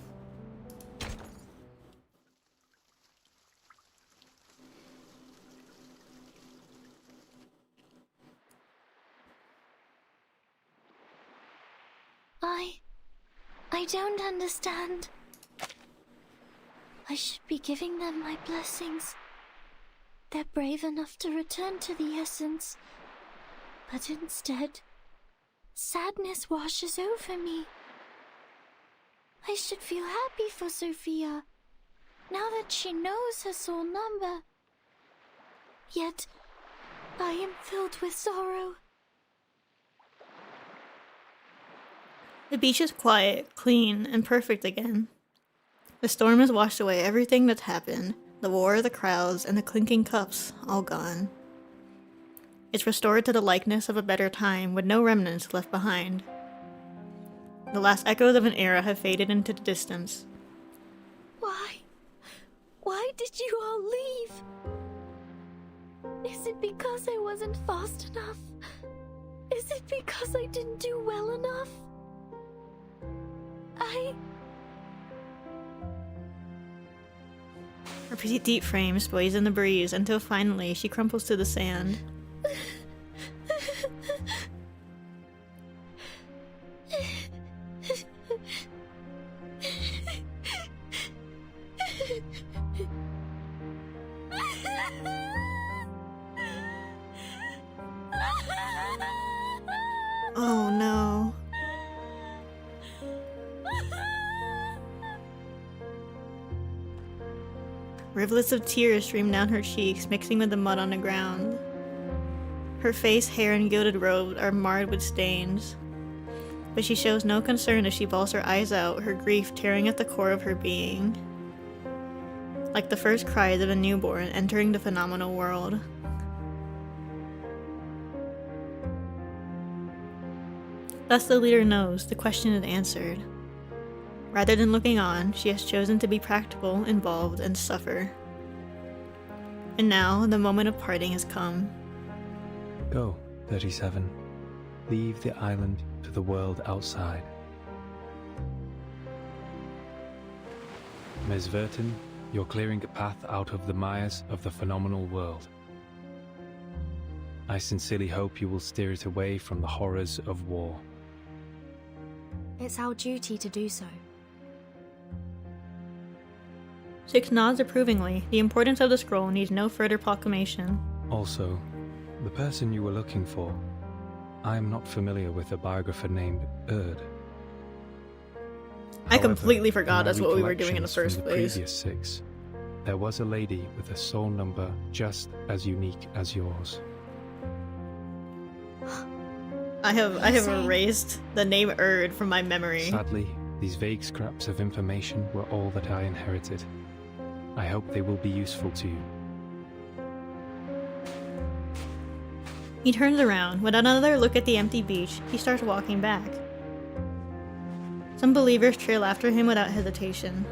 I don't understand. I should be giving them my blessings. They're brave enough to return to the essence. But instead, sadness washes over me. I should feel happy for Sophia, now that she knows her soul number. Yet, I am filled with sorrow. The beach is quiet, clean, and perfect again. The storm has washed away everything that's happened, the war, the crowds, and the clinking cups, all gone. It's restored to the likeness of a better time with no remnants left behind. The last echoes of an era have faded into the distance. Why did you all leave? Is it because I wasn't fast enough? Is it because I didn't do well enough? Her petite frame sways in the breeze until finally she crumples to the sand. Oh no. Rivulets of tears stream down her cheeks, mixing with the mud on the ground. Her face, hair, and gilded robe are marred with stains. But she shows no concern as she bawls her eyes out, her grief tearing at the core of her being. Like the first cries of a newborn entering the phenomenal world. Thus the leader knows the question is answered. Rather than looking on, she has chosen to be practical, involved, and suffer. And now, the moment of parting has come. Go, 37. Leave the island to the world outside. Ms. Verton, you're clearing a path out of the mires of the phenomenal world. I sincerely hope you will steer it away from the horrors of war. It's our duty to do so. Six nods approvingly. The importance of the scroll needs no further proclamation. Also, the person you were looking for, I am not familiar with a biographer named Erd. I completely forgot in that's my what we were doing in the recollections first from the place. previous 6, there was a lady with a soul number just as unique as yours. I have erased the name Erd from my memory. Sadly, these vague scraps of information were all that I inherited. I hope they will be useful to you. He turns around. With another look at the empty beach, he starts walking back. Some believers trail after him without hesitation.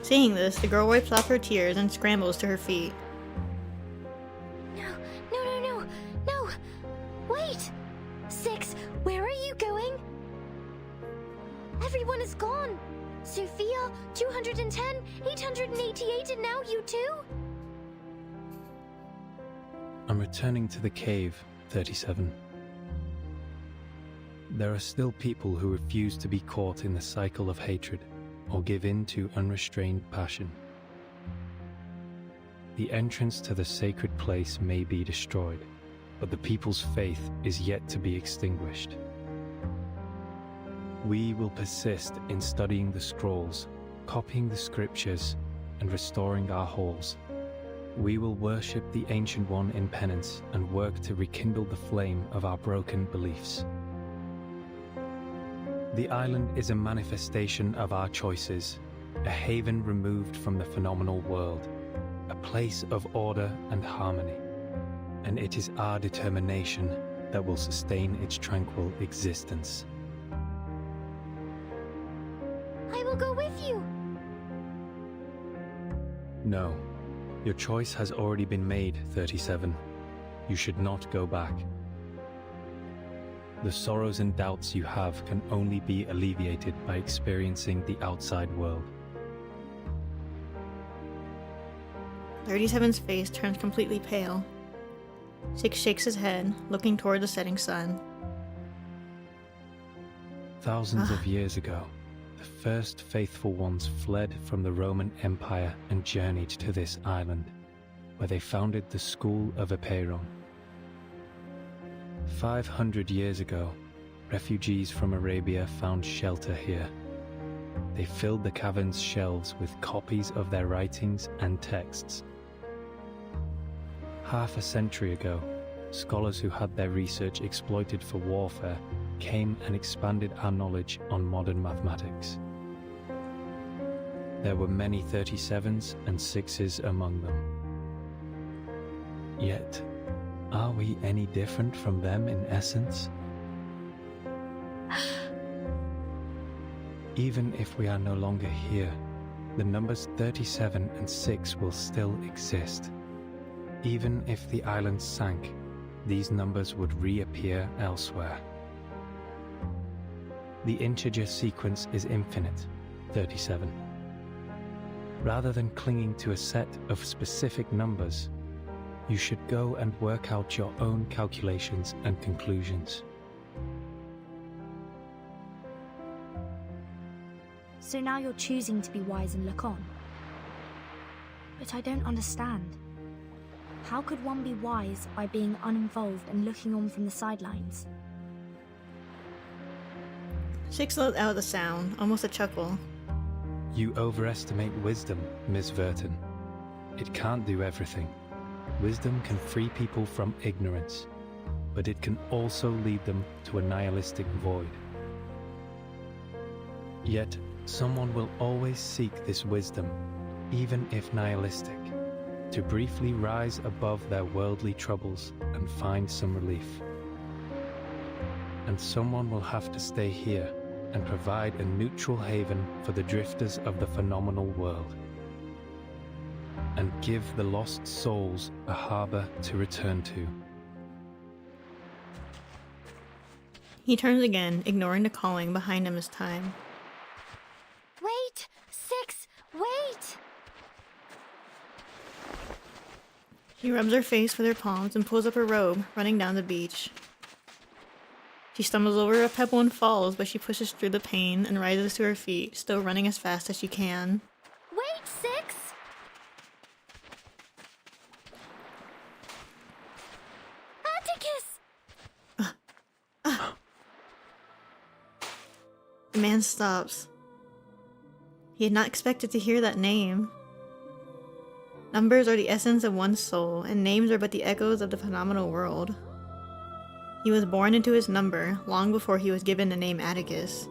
Seeing this, the girl wipes off her tears and scrambles to her feet. No! Wait! Six, where are you going? Everyone is gone! Sophia, 210, 888, and now you too? I'm returning to the cave, 37. There are still people who refuse to be caught in the cycle of hatred or give in to unrestrained passion. The entrance to the sacred place may be destroyed, but the people's faith is yet to be extinguished. We will persist in studying the scrolls, copying the scriptures, and restoring our halls. We will worship the Ancient One in penance and work to rekindle the flame of our broken beliefs. The island is a manifestation of our choices, a haven removed from the phenomenal world, a place of order and harmony, and it is our determination that will sustain its tranquil existence. I will go with you! No. Your choice has already been made, 37. You should not go back. The sorrows and doubts you have can only be alleviated by experiencing the outside world. 37's face turns completely pale. Six shakes his head, looking toward the setting sun. Thousands of years ago, the first faithful ones fled from the Roman Empire and journeyed to this island, where they founded the School of Epeiron. 500 years ago, refugees from Arabia found shelter here. They filled the cavern's shelves with copies of their writings and texts. Half a century ago, scholars who had their research exploited for warfare came and expanded our knowledge on modern mathematics. There were many 37s and 6s among them. Yet, are we any different from them in essence? Even if we are no longer here, the numbers 37 and 6 will still exist. Even if the island sank, these numbers would reappear elsewhere. The integer sequence is infinite, 37. Rather than clinging to a set of specific numbers, you should go and work out your own calculations and conclusions. So now you're choosing to be wise and look on. But I don't understand. How could one be wise by being uninvolved and looking on from the sidelines? Six let out a sound, almost a chuckle. You overestimate wisdom, Miss Verton. It can't do everything. Wisdom can free people from ignorance, but it can also lead them to a nihilistic void. Yet, someone will always seek this wisdom, even if nihilistic, to briefly rise above their worldly troubles and find some relief. And someone will have to stay here and provide a neutral haven for the drifters of the phenomenal world, and give the lost souls a harbor to return to. He turns again, ignoring the calling behind him this time. Wait! Six! Wait! She rubs her face with her palms and pulls up her robe, running down the beach. She stumbles over a pebble and falls, but she pushes through the pain and rises to her feet, still running as fast as she can. Wait, Six! Atticus! The man stops. He had not expected to hear that name. Numbers are the essence of one's soul, and names are but the echoes of the phenomenal world. He was born into his number, long before he was given the name Atticus.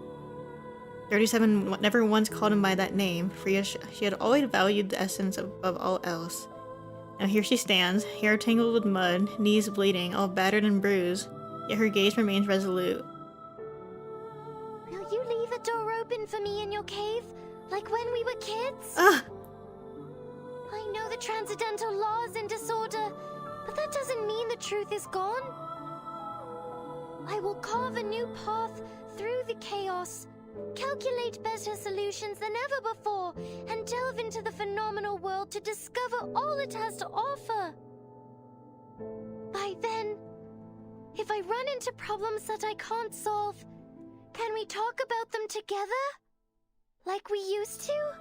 37 never once called him by that name, for she had always valued the essence above all else. Now here she stands, hair tangled with mud, knees bleeding, all battered and bruised, yet her gaze remains resolute. Will you leave a door open for me in your cave, like when we were kids? I know the transcendental law is in disorder, but that doesn't mean the truth is gone. I will carve a new path through the chaos, calculate better solutions than ever before, and delve into the phenomenal world to discover all it has to offer. By then, if I run into problems that I can't solve, can we talk about them together? Like we used to?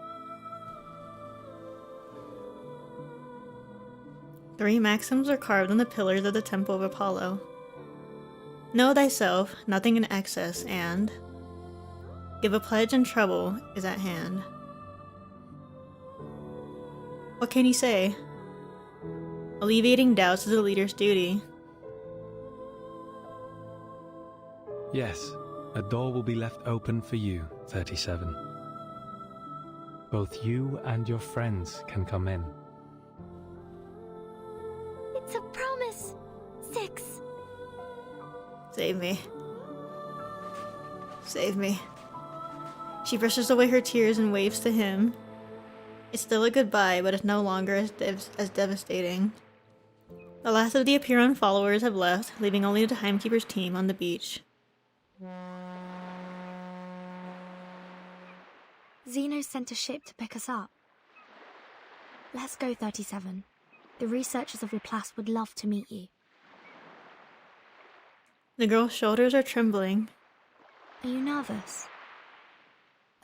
3 maxims are carved on the pillars of the Temple of Apollo. Know thyself, nothing in excess, and give a pledge and trouble is at hand. What can he say? Alleviating doubts is a leader's duty. Yes, a door will be left open for you, 37. Both you and your friends can come in. It's a promise, Six. Save me. Save me. She brushes away her tears and waves to him. It's still a goodbye, but it's no longer as devastating. The last of the Apeiron followers have left, leaving only the Timekeeper's team on the beach. Zeno sent a ship to pick us up. Let's go, 37. The researchers of Laplace would love to meet you. The girl's shoulders are trembling. Are you nervous?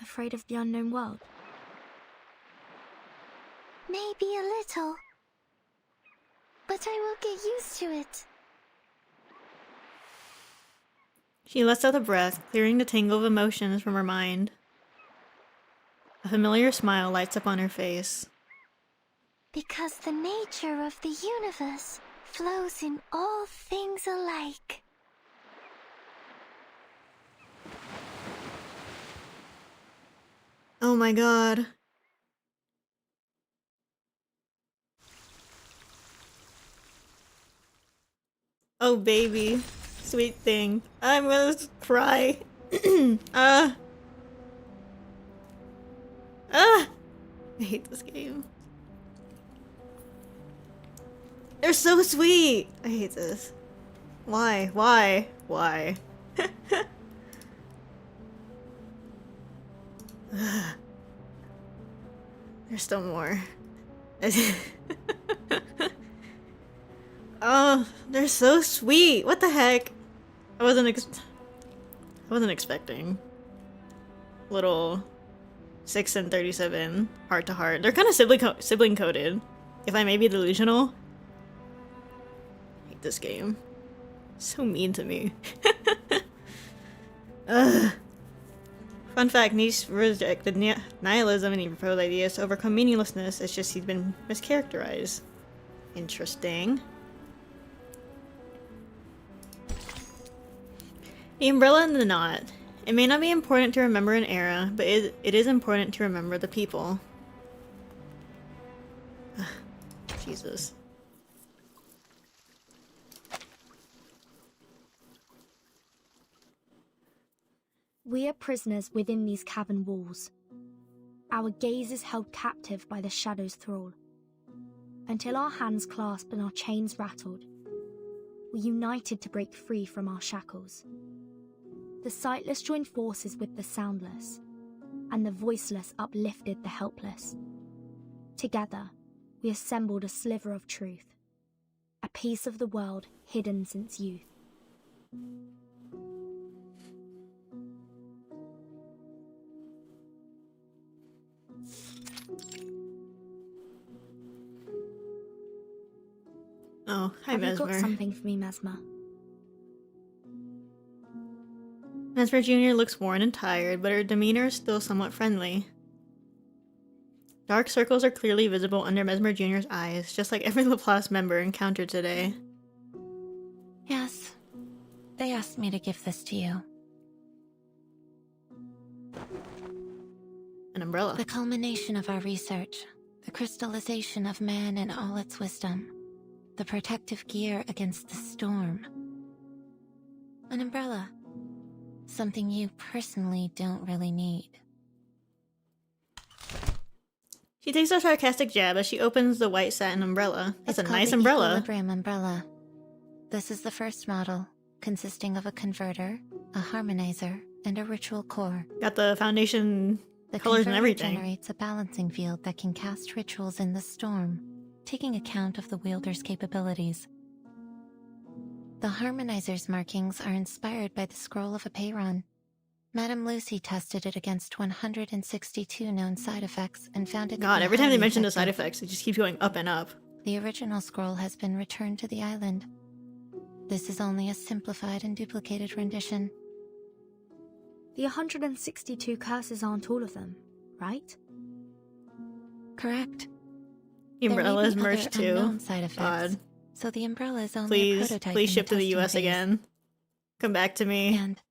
Afraid of the unknown world? Maybe a little. But I will get used to it. She lets out a breath, clearing the tangle of emotions from her mind. A familiar smile lights up on her face. Because the nature of the universe flows in all things alike. Oh my god. Oh baby. Sweet thing. I'm gonna cry. I hate this game. They're so sweet! I hate this. Why? Why? Why? There's still more. Oh, they're so sweet! What the heck? I wasn't expecting. Little 6 and 37 heart to heart. They're kind of sibling coded. If I may be delusional. I hate this game. So mean to me. Ugh. Fun fact, Nietzsche rejected nihilism and he proposed ideas to overcome meaninglessness. It's just he's been mischaracterized. Interesting. The umbrella and the knot. It may not be important to remember an era, but it is important to remember the people. Jesus. We are prisoners within these cavern walls. Our gaze is held captive by the shadow's thrall. Until our hands clasp and our chains rattled, we united to break free from our shackles. The sightless joined forces with the soundless, and the voiceless uplifted the helpless. Together, we assembled a sliver of truth, a piece of the world hidden since youth. Oh, hi Have Mesmer. you got something for me, Mesmer? Mesmer Jr. looks worn and tired, but her demeanor is still somewhat friendly. Dark circles are clearly visible under Mesmer Jr.'s eyes, just like every Laplace member encountered today. Yes. They asked me to give this to you. An umbrella. The culmination of our research. The crystallization of man and all its wisdom. The protective gear against the storm. An umbrella. Something you personally don't really need. She takes a sarcastic jab as she opens the white satin umbrella. It's a nice umbrella. Equilibrium umbrella. This is the first model, consisting of a converter, a harmonizer, and a ritual core. Got the foundation colors and everything. Generates a balancing field that can cast rituals in the storm, taking account of the wielder's capabilities. The harmonizer's markings are inspired by the scroll of Apeiron. Madame Lucy tested it against 162 known side effects and found it God, every time they mention the side effects, it just keeps going up and up. The original scroll has been returned to the island. This is only a simplified and duplicated rendition. The 162 curses aren't all of them, right? Correct. The umbrella is merged too. Side effects, God. So the umbrella is only a prototype. Please ship to the US phase. again. Come back to me. And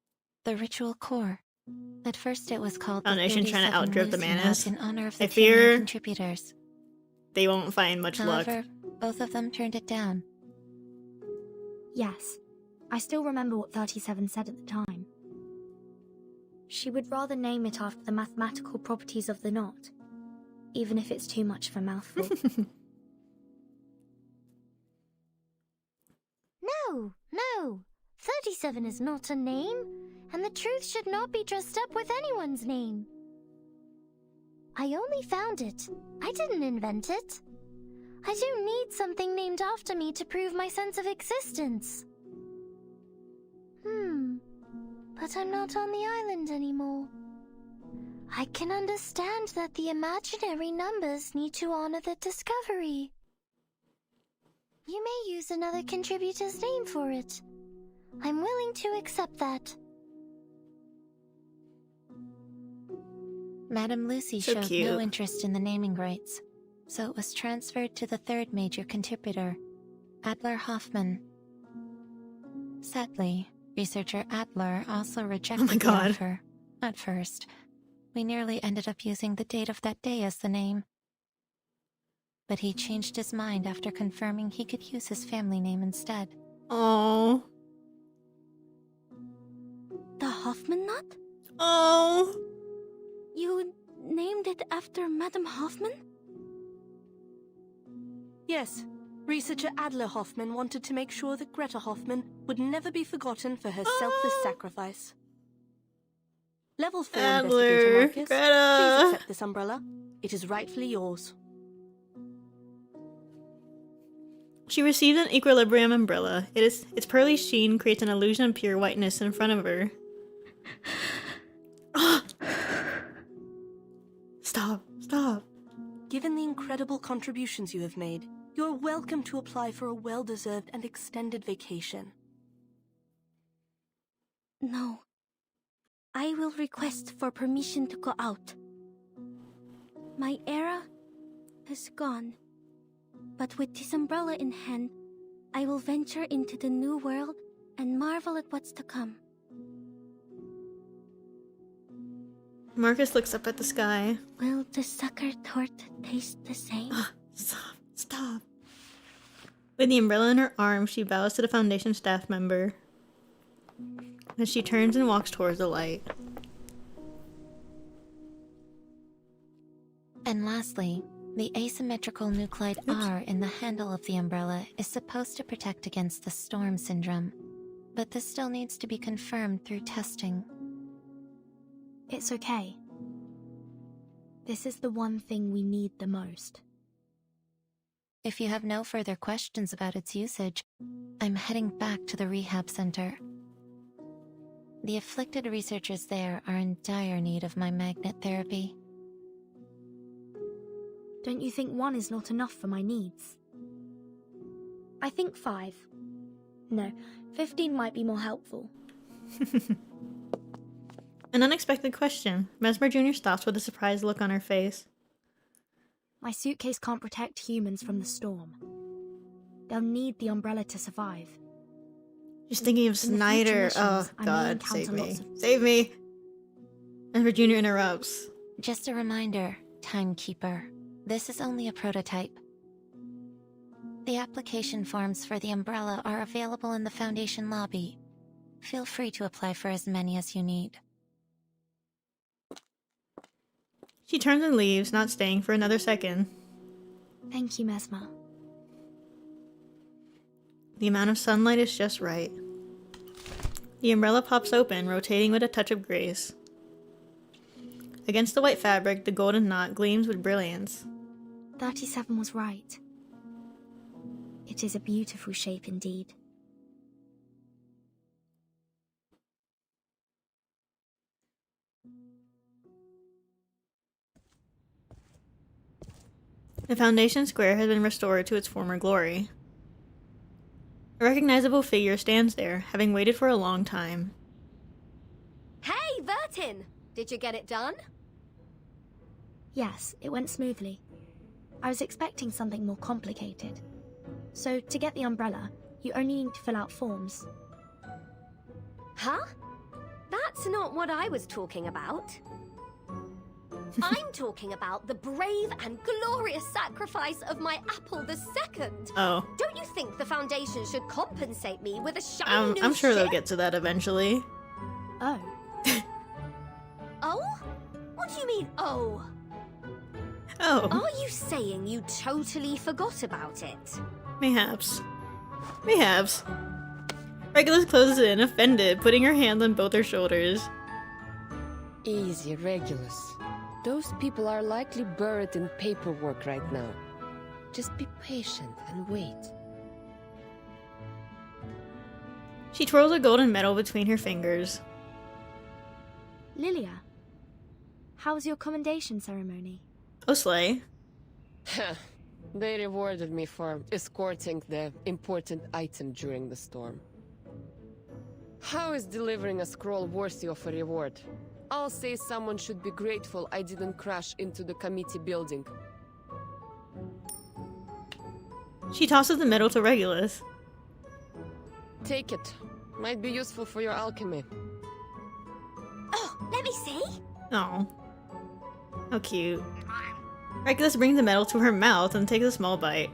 the ritual core. At first it was called Foundation trying to outdrip the Manas. in honor of the I fear contributors. They won't find much However, luck. Both of them turned it down. Yes. I still remember what 37 said at the time. She would rather name it after the mathematical properties of the knot, even if it's too much of a mouthful. No. 37 is not a name, and the truth should not be dressed up with anyone's name. I only found it. I didn't invent it. I don't need something named after me to prove my sense of existence. But I'm not on the island anymore. I can understand that the imaginary numbers need to honor the discovery. You may use another contributor's name for it. I'm willing to accept that. Madame Lucy So showed cute. no interest in the naming rights, so it was transferred to the third major contributor, Adler Hoffman. Sadly, researcher Adler also rejected the offer at first, We nearly ended up using the date of that day as the name. But he changed his mind after confirming he could use his family name instead. Oh. The Hoffman knot? Oh. You named it after Madame Hoffman? Yes. Researcher Adler Hoffman wanted to make sure that Greta Hoffman would never be forgotten for her selfless sacrifice. Level 4 Adler, Investigator Marcus, Greta. please accept this umbrella. It is rightfully yours. She received an equilibrium umbrella. Its pearly sheen creates an illusion of pure whiteness in front of her. Stop. Given the incredible contributions you have made, you're welcome to apply for a well-deserved and extended vacation. No. I will request for permission to go out. My era has gone. But with this umbrella in hand, I will venture into the new world and marvel at what's to come. Marcus looks up at the sky. Will the sucker tort taste the same? Stop. With the umbrella in her arm, she bows to the Foundation staff member. Then she turns and walks towards the light. And lastly, the asymmetrical nuclide R in the handle of the umbrella is supposed to protect against the storm syndrome, but this still needs to be confirmed through testing. It's okay. This is the one thing we need the most. If you have no further questions about its usage, I'm heading back to the rehab center. The afflicted researchers there are in dire need of my magnet therapy. Don't you think 1 is not enough for my needs? I think 5. No, 15 might be more helpful. An unexpected question. Mesmer Jr. stops with a surprised look on her face. My suitcase can't protect humans from the storm. They'll need the umbrella to survive. She's thinking of Snyder. Oh, God, save me. Save me! Mesmer Jr. interrupts. Just a reminder, timekeeper. This is only a prototype. The application forms for the umbrella are available in the Foundation lobby. Feel free to apply for as many as you need. She turns and leaves, not staying for another second. Thank you, Mesmer. The amount of sunlight is just right. The umbrella pops open, rotating with a touch of grace. Against the white fabric, the golden knot gleams with brilliance. 37 was right. It is a beautiful shape indeed. The Foundation Square has been restored to its former glory. A recognizable figure stands there, having waited for a long time. Hey, Vertin! Did you get it done? Yes, it went smoothly. I was expecting something more complicated. So, to get the umbrella, you only need to fill out forms. Huh? That's not what I was talking about. I'm talking about the brave and glorious sacrifice of my apple II. Oh. Don't you think the Foundation should compensate me with a shiny new I'm sure ship? they'll get to that eventually. Oh. Oh? What do you mean, oh? Oh. Are you saying you totally forgot about it? Mayhaps. Regulus closes in, offended, putting her hands on both her shoulders. Easy, Regulus. Those people are likely buried in paperwork right now. Just be patient and wait. She twirls a golden medal between her fingers. Lilya, how was your commendation ceremony? Oh, slay. They rewarded me for escorting the important item during the storm. How is delivering a scroll worthy of a reward? I'll say someone should be grateful I didn't crash into the committee building. She tosses the medal to Regulus. Take it. Might be useful for your alchemy. Oh, let me see. Oh. How cute. Regulus brings the medal to her mouth and takes a small bite.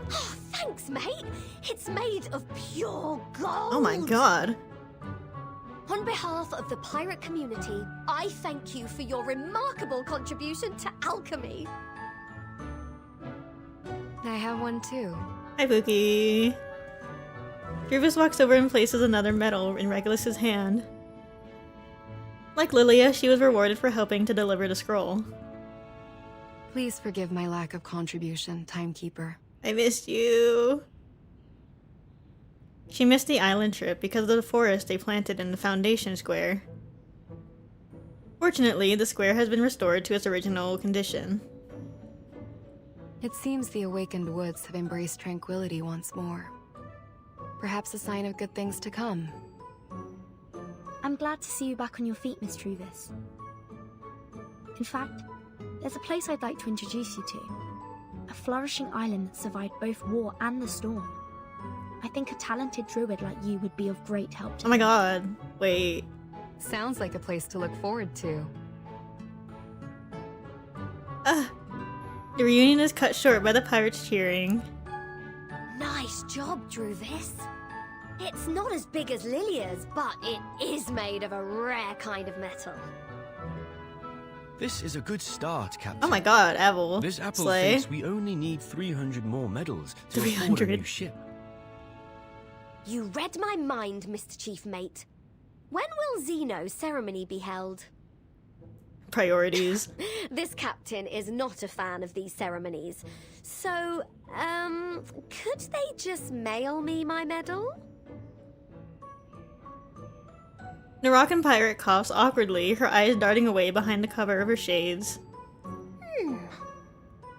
Thanks, mate. It's made of pure gold. Oh my god. On behalf of the pirate community, I thank you for your remarkable contribution to alchemy. I have one too. Hi, Pookie. Druvis walks over and places another medal in Regulus's hand. Like Lilya, she was rewarded for helping to deliver the scroll. Please forgive my lack of contribution, Timekeeper. I missed you. She missed the island trip because of the forest they planted in the Foundation Square. Fortunately, the square has been restored to its original condition. It seems the awakened woods have embraced tranquility once more. Perhaps a sign of good things to come. I'm glad to see you back on your feet, Miss Druvis. In fact, there's a place I'd like to introduce you to. A flourishing island that survived both war and the storm. I think a talented druid like you would be of great help to Oh my god. Wait. Sounds like a place to look forward to. The reunion is cut short by the pirates cheering. Nice job, Druvis. It's not as big as Lilya's, but it is made of a rare kind of metal. This is a good start, Captain. Oh my god, Abel. This apple Slay. thinks we only need 300 more medals to afford a 300. new ship. You read my mind, Mr. Chief Mate. When will Zeno's ceremony be held? Priorities. This captain is not a fan of these ceremonies. So, could they just mail me my medal? Naroccan pirate coughs awkwardly, her eyes darting away behind the cover of her shades.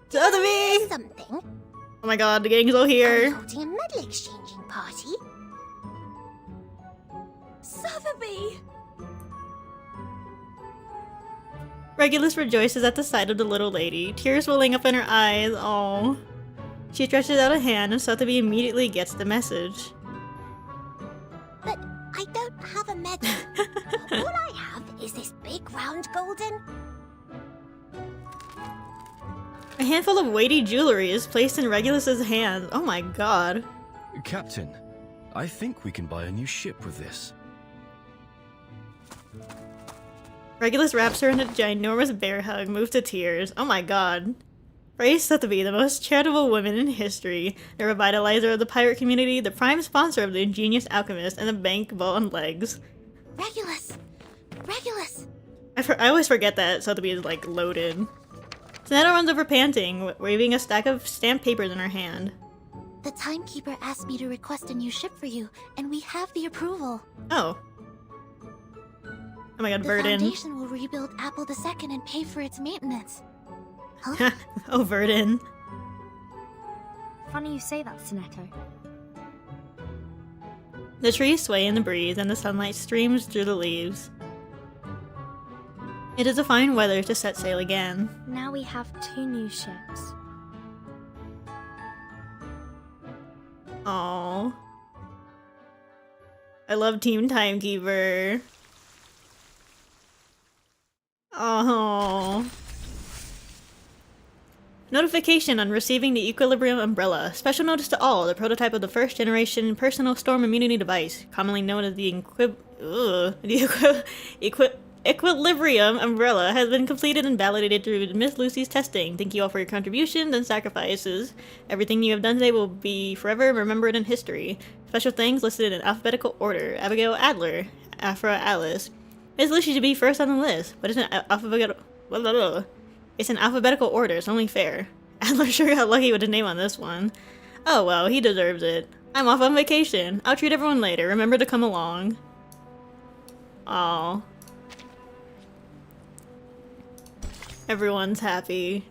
Sotheby! Something. Oh my god, the gang's all here. Holding a medal exchanging party. Sotheby! Regulus rejoices at the sight of the little lady, tears welling up in her eyes. Aww. She stretches out a hand and Sotheby immediately gets the message. But I don't have a medal. All I have is this big round golden... A handful of weighty jewelry is placed in Regulus's hands. Oh my god. Captain, I think we can buy a new ship with this. Regulus wraps her in a ginormous bear hug, moved to tears. Oh my god. Praise Sotheby, the most charitable woman in history, the revitalizer of the pirate community, the prime sponsor of the ingenious alchemist, and the bank vault on legs. Regulus! Regulus! I always forget that Sotheby is, like, loaded. Zeno runs over panting, waving a stack of stamped papers in her hand. The timekeeper asked me to request a new ship for you, and we have the approval. Oh. Oh my god, The Verdun. Foundation will rebuild Apple II and pay for its maintenance. Huh? Oh, Verdun. Funny you say that, Sinetto. The trees sway in the breeze and the sunlight streams through the leaves. It is a fine weather to set sail again. Now we have 2 new ships. Aww. I love Team Timekeeper. Oh. Notification on receiving the Equilibrium Umbrella. Special notice to all, the prototype of the first generation personal storm immunity device, commonly known as the Equilibrium Umbrella, has been completed and validated through Miss Lucy's testing. Thank you all for your contributions and sacrifices. Everything you have done today will be forever remembered in history. Special thanks listed in alphabetical order. Abigail Adler, Afra Alice. Miss Lucy should be first on the list, but it's an alphabetical order, it's only fair. Adler sure got lucky with his name on this one. Oh well, he deserves it. I'm off on vacation. I'll treat everyone later. Remember to come along. Aww. Everyone's happy.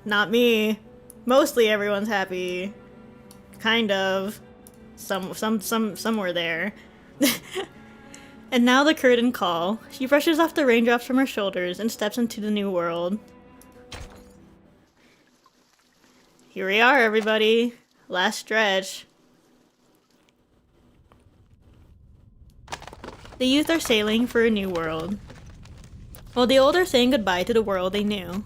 Not me. Mostly everyone's happy. Kind of. Somewhere there. And now the curtain call. She brushes off the raindrops from her shoulders and steps into the new world. Here we are, everybody. Last stretch. The youth are sailing for a new world. Well, the old are saying goodbye to the world they knew.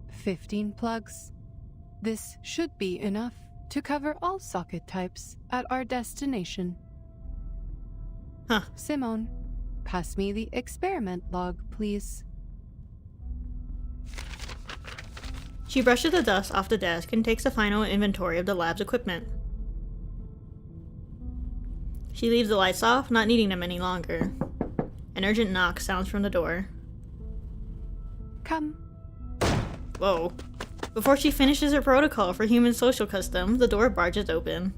"15 plugs. This should be enough to cover all socket types at our destination." Huh. Simone, pass me the experiment log, please. She brushes the dust off the desk and takes a final inventory of the lab's equipment. She leaves the lights off, not needing them any longer. An urgent knock sounds from the door. Come. Whoa. Before she finishes her protocol for human social custom, the door barges open.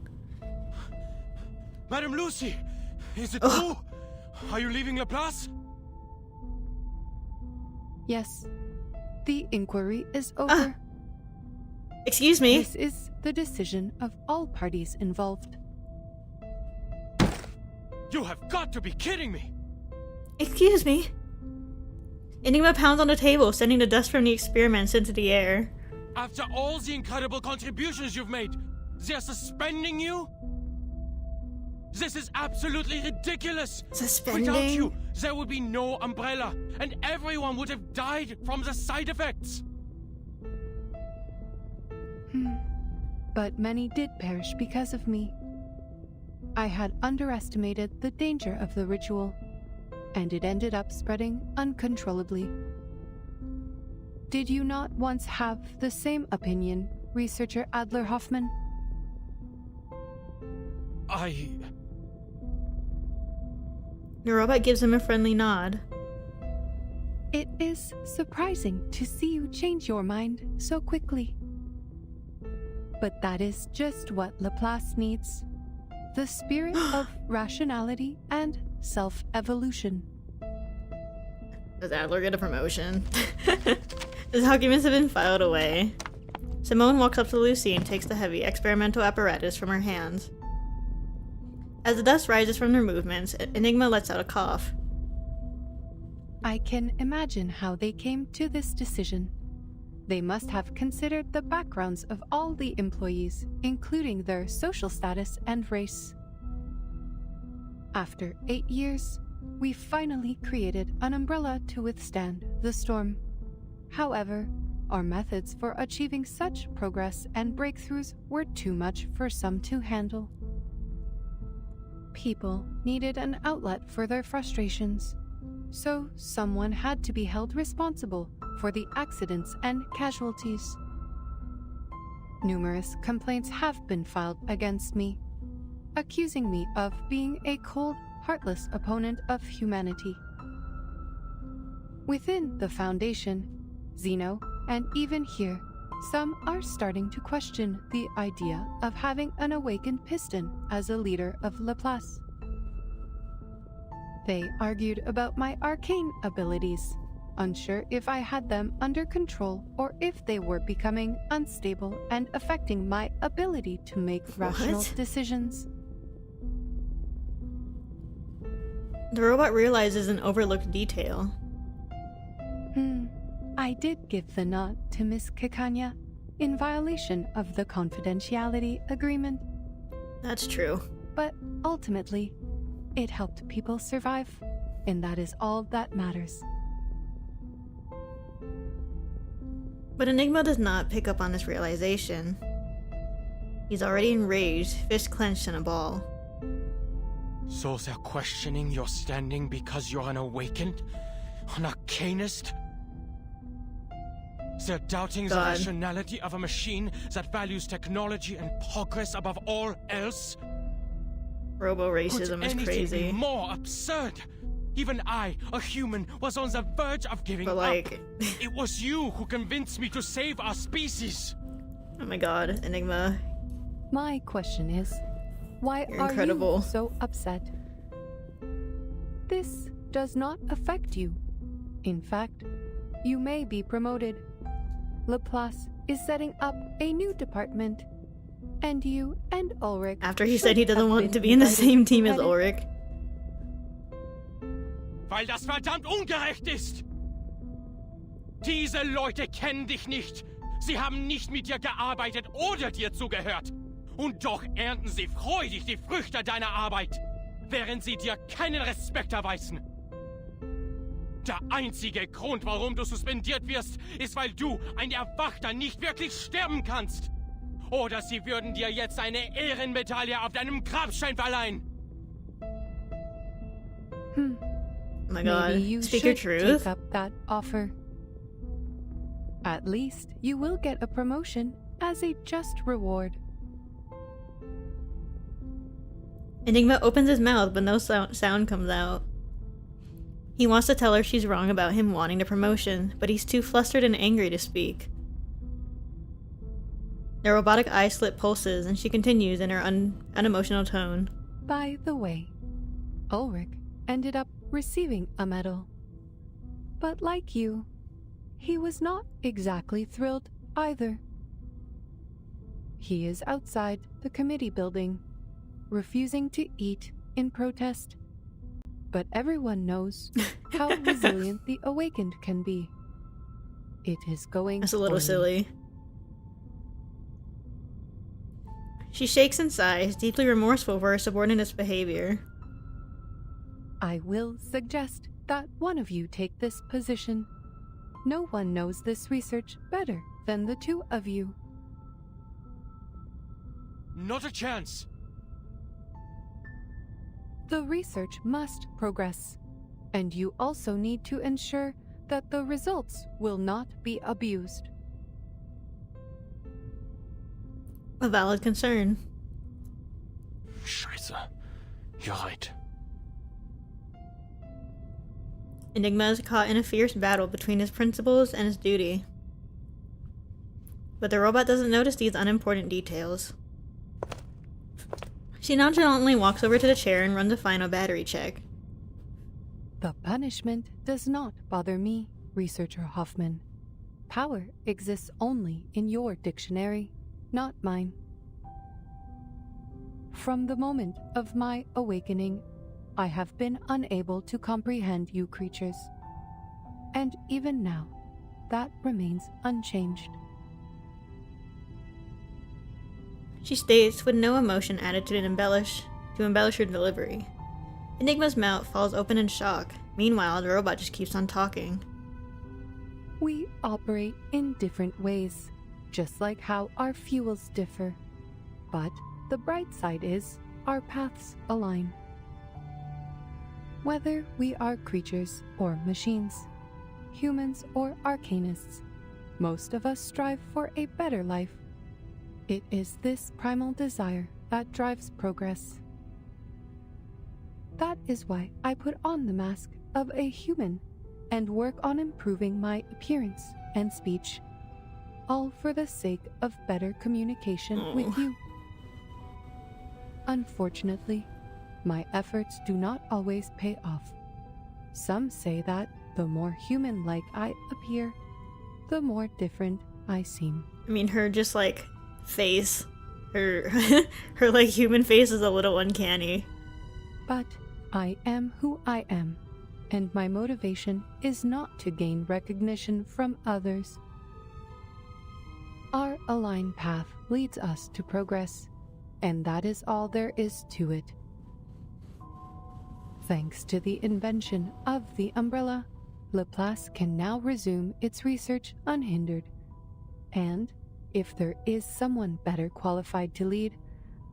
Madame Lucy, is it true? Are you leaving Laplace? Yes. The inquiry is over. Excuse me? This is the decision of all parties involved. You have got to be kidding me! Excuse me? Enigma pounds on the table, sending the dust from the experiments into the air. After all the incredible contributions you've made, they're suspending you? This is absolutely ridiculous! Suspending? Without you, there would be no umbrella, and everyone would have died from the side effects! But many did perish because of me. I had underestimated the danger of the ritual, and it ended up spreading uncontrollably. Did you not once have the same opinion, researcher Adler-Hoffman? The robot gives him a friendly nod. It is surprising to see you change your mind so quickly. But that is just what Laplace needs. The spirit of rationality and self-evolution. Does Adler get a promotion? His documents have been filed away. Simone walks up to Lucy and takes the heavy experimental apparatus from her hands. As the dust rises from their movements, Enigma lets out a cough. I can imagine how they came to this decision. They must have considered the backgrounds of all the employees, including their social status and race. After 8 years, we finally created an umbrella to withstand the storm. However, our methods for achieving such progress and breakthroughs were too much for some to handle. People needed an outlet for their frustrations, so someone had to be held responsible for the accidents and casualties. Numerous complaints have been filed against me, accusing me of being a cold, heartless opponent of humanity. Within the Foundation, Zeno, and even here, some are starting to question the idea of having an awakened piston as a leader of Laplace. They argued about my arcane abilities, unsure if I had them under control or if they were becoming unstable and affecting my ability to make rational decisions. The robot realizes an overlooked detail. I did give the nod to Miss Kakania in violation of the confidentiality agreement. That's true. But ultimately, it helped people survive, and that is all that matters. But Enigma does not pick up on this realization. He's already enraged, fist clenched in a ball. So they're questioning your standing because you're an awakened? An arcanist? They're doubting the rationality of a machine that values technology and progress above all else? Robo-racism is Could crazy. anything be more absurd? Even I, a human, was on the verge of giving up. It was you who convinced me to save our species. Oh my god, Enigma. My question is, why You're are incredible. you so upset? This does not affect you. In fact, you may be promoted. Laplace is setting up a new department, and you and Ulrich. After he said he doesn't want to be in the same team as Ulrich. Weil das verdammt ungerecht ist! Diese Leute kennen dich nicht. Sie haben nicht mit dir gearbeitet oder dir zugehört. Und doch ernten sie freudig die Früchte deiner Arbeit. während sie dir keinen Respekt erweisen. Der einzige Grund, warum du suspendiert wirst, ist, weil du, ein Erwachter, nicht wirklich sterben kannst. Oder sie würden dir jetzt eine Ehrenmedaille auf deinem Grabstein verleihen. Oh my god. Maybe you Speak your should truth. take up that offer. At least you will get a promotion as a just reward. Enigma opens his mouth, but no sound comes out. He wants to tell her she's wrong about him wanting the promotion, but he's too flustered and angry to speak. The robotic eye slit pulses, and she continues in her unemotional tone. By the way, Ulrich ended up receiving a medal. But like you, he was not exactly thrilled either. He is outside the committee building, refusing to eat in protest. But everyone knows how resilient the Awakened can be. It is going That's a little poorly. silly. She shakes and sighs, deeply remorseful for her subordinate's behavior. I will suggest that one of you take this position. No one knows this research better than the two of you. Not a chance. The research must progress, and you also need to ensure that the results will not be abused. A valid concern. Scheiße. You're right. Enigma is caught in a fierce battle between his principles and his duty. But the robot doesn't notice these unimportant details. She nonchalantly walks over to the chair and runs a final battery check. The punishment does not bother me, Researcher Hoffman. Power exists only in your dictionary, not mine. From the moment of my awakening, I have been unable to comprehend you creatures. And even now, that remains unchanged. She states with no emotion added to embellish her delivery. Enigma's mouth falls open in shock. Meanwhile, the robot just keeps on talking. We operate in different ways, just like how our fuels differ. But the bright side is our paths align. Whether we are creatures or machines, humans or arcanists, most of us strive for a better life. It is this primal desire that drives progress. That is why I put on the mask of a human and work on improving my appearance and speech, all for the sake of better communication with you. Unfortunately, my efforts do not always pay off. Some say that the more human-like I appear, the more different I seem. I mean, her just like face, her her like human face is a little uncanny. But I am who I am, and my motivation is not to gain recognition from others. Our aligned path leads us to progress, and that is all there is to it. Thanks to the invention of the umbrella, Laplace can now resume its research unhindered. And if there is someone better qualified to lead,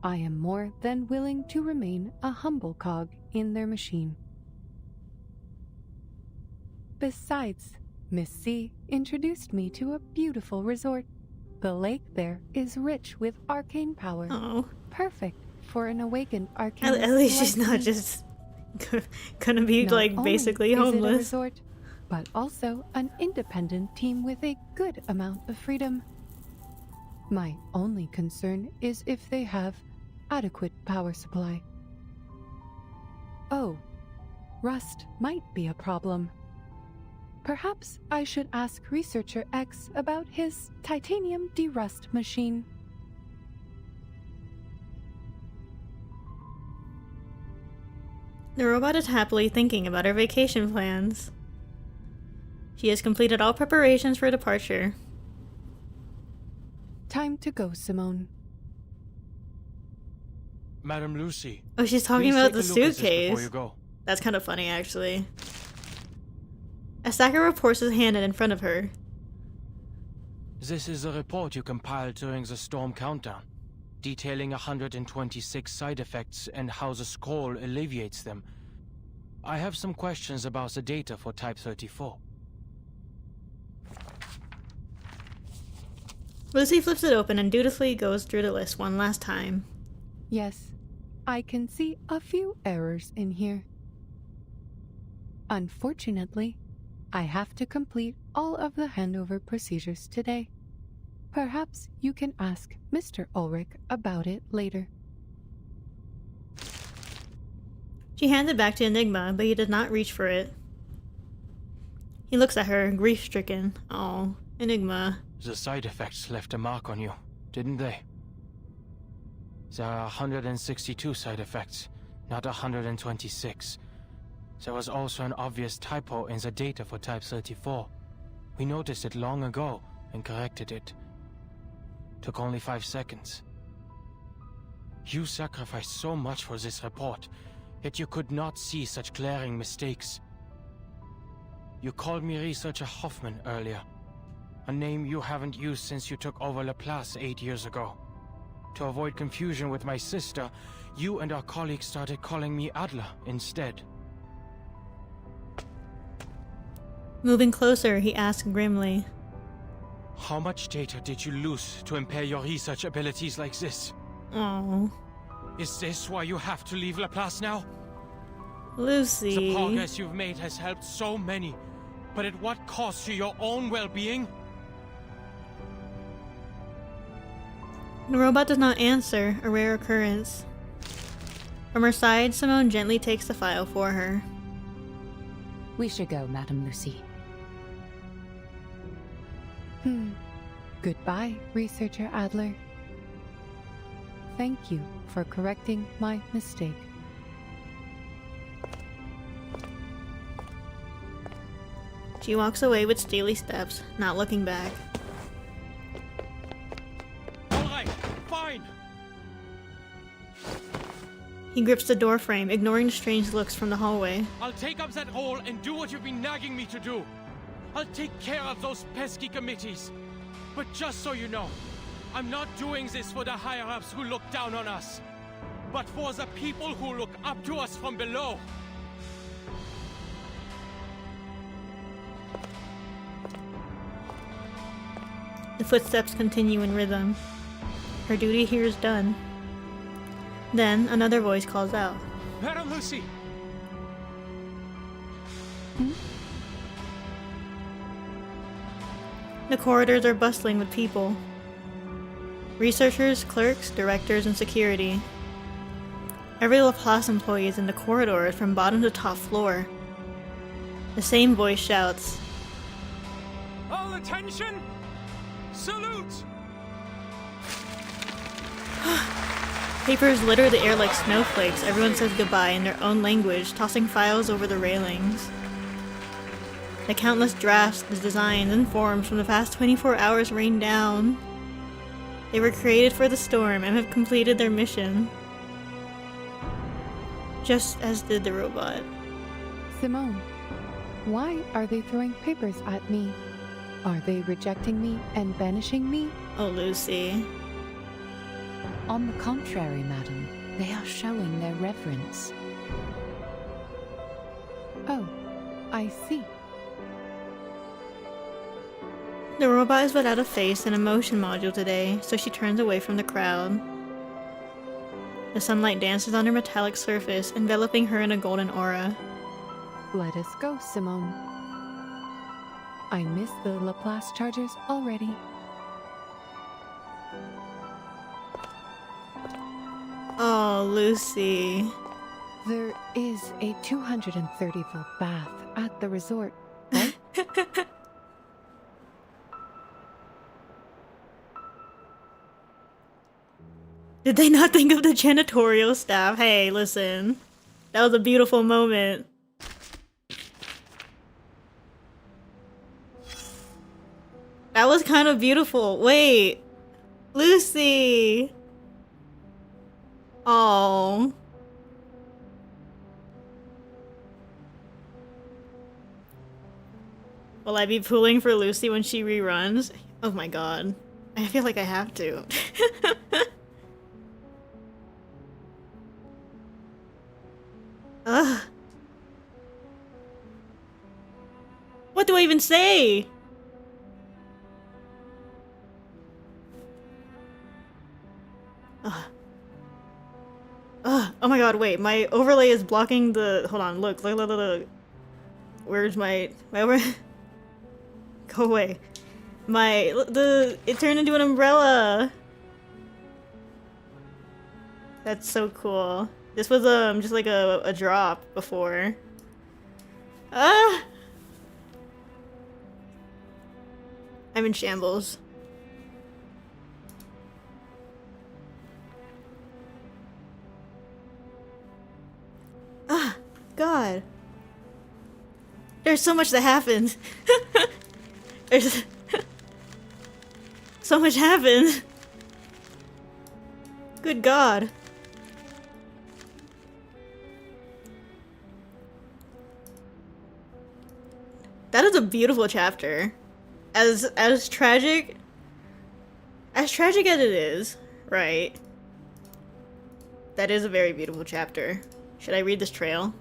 I am more than willing to remain a humble cog in their machine. Besides, Miss C introduced me to a beautiful resort. The lake there is rich with arcane power. Oh. Perfect for an awakened arcanist. At least like she's not me. just gonna be Not like only basically is it a homeless. resort, but also an independent team with a good amount of freedom. My only concern is if they have adequate power supply. Oh, rust might be a problem. Perhaps I should ask Researcher X about his titanium derust machine. The robot is happily thinking about her vacation plans. She has completed all preparations for departure. Time to go, Simone. Madam Lucy. Oh, she's talking please about take the a look at this suitcase. before you go. That's kind of funny, actually. A stacker of reports is handed in front of her. This is a report you compiled during the storm countdown, detailing 126 side effects and how the scroll alleviates them. I have some questions about the data for Type 34. Lucy flips it open and dutifully goes through the list one last time. Yes, I can see a few errors in here. Unfortunately, I have to complete all of the handover procedures today. Perhaps you can ask Mr. Ulrich about it later. She hands it back to Enigma, but he does not reach for it. He looks at her, grief-stricken. Oh, Enigma. The side effects left a mark on you, didn't they? There are 162 side effects, not 126. There was also an obvious typo in the data for Type 34. We noticed it long ago and corrected it. Took only 5 seconds. You sacrificed so much for this report, yet you could not see such glaring mistakes. You called me Researcher Hoffman earlier, a name you haven't used since you took over Laplace 8 years ago. To avoid confusion with my sister, you and our colleagues started calling me Adler instead. Moving closer, he asks grimly. How much data did you lose to impair your research abilities like this? Oh, Is this why you have to leave Laplace now? Lucy. The progress you've made has helped so many, but at what cost to your own well-being? The robot does not answer, a rare occurrence. From her side, Simone gently takes the file for her. We should go, Madam Lucy. Goodbye, Researcher Adler. Thank you for correcting my mistake. She walks away with steely steps, not looking back. Alright, fine! He grips the door frame, ignoring the strange looks from the hallway. I'll take up that role and do what you've been nagging me to do. I'll take care of those pesky committees. But just so you know, I'm not doing this for the higher-ups who look down on us, but for the people who look up to us from below. The footsteps continue in rhythm. Her duty here is done. Then, another voice calls out. Madam Lucy! The corridors are bustling with people. Researchers, clerks, directors, and security. Every Laplace employee is in the corridors from bottom to top floor. The same voice shouts. All attention! Salute! Papers litter the air like snowflakes. Everyone says goodbye in their own language, tossing files over the railings. The countless drafts, the designs, and forms from the past 24 hours rain down. They were created for the storm and have completed their mission. Just as did the robot. Simone, why are they throwing papers at me? Are they rejecting me and banishing me? Oh, Lucy. On the contrary, madam, they are showing their reverence. Oh, I see. The robot is without a face and a motion module today, so she turns away from the crowd. The sunlight dances on her metallic surface, enveloping her in a golden aura. Let us go, Simone. I miss the Laplace chargers already. Oh, Lucy. There is a 230-volt bath at the resort, right? Did they not think of the janitorial staff? Hey, listen. That was a beautiful moment. That was kind of beautiful. Wait. Lucy. Oh. Will I be pulling for Lucy when she reruns? Oh my god. I feel like I have to. Ugh. What do I even say? Ugh. Ugh. Oh my god, wait. My overlay is blocking the... Hold on, look. Look. Where's my over... Go away. It turned into an umbrella. That's so cool. This was just like a drop before. Ah! I'm in shambles. Ah, God. There's so much that happens. There's so much happens. Good God. That is a beautiful chapter. As tragic as it is, right? That is a very beautiful chapter. Should I read this trail?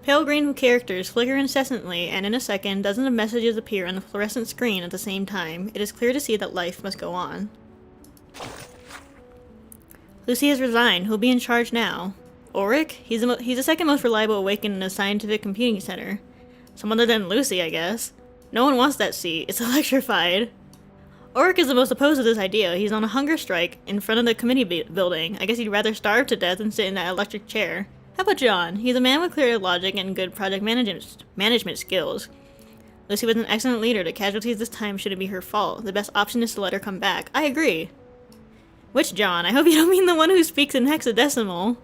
Pale green characters flicker incessantly, and in a second, dozens of messages appear on the fluorescent screen at the same time. It is clear to see that life must go on. Lucy has resigned. Who'll be in charge now? Ulrich? He's the second most reliable awakened in the scientific computing center. Some other than Lucy, I guess. No one wants that seat. It's electrified. Ulrich is the most opposed to this idea. He's on a hunger strike in front of the committee building. I guess he'd rather starve to death than sit in that electric chair. How about John? He's a man with clear logic and good project management skills. Lucy was an excellent leader. The casualties this time shouldn't be her fault. The best option is to let her come back. I agree. Which John? I hope you don't mean the one who speaks in hexadecimal.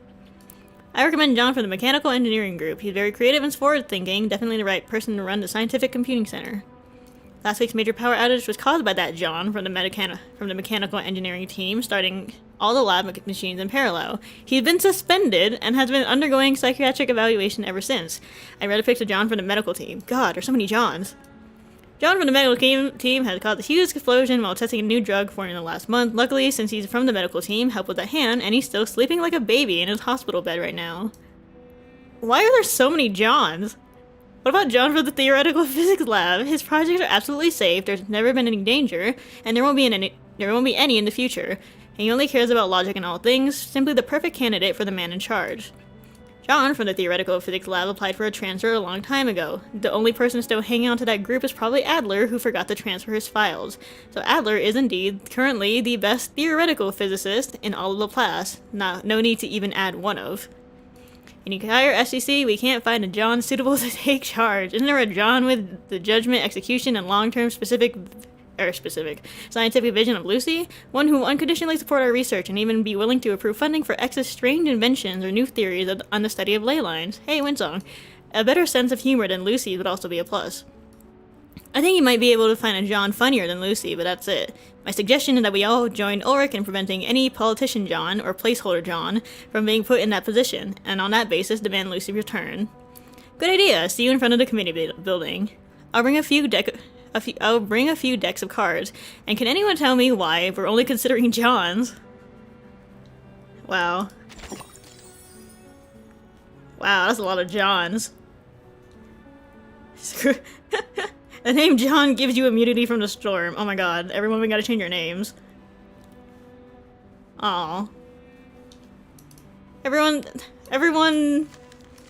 I recommend John for the mechanical engineering group. He's very creative and forward-thinking, definitely the right person to run the scientific computing center. Last week's major power outage was caused by that John from the mechanical engineering team, starting all the lab machines in parallel. He's been suspended and has been undergoing psychiatric evaluation ever since. I read a picture of John from the medical team. God, there's so many Johns. John from the medical team had caused a huge explosion while testing a new drug for him in the last month. Luckily, since he's from the medical team, helped with a hand, and he's still sleeping like a baby in his hospital bed right now. Why are there so many Johns? What about John for the theoretical physics lab? His projects are absolutely safe, there's never been any danger, and there won't be any in the future. And he only cares about logic in all things, simply the perfect candidate for the man in charge. John from the theoretical physics lab applied for a transfer a long time ago. The only person still hanging on to that group is probably Adler, who forgot to transfer his files. So Adler is indeed currently the best theoretical physicist in all of Laplace. No need to even add one of. In the entire SEC, we can't find a John suitable to take charge. Isn't there a John with the judgment, execution, and long-term specific scientific vision of Lucy? One who will unconditionally support our research and even be willing to approve funding for X's strange inventions or new theories on the study of ley lines. Hey, Winsong. A better sense of humor than Lucy would also be a plus. I think you might be able to find a John funnier than Lucy, but that's it. My suggestion is that we all join Ulrich in preventing any politician John or placeholder John from being put in that position, and on that basis demand Lucy return. Good idea. See you in front of the committee building. I'll bring a few decks of cards. And can anyone tell me why we're only considering Johns? Wow. Wow, that's a lot of Johns. The name John gives you immunity from the storm. Oh my god, everyone, we gotta change your names. Aw. Everyone...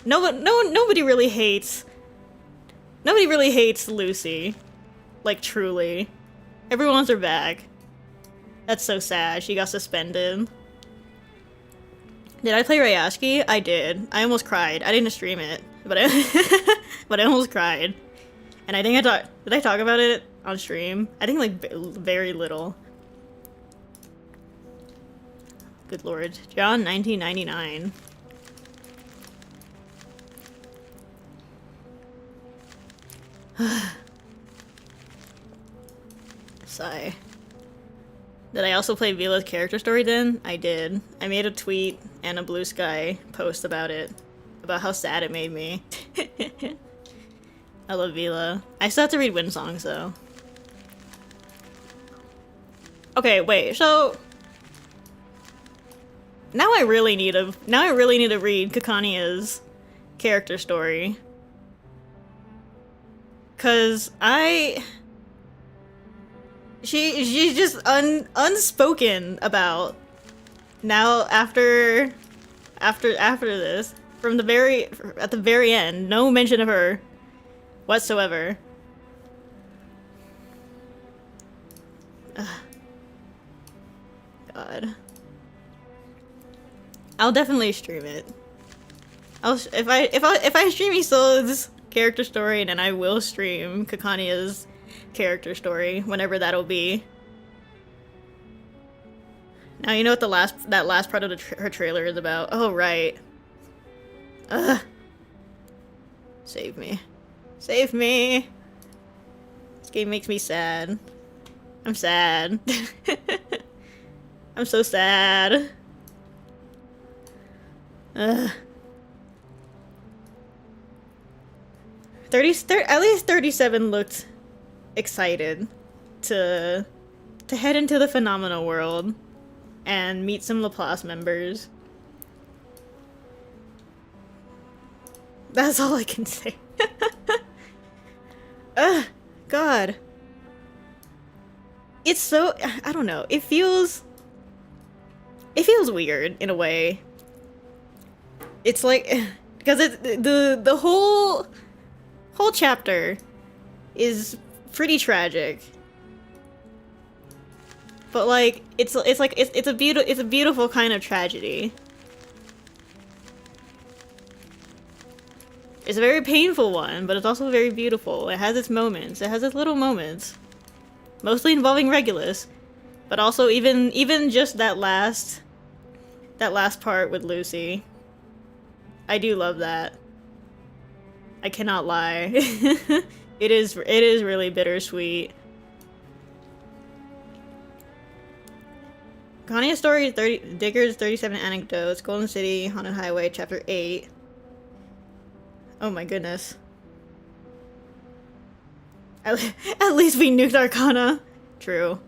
Nobody really hates... Nobody really hates Lucy. Like, truly. Everyone wants her back. That's so sad. She got suspended. Did I play Rayashki? I did. I almost cried. I didn't stream it, but I almost cried. And I think did I talk about it on stream? I think, like, very little. Good lord. John, 1999. Sigh. Did I also play Vila's character story then? I did. I made a tweet and a Blue Sky post about it. About how sad it made me. I love Vila. I still have to read Wind Songs though. Okay, wait, so now I really need to read Kakania's character story. Cause she's just unspoken about now after this. From at the very end, no mention of her whatsoever. Ugh. God. I'll definitely stream it. If I stream Isola's character story, then I will stream Kakania's character story whenever that'll be. Now you know what that last part of her trailer is about. Oh right. Ugh. Save me. Save me. This game makes me sad. I'm sad. I'm so sad. Ugh. At least 37 looked excited to head into the phenomenal world and meet some Laplace members. That's all I can say. Ugh, God. It's so, I don't know, it feels weird in a way. It's like, because the whole chapter is pretty tragic. But like, it's a beautiful kind of tragedy. It's a very painful one, but it's also very beautiful. It has its moments. It has its little moments. Mostly involving Regulus. But also even just that last part with Lucy. I do love that. I cannot lie. It is really bittersweet. Kakania story 30 Digger's 37 anecdotes, Golden City, Haunted Highway, chapter 8. Oh my goodness. At least we nuked Arcana. True.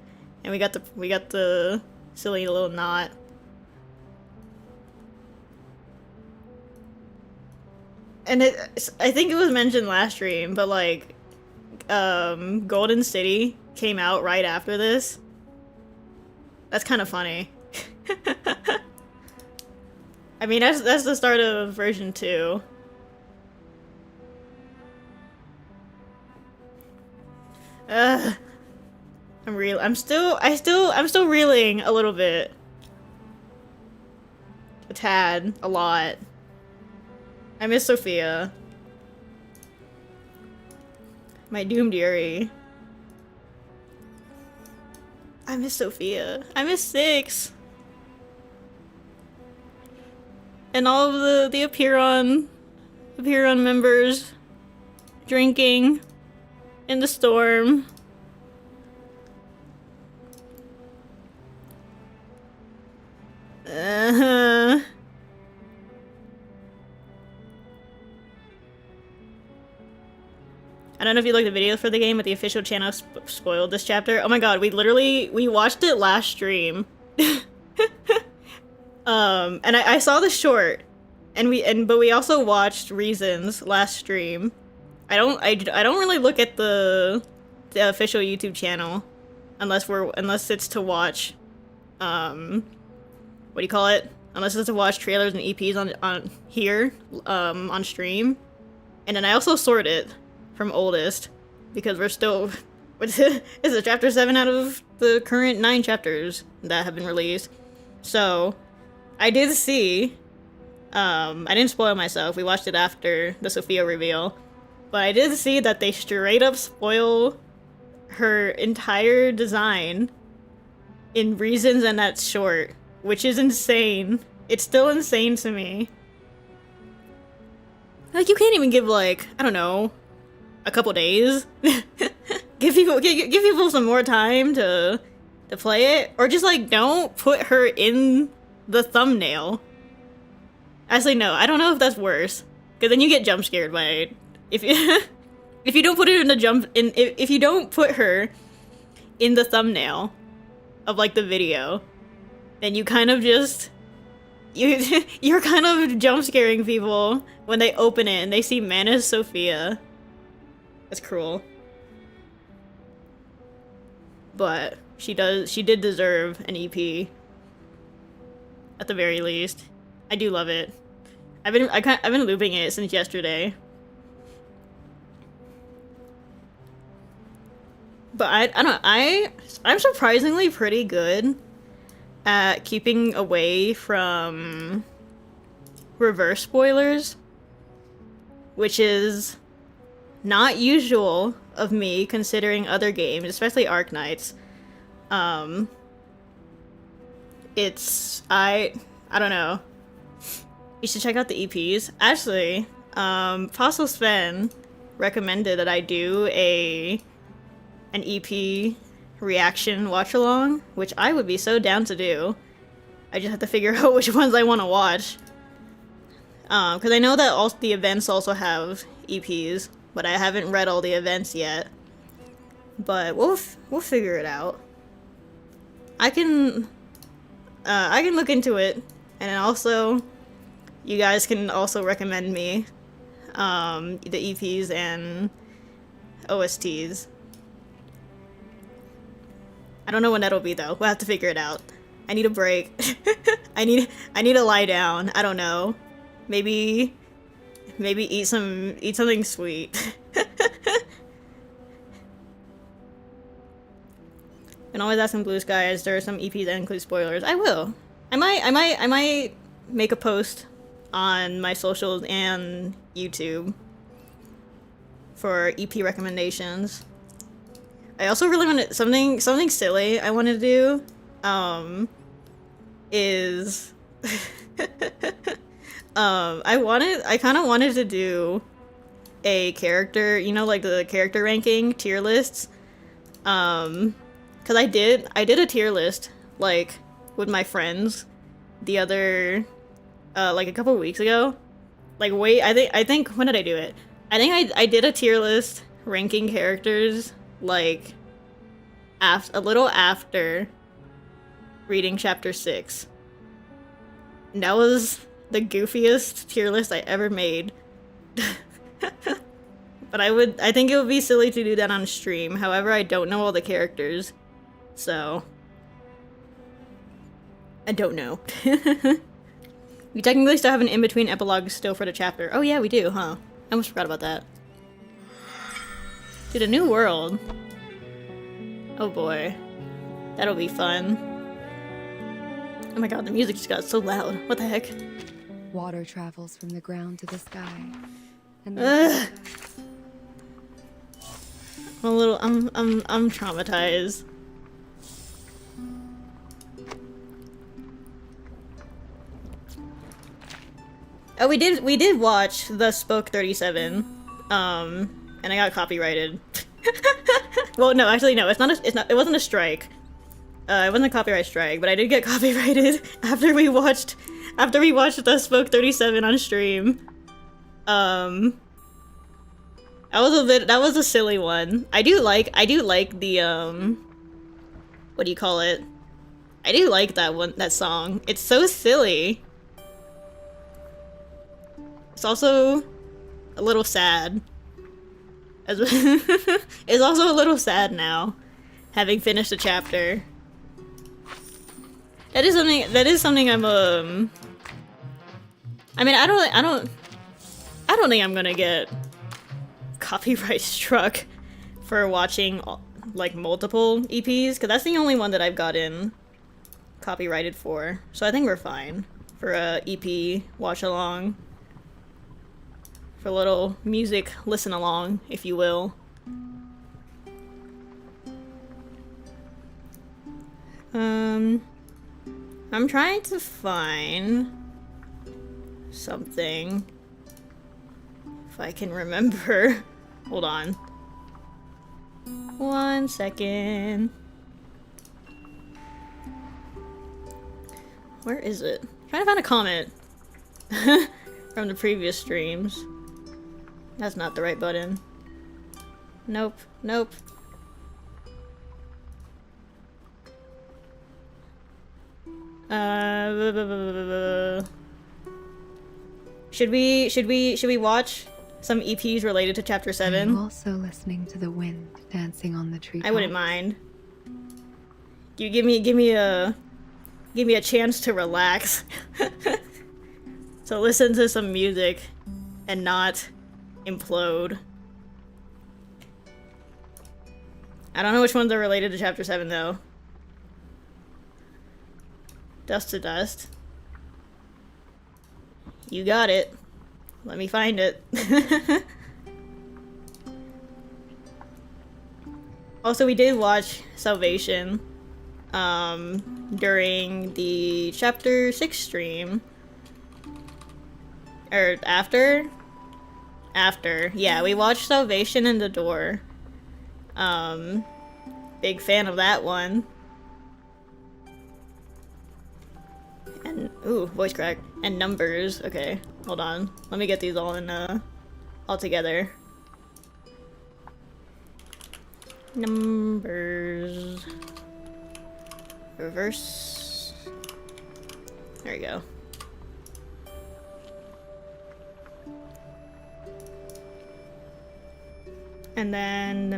And we got the silly little knot. And I think it was mentioned last stream, but like Golden City came out right after this. That's kind of funny. I mean, that's the start of version 2. I'm still reeling a little bit. A tad. A lot. I miss Sophia. My doomed Yuri. I miss Sophia. I miss Six. And all of the Apeiron members drinking in the storm. I don't know if you looked at the videos for the game, but the official channel spoiled this chapter. Oh my god, we watched it last stream. And I saw the short, but we also watched Reasons last stream. I don't really look at the official YouTube channel unless it's to watch what do you call it? Unless it's to watch trailers and EPs on here on stream. And then I also sort it from oldest because we're still is it chapter 7 out of the current 9 chapters that have been released. So I did see I didn't spoil myself. We watched it after the Sophia reveal. But I did see that they straight up spoil her entire design in Reasons and that short, which is insane. It's still insane to me. Like, you can't even give, like, I don't know, a couple days? give people some more time to to play it, or just like don't put her in the thumbnail. Actually, no, I don't know if that's worse, because then you get jump scared by it. If you if you don't put her in the if you don't put her in the thumbnail of like the video, then you kind of just you're kind of jump scaring people when they open it and they see Manus Sophia. That's cruel. But she did deserve an EP. At the very least. I do love it. I've been looping it since yesterday. But I don't know, I'm surprisingly pretty good at keeping away from reverse spoilers, which is not usual of me considering other games, especially Arknights. I don't know. You should check out the EPs. Actually, Fossil Sven recommended that I do an EP reaction watch along, which I would be so down to do. I just have to figure out which ones I want to watch. Because I know that the events also have EPs, but I haven't read all the events yet. But we'll figure it out. I can look into it, and also you guys can also recommend me the EPs and OSTs. I don't know when that'll be though. We'll have to figure it out. I need a break. I need to lie down. I don't know. Maybe eat something sweet. And always asking Blue Skies, there are some EPs that include spoilers. I will. I might make a post on my socials and YouTube for EP recommendations. I also really wanted something silly I want to do is I kind of wanted to do a character, you know, like the character ranking tier lists. Cause I did a tier list like with my friends the other like a couple weeks ago. Like I think when did I do it? I think I did a tier list ranking characters like a little after reading chapter 6. And that was the goofiest tier list I ever made. But I think it would be silly to do that on stream. However, I don't know all the characters. So I don't know. We technically still have an in-between epilogue still for the chapter. Oh yeah, we do, huh? I almost forgot about that. Dude, a new world. Oh boy. That'll be fun. Oh my god, the music just got so loud. What the heck? Water travels from the ground to the sky. And I'm traumatized. Oh, we did watch The Spoke 37. And I got copyrighted. Well, no, actually no, it wasn't a strike. It wasn't a copyright strike, but I did get copyrighted after we watched The Spoke 37 on stream. That was a silly one. I do like the what do you call it? I do like that song. It's so silly. It's also a little sad. It's also a little sad now, having finished the chapter. That is something I'm I mean, I don't think I'm gonna get copyright struck for watching like multiple EPs, because that's the only one that I've gotten copyrighted for. So I think we're fine for a EP watch along. For a little music listen along, if you will. I'm trying to find something. If I can remember. Hold on. 1 second. Where is it? I'm trying to find a comment from the previous streams. That's not the right button. Nope. Nope. Should we watch some EPs related to Chapter 7? I'm also listening to the wind dancing on the tree. I wouldn't mind. You give me a chance to relax. To listen to some music and not implode. I don't know which ones are related to Chapter 7 though. Dust to Dust. You got it. Let me find it. Also, we did watch Salvation during the Chapter 6 stream. Or after? After. Yeah, we watched Salvation and The Door. Big fan of that one. And, ooh, voice crack. And Numbers. Okay, hold on. Let me get these all in, all together. Numbers. Reverse. There we go. And then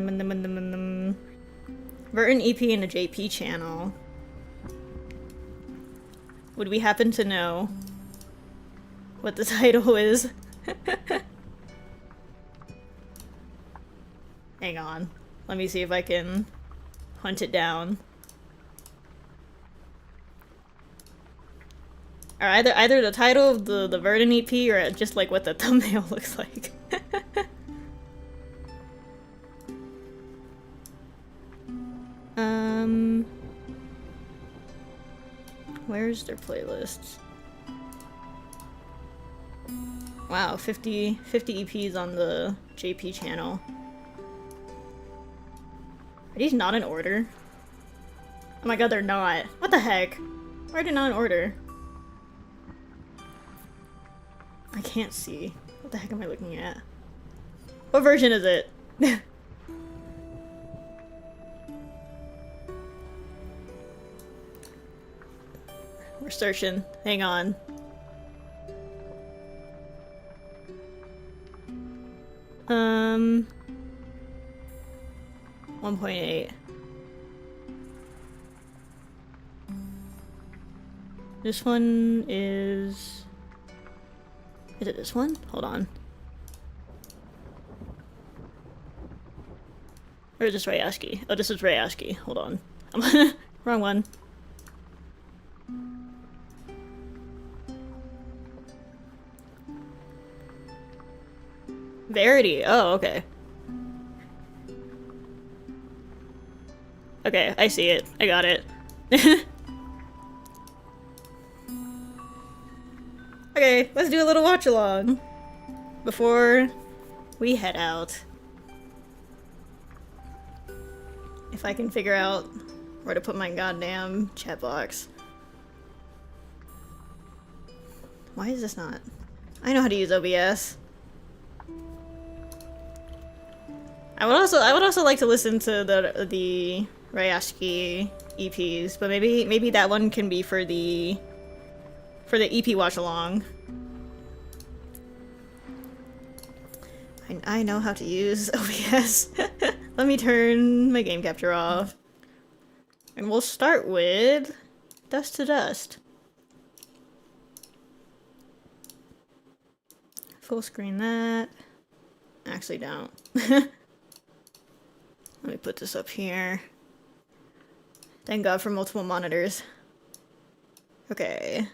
Burton EP and a JP channel. Would we happen to know what the title is? Hang on. Let me see if I can hunt it down. Or either the title of the Verdant EP or just like what the thumbnail looks like. Where's their playlists? Wow, 50 EPs on the JP channel. Are these not in order? Oh my god, they're not. What the heck? Why are they not in order? I can't see. What the heck am I looking at? What version is it? We're searching. Hang on. Um, 1.8. This one is... Is it this one? Hold on. Or is this Rayaski? Oh, this is Rayaski. Hold on. Wrong one. Verity. Oh, okay. Okay, I see it. I got it. Okay, let's do a little watch along before we head out. If I can figure out where to put my goddamn chat box. Why is this not? I know how to use OBS. I would also like to listen to the Rayaski EPs, but maybe that one can be for the EP watch along. I know how to use OBS. Let me turn my game capture off. And we'll start with Dust to Dust. Full screen that. Actually don't. Let me put this up here. Thank God for multiple monitors. Okay.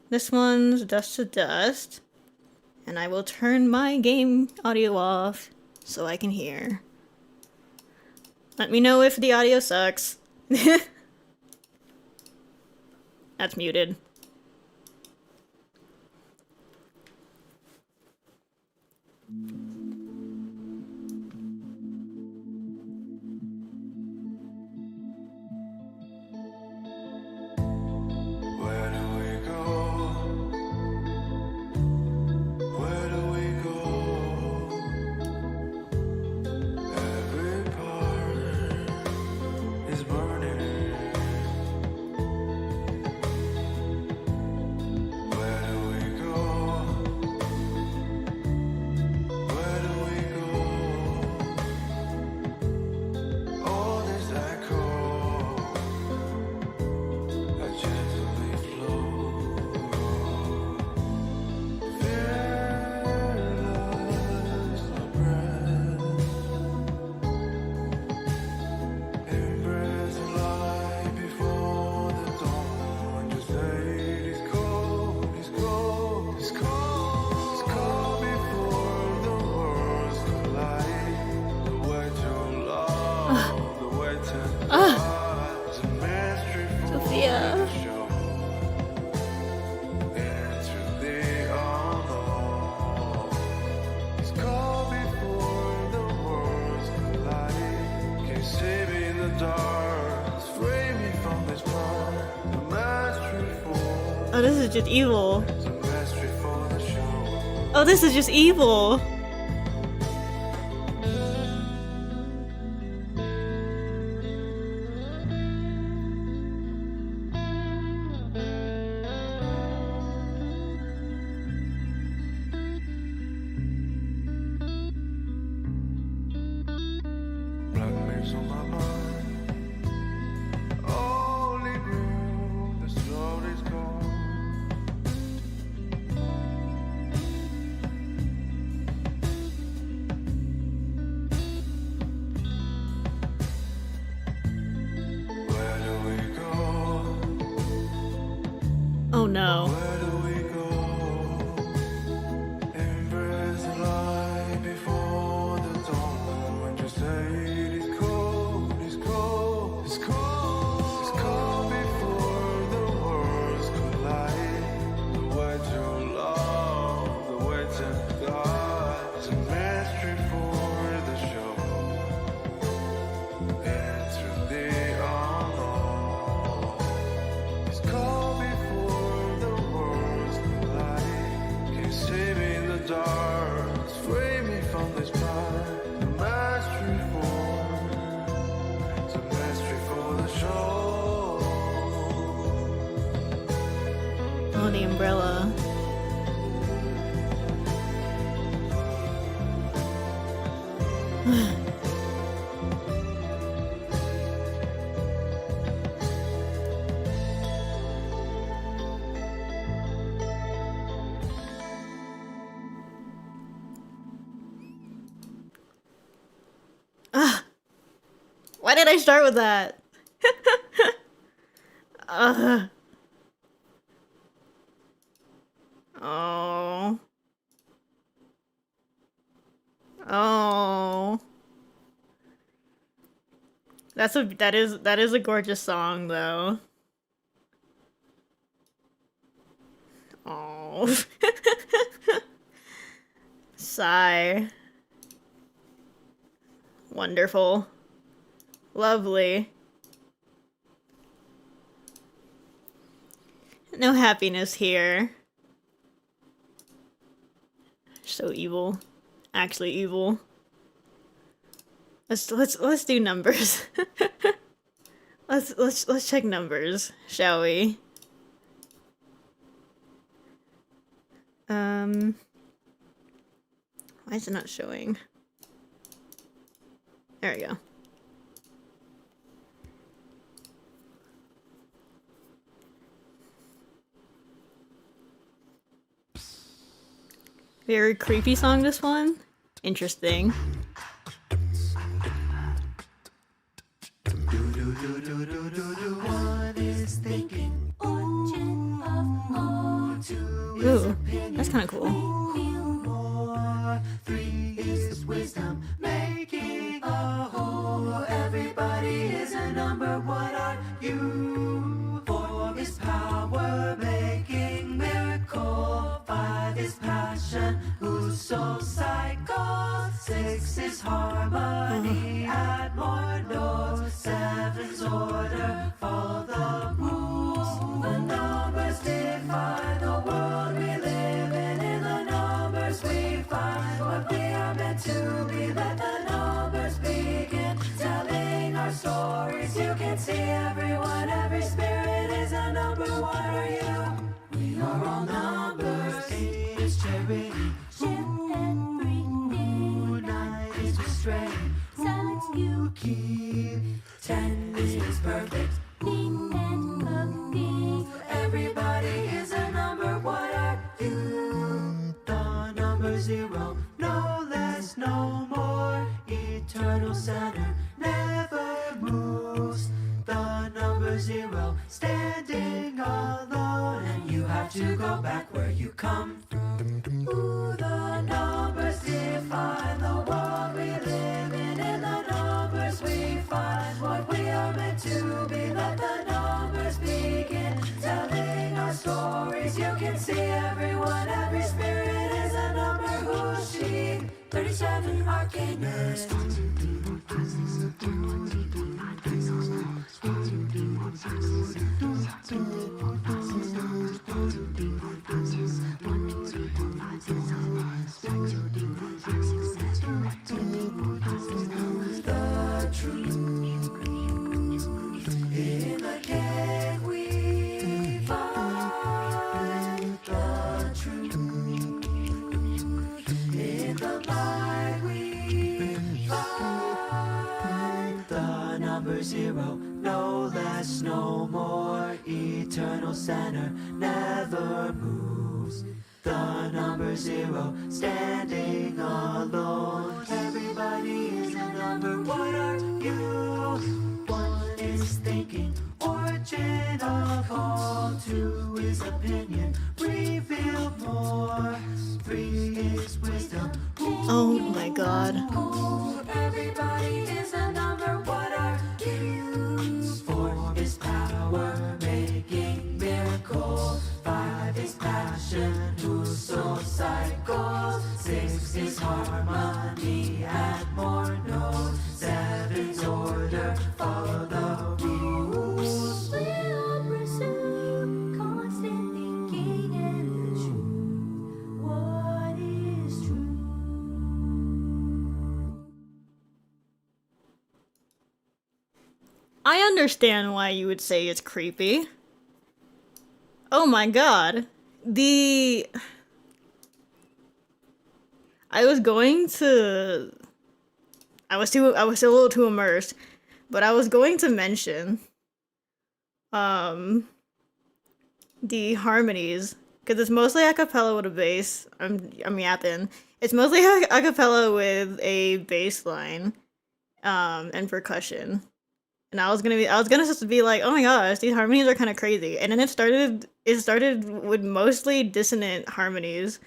This one's Dust to Dust. And I will turn my game audio off so I can hear. Let me know if the audio sucks. That's muted. is just evil. Oh, this is just evil. Oh no. Oh, the umbrella. Why did I start with that? Oh. Oh. That is a gorgeous song though. Oh. Sigh. Wonderful. Lovely. No happiness here. So evil. Actually evil. Let's do numbers. let's check numbers, shall we? Why is it not showing? There we go. Very creepy song, this one. Interesting. Ooh, that's kind of cool. Everybody is a number. What are you? 4 is power, making miracle. 5 is passion, whose soul cycle. 6 is harmony, add more notes. 7's order, follow the rules. The numbers define the world we live in. In the numbers we find what we are meant to be. Let the numbers begin, telling our stories. You can see everyone, every spirit is a number. What are you? We are all numbers. 8 is charity, ooh, 9 is restraint, ooh, you keep. 10 is perfect, ooh, everybody is a number. What are you? The number 0, no less, no more. Eternal center never moves. The number 0, standing alone, and you have to go back where you come from. Ooh, the numbers define the world we live in. In the numbers we find what we are meant to be. Let the numbers begin, telling our stories. You can see everyone, every spirit is a number. Who's she? 37 arcanist. 37 zero, no less, no more. Eternal center never moves. The number zero, standing alone. Everybody is a number, what are you? One is thinking, origin of all. Two is opinion, revealed more. Three is wisdom. Oh my god. Everybody is a number, what are you? Four is power, making miracles. Five is passion, whose soul cycles. Six is harmony, add more notes. Seven's order, follow the rules. We'll pursue constant thinking and the truth. What is true? I understand why you would say it's creepy. Oh my god. I was a little too immersed, but I was going to mention the harmonies, because it's mostly a cappella with a bass. I'm yapping. It's mostly a cappella with a bass line and percussion. And I was gonna just be like, oh my gosh, these harmonies are kind of crazy. And then it started with mostly dissonant harmonies.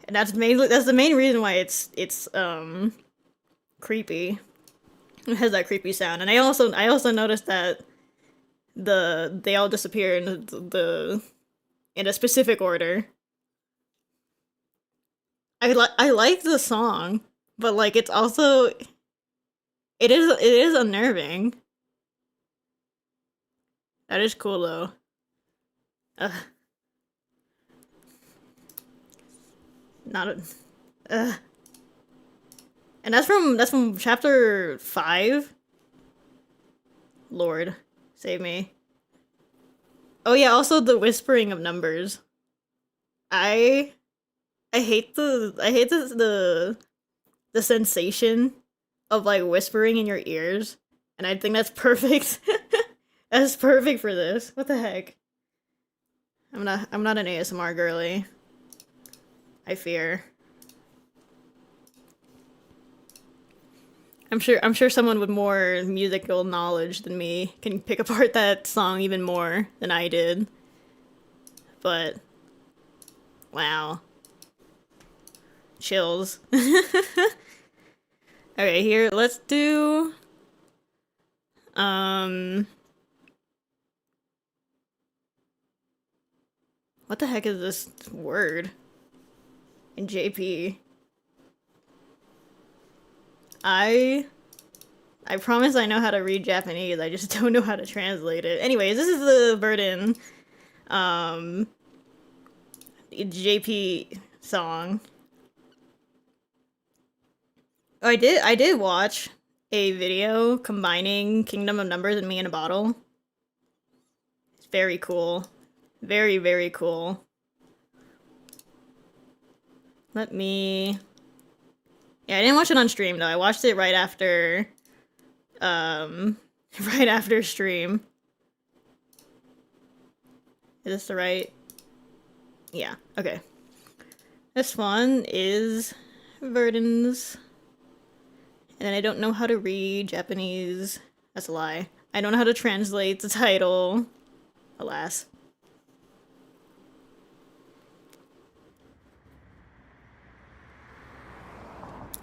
And that's the main reason why it's creepy. It has that creepy sound. And I also noticed that they all disappear in a specific order. I like the song, but like it's also it is unnerving. That is cool though. And that's from chapter 5. Lord, save me. Oh yeah, also the whispering of numbers. I hate the sensation of like whispering in your ears, and I think that's perfect. That's perfect for this. What the heck? I'm not an ASMR girly. I fear. I'm sure someone with more musical knowledge than me can pick apart that song even more than I did. But wow. Chills. Okay, here, let's do what the heck is this word in JP? I promise I know how to read Japanese, I just don't know how to translate it. Anyways, this is the Burden JP song. Oh, I did watch a video combining Kingdom of Numbers and Me in a Bottle. It's very cool. Very, very cool. Yeah, I didn't watch it on stream though. I watched it right after right after stream. Is this the right? Yeah, okay. This one is Verdens. And I don't know how to read Japanese. That's a lie. I don't know how to translate the title. Alas.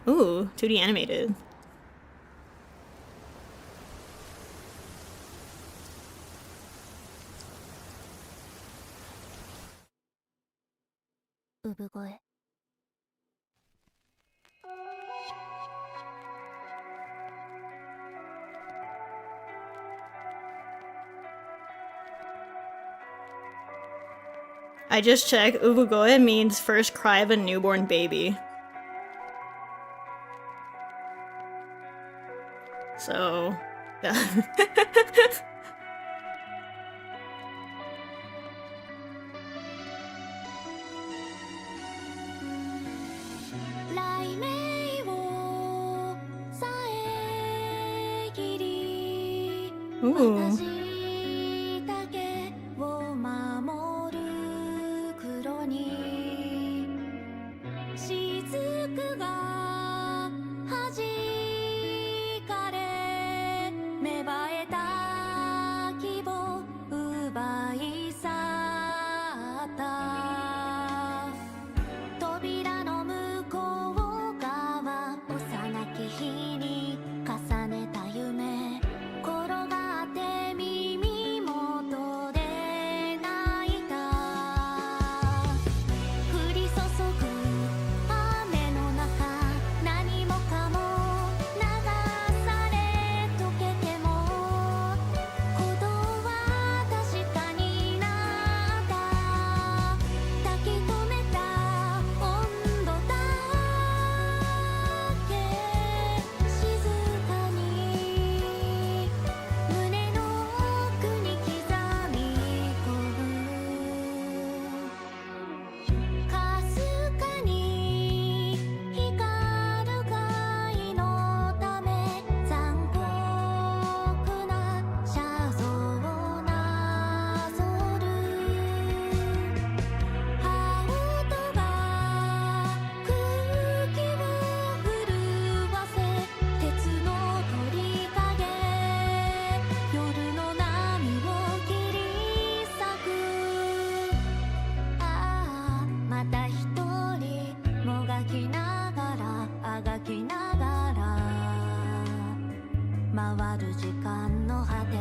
Ooh, 2D animated. I just checked. Ubugoe means first cry of a newborn baby. So, yeah. Ooh. だけを守る黒に雫が弾かれ芽生えた希望奪い去った扉の向こう側幼き日に重ねた夢転がって耳元で泣いた降り注ぐ雨の中何もかも流され溶けても鼓動は確かになった抱き留めた温度だけ静かに胸の奥に刻み込むかすかに光る貝のため残酷な写像をなぞる羽音が空気を震わせ鉄の鳥影夜の波を切り裂くああまた一人もがきながらあがきながら回る時間の果て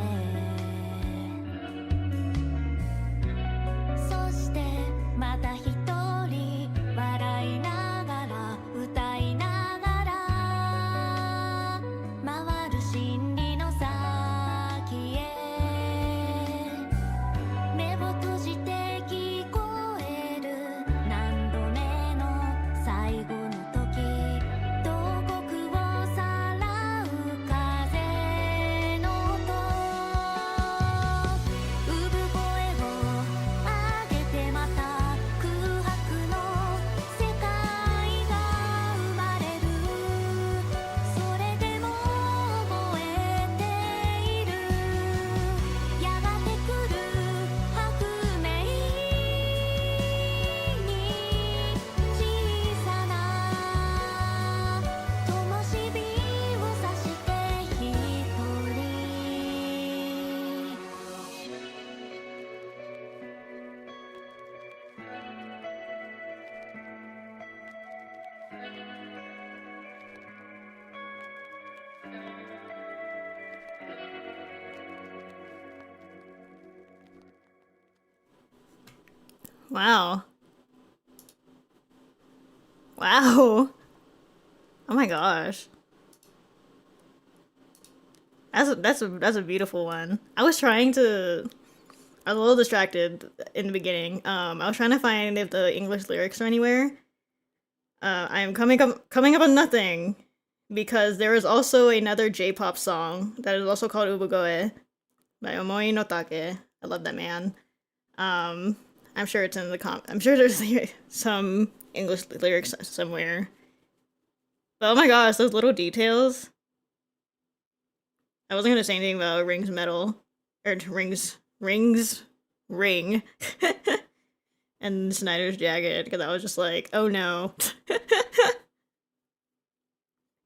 そしてまた一人笑いながら歌いながら回る真理の先へ目を閉じて聞こえる何度目の最後の時慟哭をさらう風の音産声を上げてまた空白の世界が生まれるそれでも覚えているやがて来る白明に小さな灯火をさして一人Wow. Wow. Oh my gosh. That's a beautiful one. I was a little distracted in the beginning. I was trying to find if the English lyrics are anywhere. I'm coming up on nothing because there is also another J-pop song that is also called Ubugoe by Omoi no Take. I love that man. I'm sure it's in the I'm sure there's some English lyrics somewhere. But oh my gosh, those little details. I wasn't gonna say anything about Ring's medal. Or ring. And Snyder's jacket, because I was just like, oh no.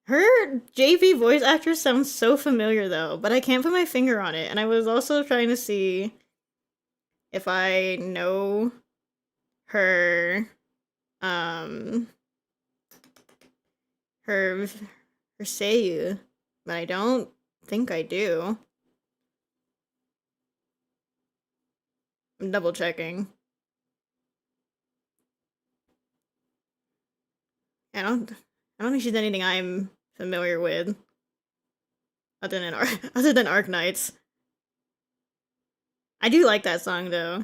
Her JP voice actress sounds so familiar though, but I can't put my finger on it. And I was also trying to see if I know her her seiyuu, but I don't think I do. I'm double checking. I don't think she's anything I'm familiar with other than Arc Knights. I do like that song though.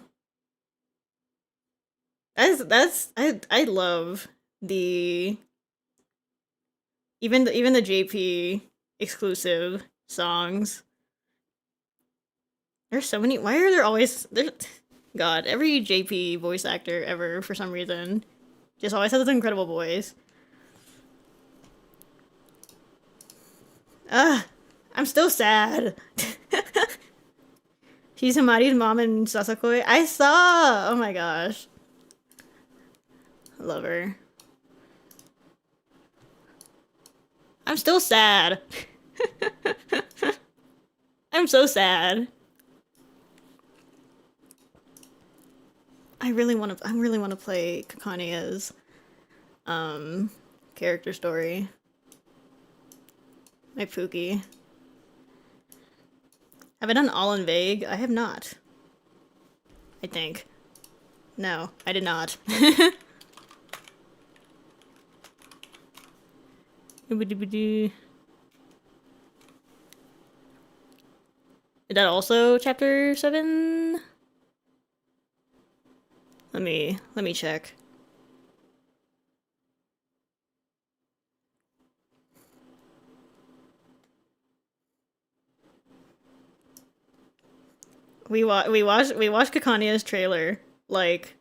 I love the even the JP exclusive songs. There's so many. Why are there always God, every JP voice actor ever for some reason just always has this incredible voice. I'm still sad. She's Hamari's mom and Sasakoi. I saw! Oh my gosh. Love her. I'm still sad. I'm so sad. I really want to play Kakania's character story. My Pookie. Have I done all in vague? I have not. I think. No, I did not. Is that also chapter 7? Let me check. We watched Kakania's trailer like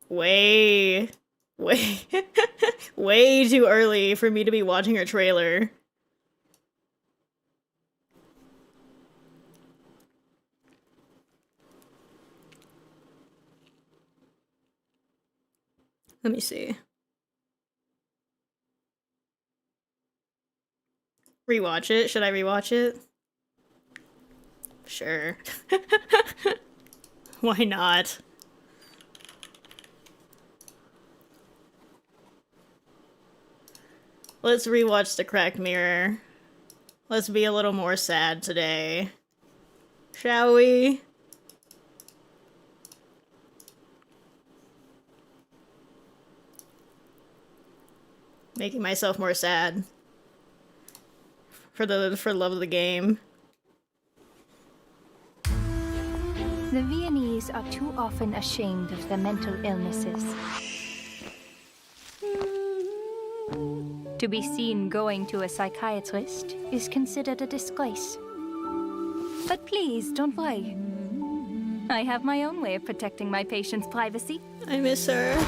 way way too early for me to be watching her trailer. Let me see. Rewatch it? Should I rewatch it? Sure. Why not? Let's rewatch The Cracked Mirror. Let's be a little more sad today. Shall we? Making myself more sad. For love of the game. The Viennese are too often ashamed of their mental illnesses. To be seen going to a psychiatrist is considered a disgrace. But please, don't worry. I have my own way of protecting my patients' privacy. I miss her.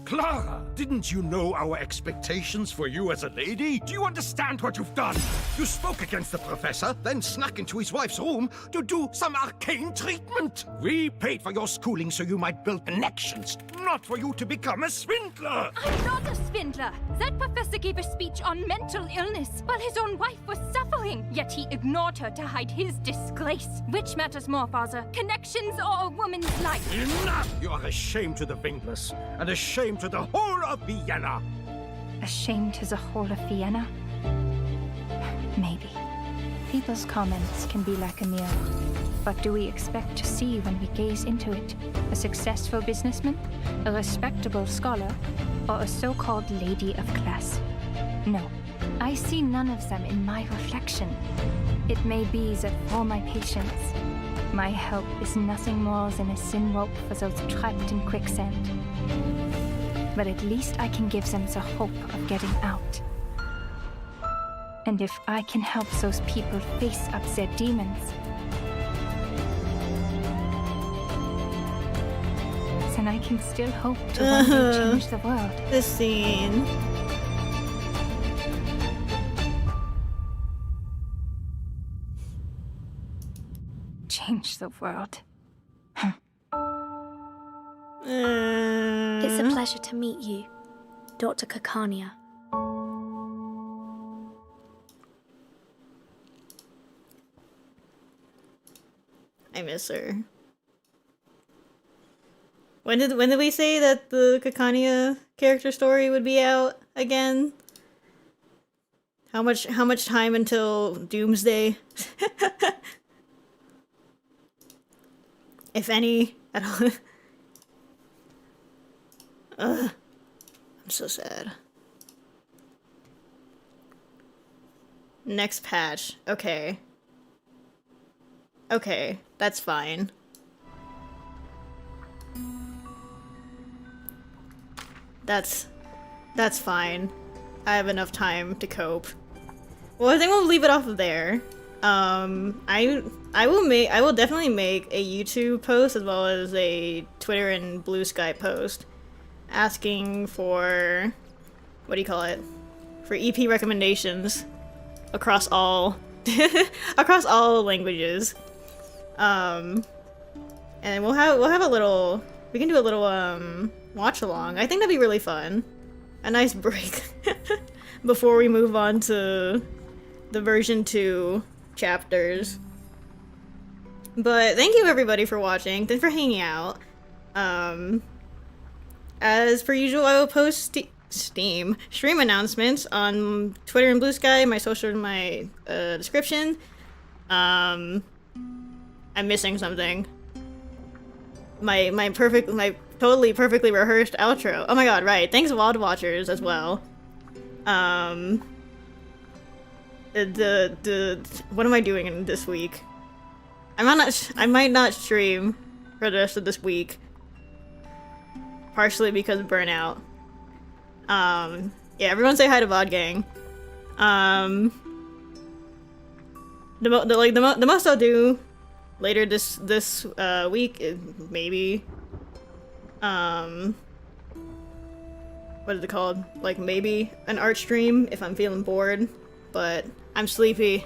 Clara, didn't you know our expectations for you as a lady? Do you understand what you've done? You spoke against the professor, then snuck into his wife's room to do some arcane treatment. We paid for your schooling so you might build connections, not for you to become a swindler. I'm not a swindler. That professor gave a speech on mental illness while his own wife was suffering. Yet he ignored her to hide his disgrace. Which matters more, father? Connections or a woman's life? Enough! You are a shame to the Wingless, and a shame to the whole of Vienna. Ashamed as a whole of Vienna? Maybe. People's comments can be like a mirror. What do we expect to see when we gaze into it? A successful businessman? A respectable scholar? Or a so-called lady of class? No, I see none of them in my reflection. It may be that for my patients, my help is nothing more than a thin rope for those trapped in quicksand. But at least I can give them the hope of getting out. And if I can help those people face up their demons, then I can still hope to one day change the world. This scene. Change the world. It's a pleasure to meet you, Dr. Kakania. I miss her. When did we say that the Kakania character story would be out again? How much time until Doomsday? If any at all. Ugh. I'm so sad. Next patch. Okay. Okay, that's fine. That's fine. I have enough time to cope. Well, I think we'll leave it off of there. I will definitely make a YouTube post as well as a Twitter and Blue Sky post asking for, what do you call it? For EP recommendations across all across all languages. And we'll have a little, we can do a little watch along. I think that'd be really fun. A nice break before we move on to the version 2 chapters. But thank you everybody for watching. Thanks for hanging out. As per usual, I will post stream announcements on Twitter and Blue Sky, my social in my description. I'm missing something. My totally perfectly rehearsed outro. Oh my god, right. Thanks Wild Watchers as well. What am I doing this week? I might not stream for the rest of this week. Partially because of burnout. Yeah, everyone say hi to VOD Gang. The most I'll do later this week is maybe what is it called? Like maybe an art stream if I'm feeling bored, but I'm sleepy.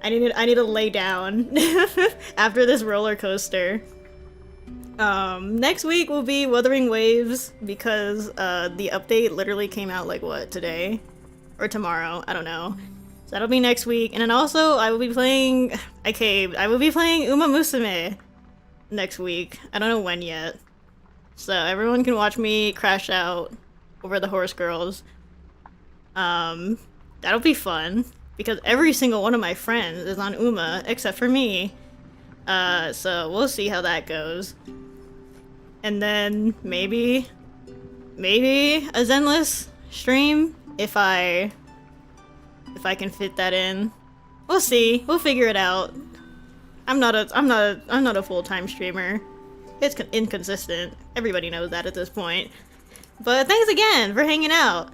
I need to lay down after this roller coaster. Next week will be Wuthering Waves because the update literally came out like what, today or tomorrow? I don't know. So that'll be next week. And then also I will be playing I will be playing Uma Musume next week. I don't know when yet. So everyone can watch me crash out over the Horse Girls. That'll be fun because every single one of my friends is on Uma except for me. So we'll see how that goes. And then maybe a Zenless stream if I can fit that in. We'll see. We'll figure it out. I'm not a full-time streamer. It's inconsistent. Everybody knows that at this point. But thanks again for hanging out.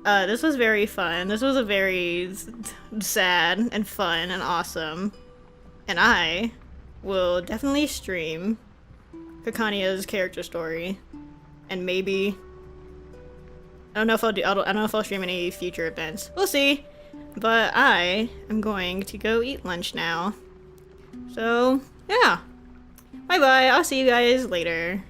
This was very fun. This was a very sad and fun and awesome. And I will definitely stream Kakania's character story, and maybe I don't know if I'll stream any future events. We'll see. But I am going to go eat lunch now. So yeah, bye bye. I'll see you guys later.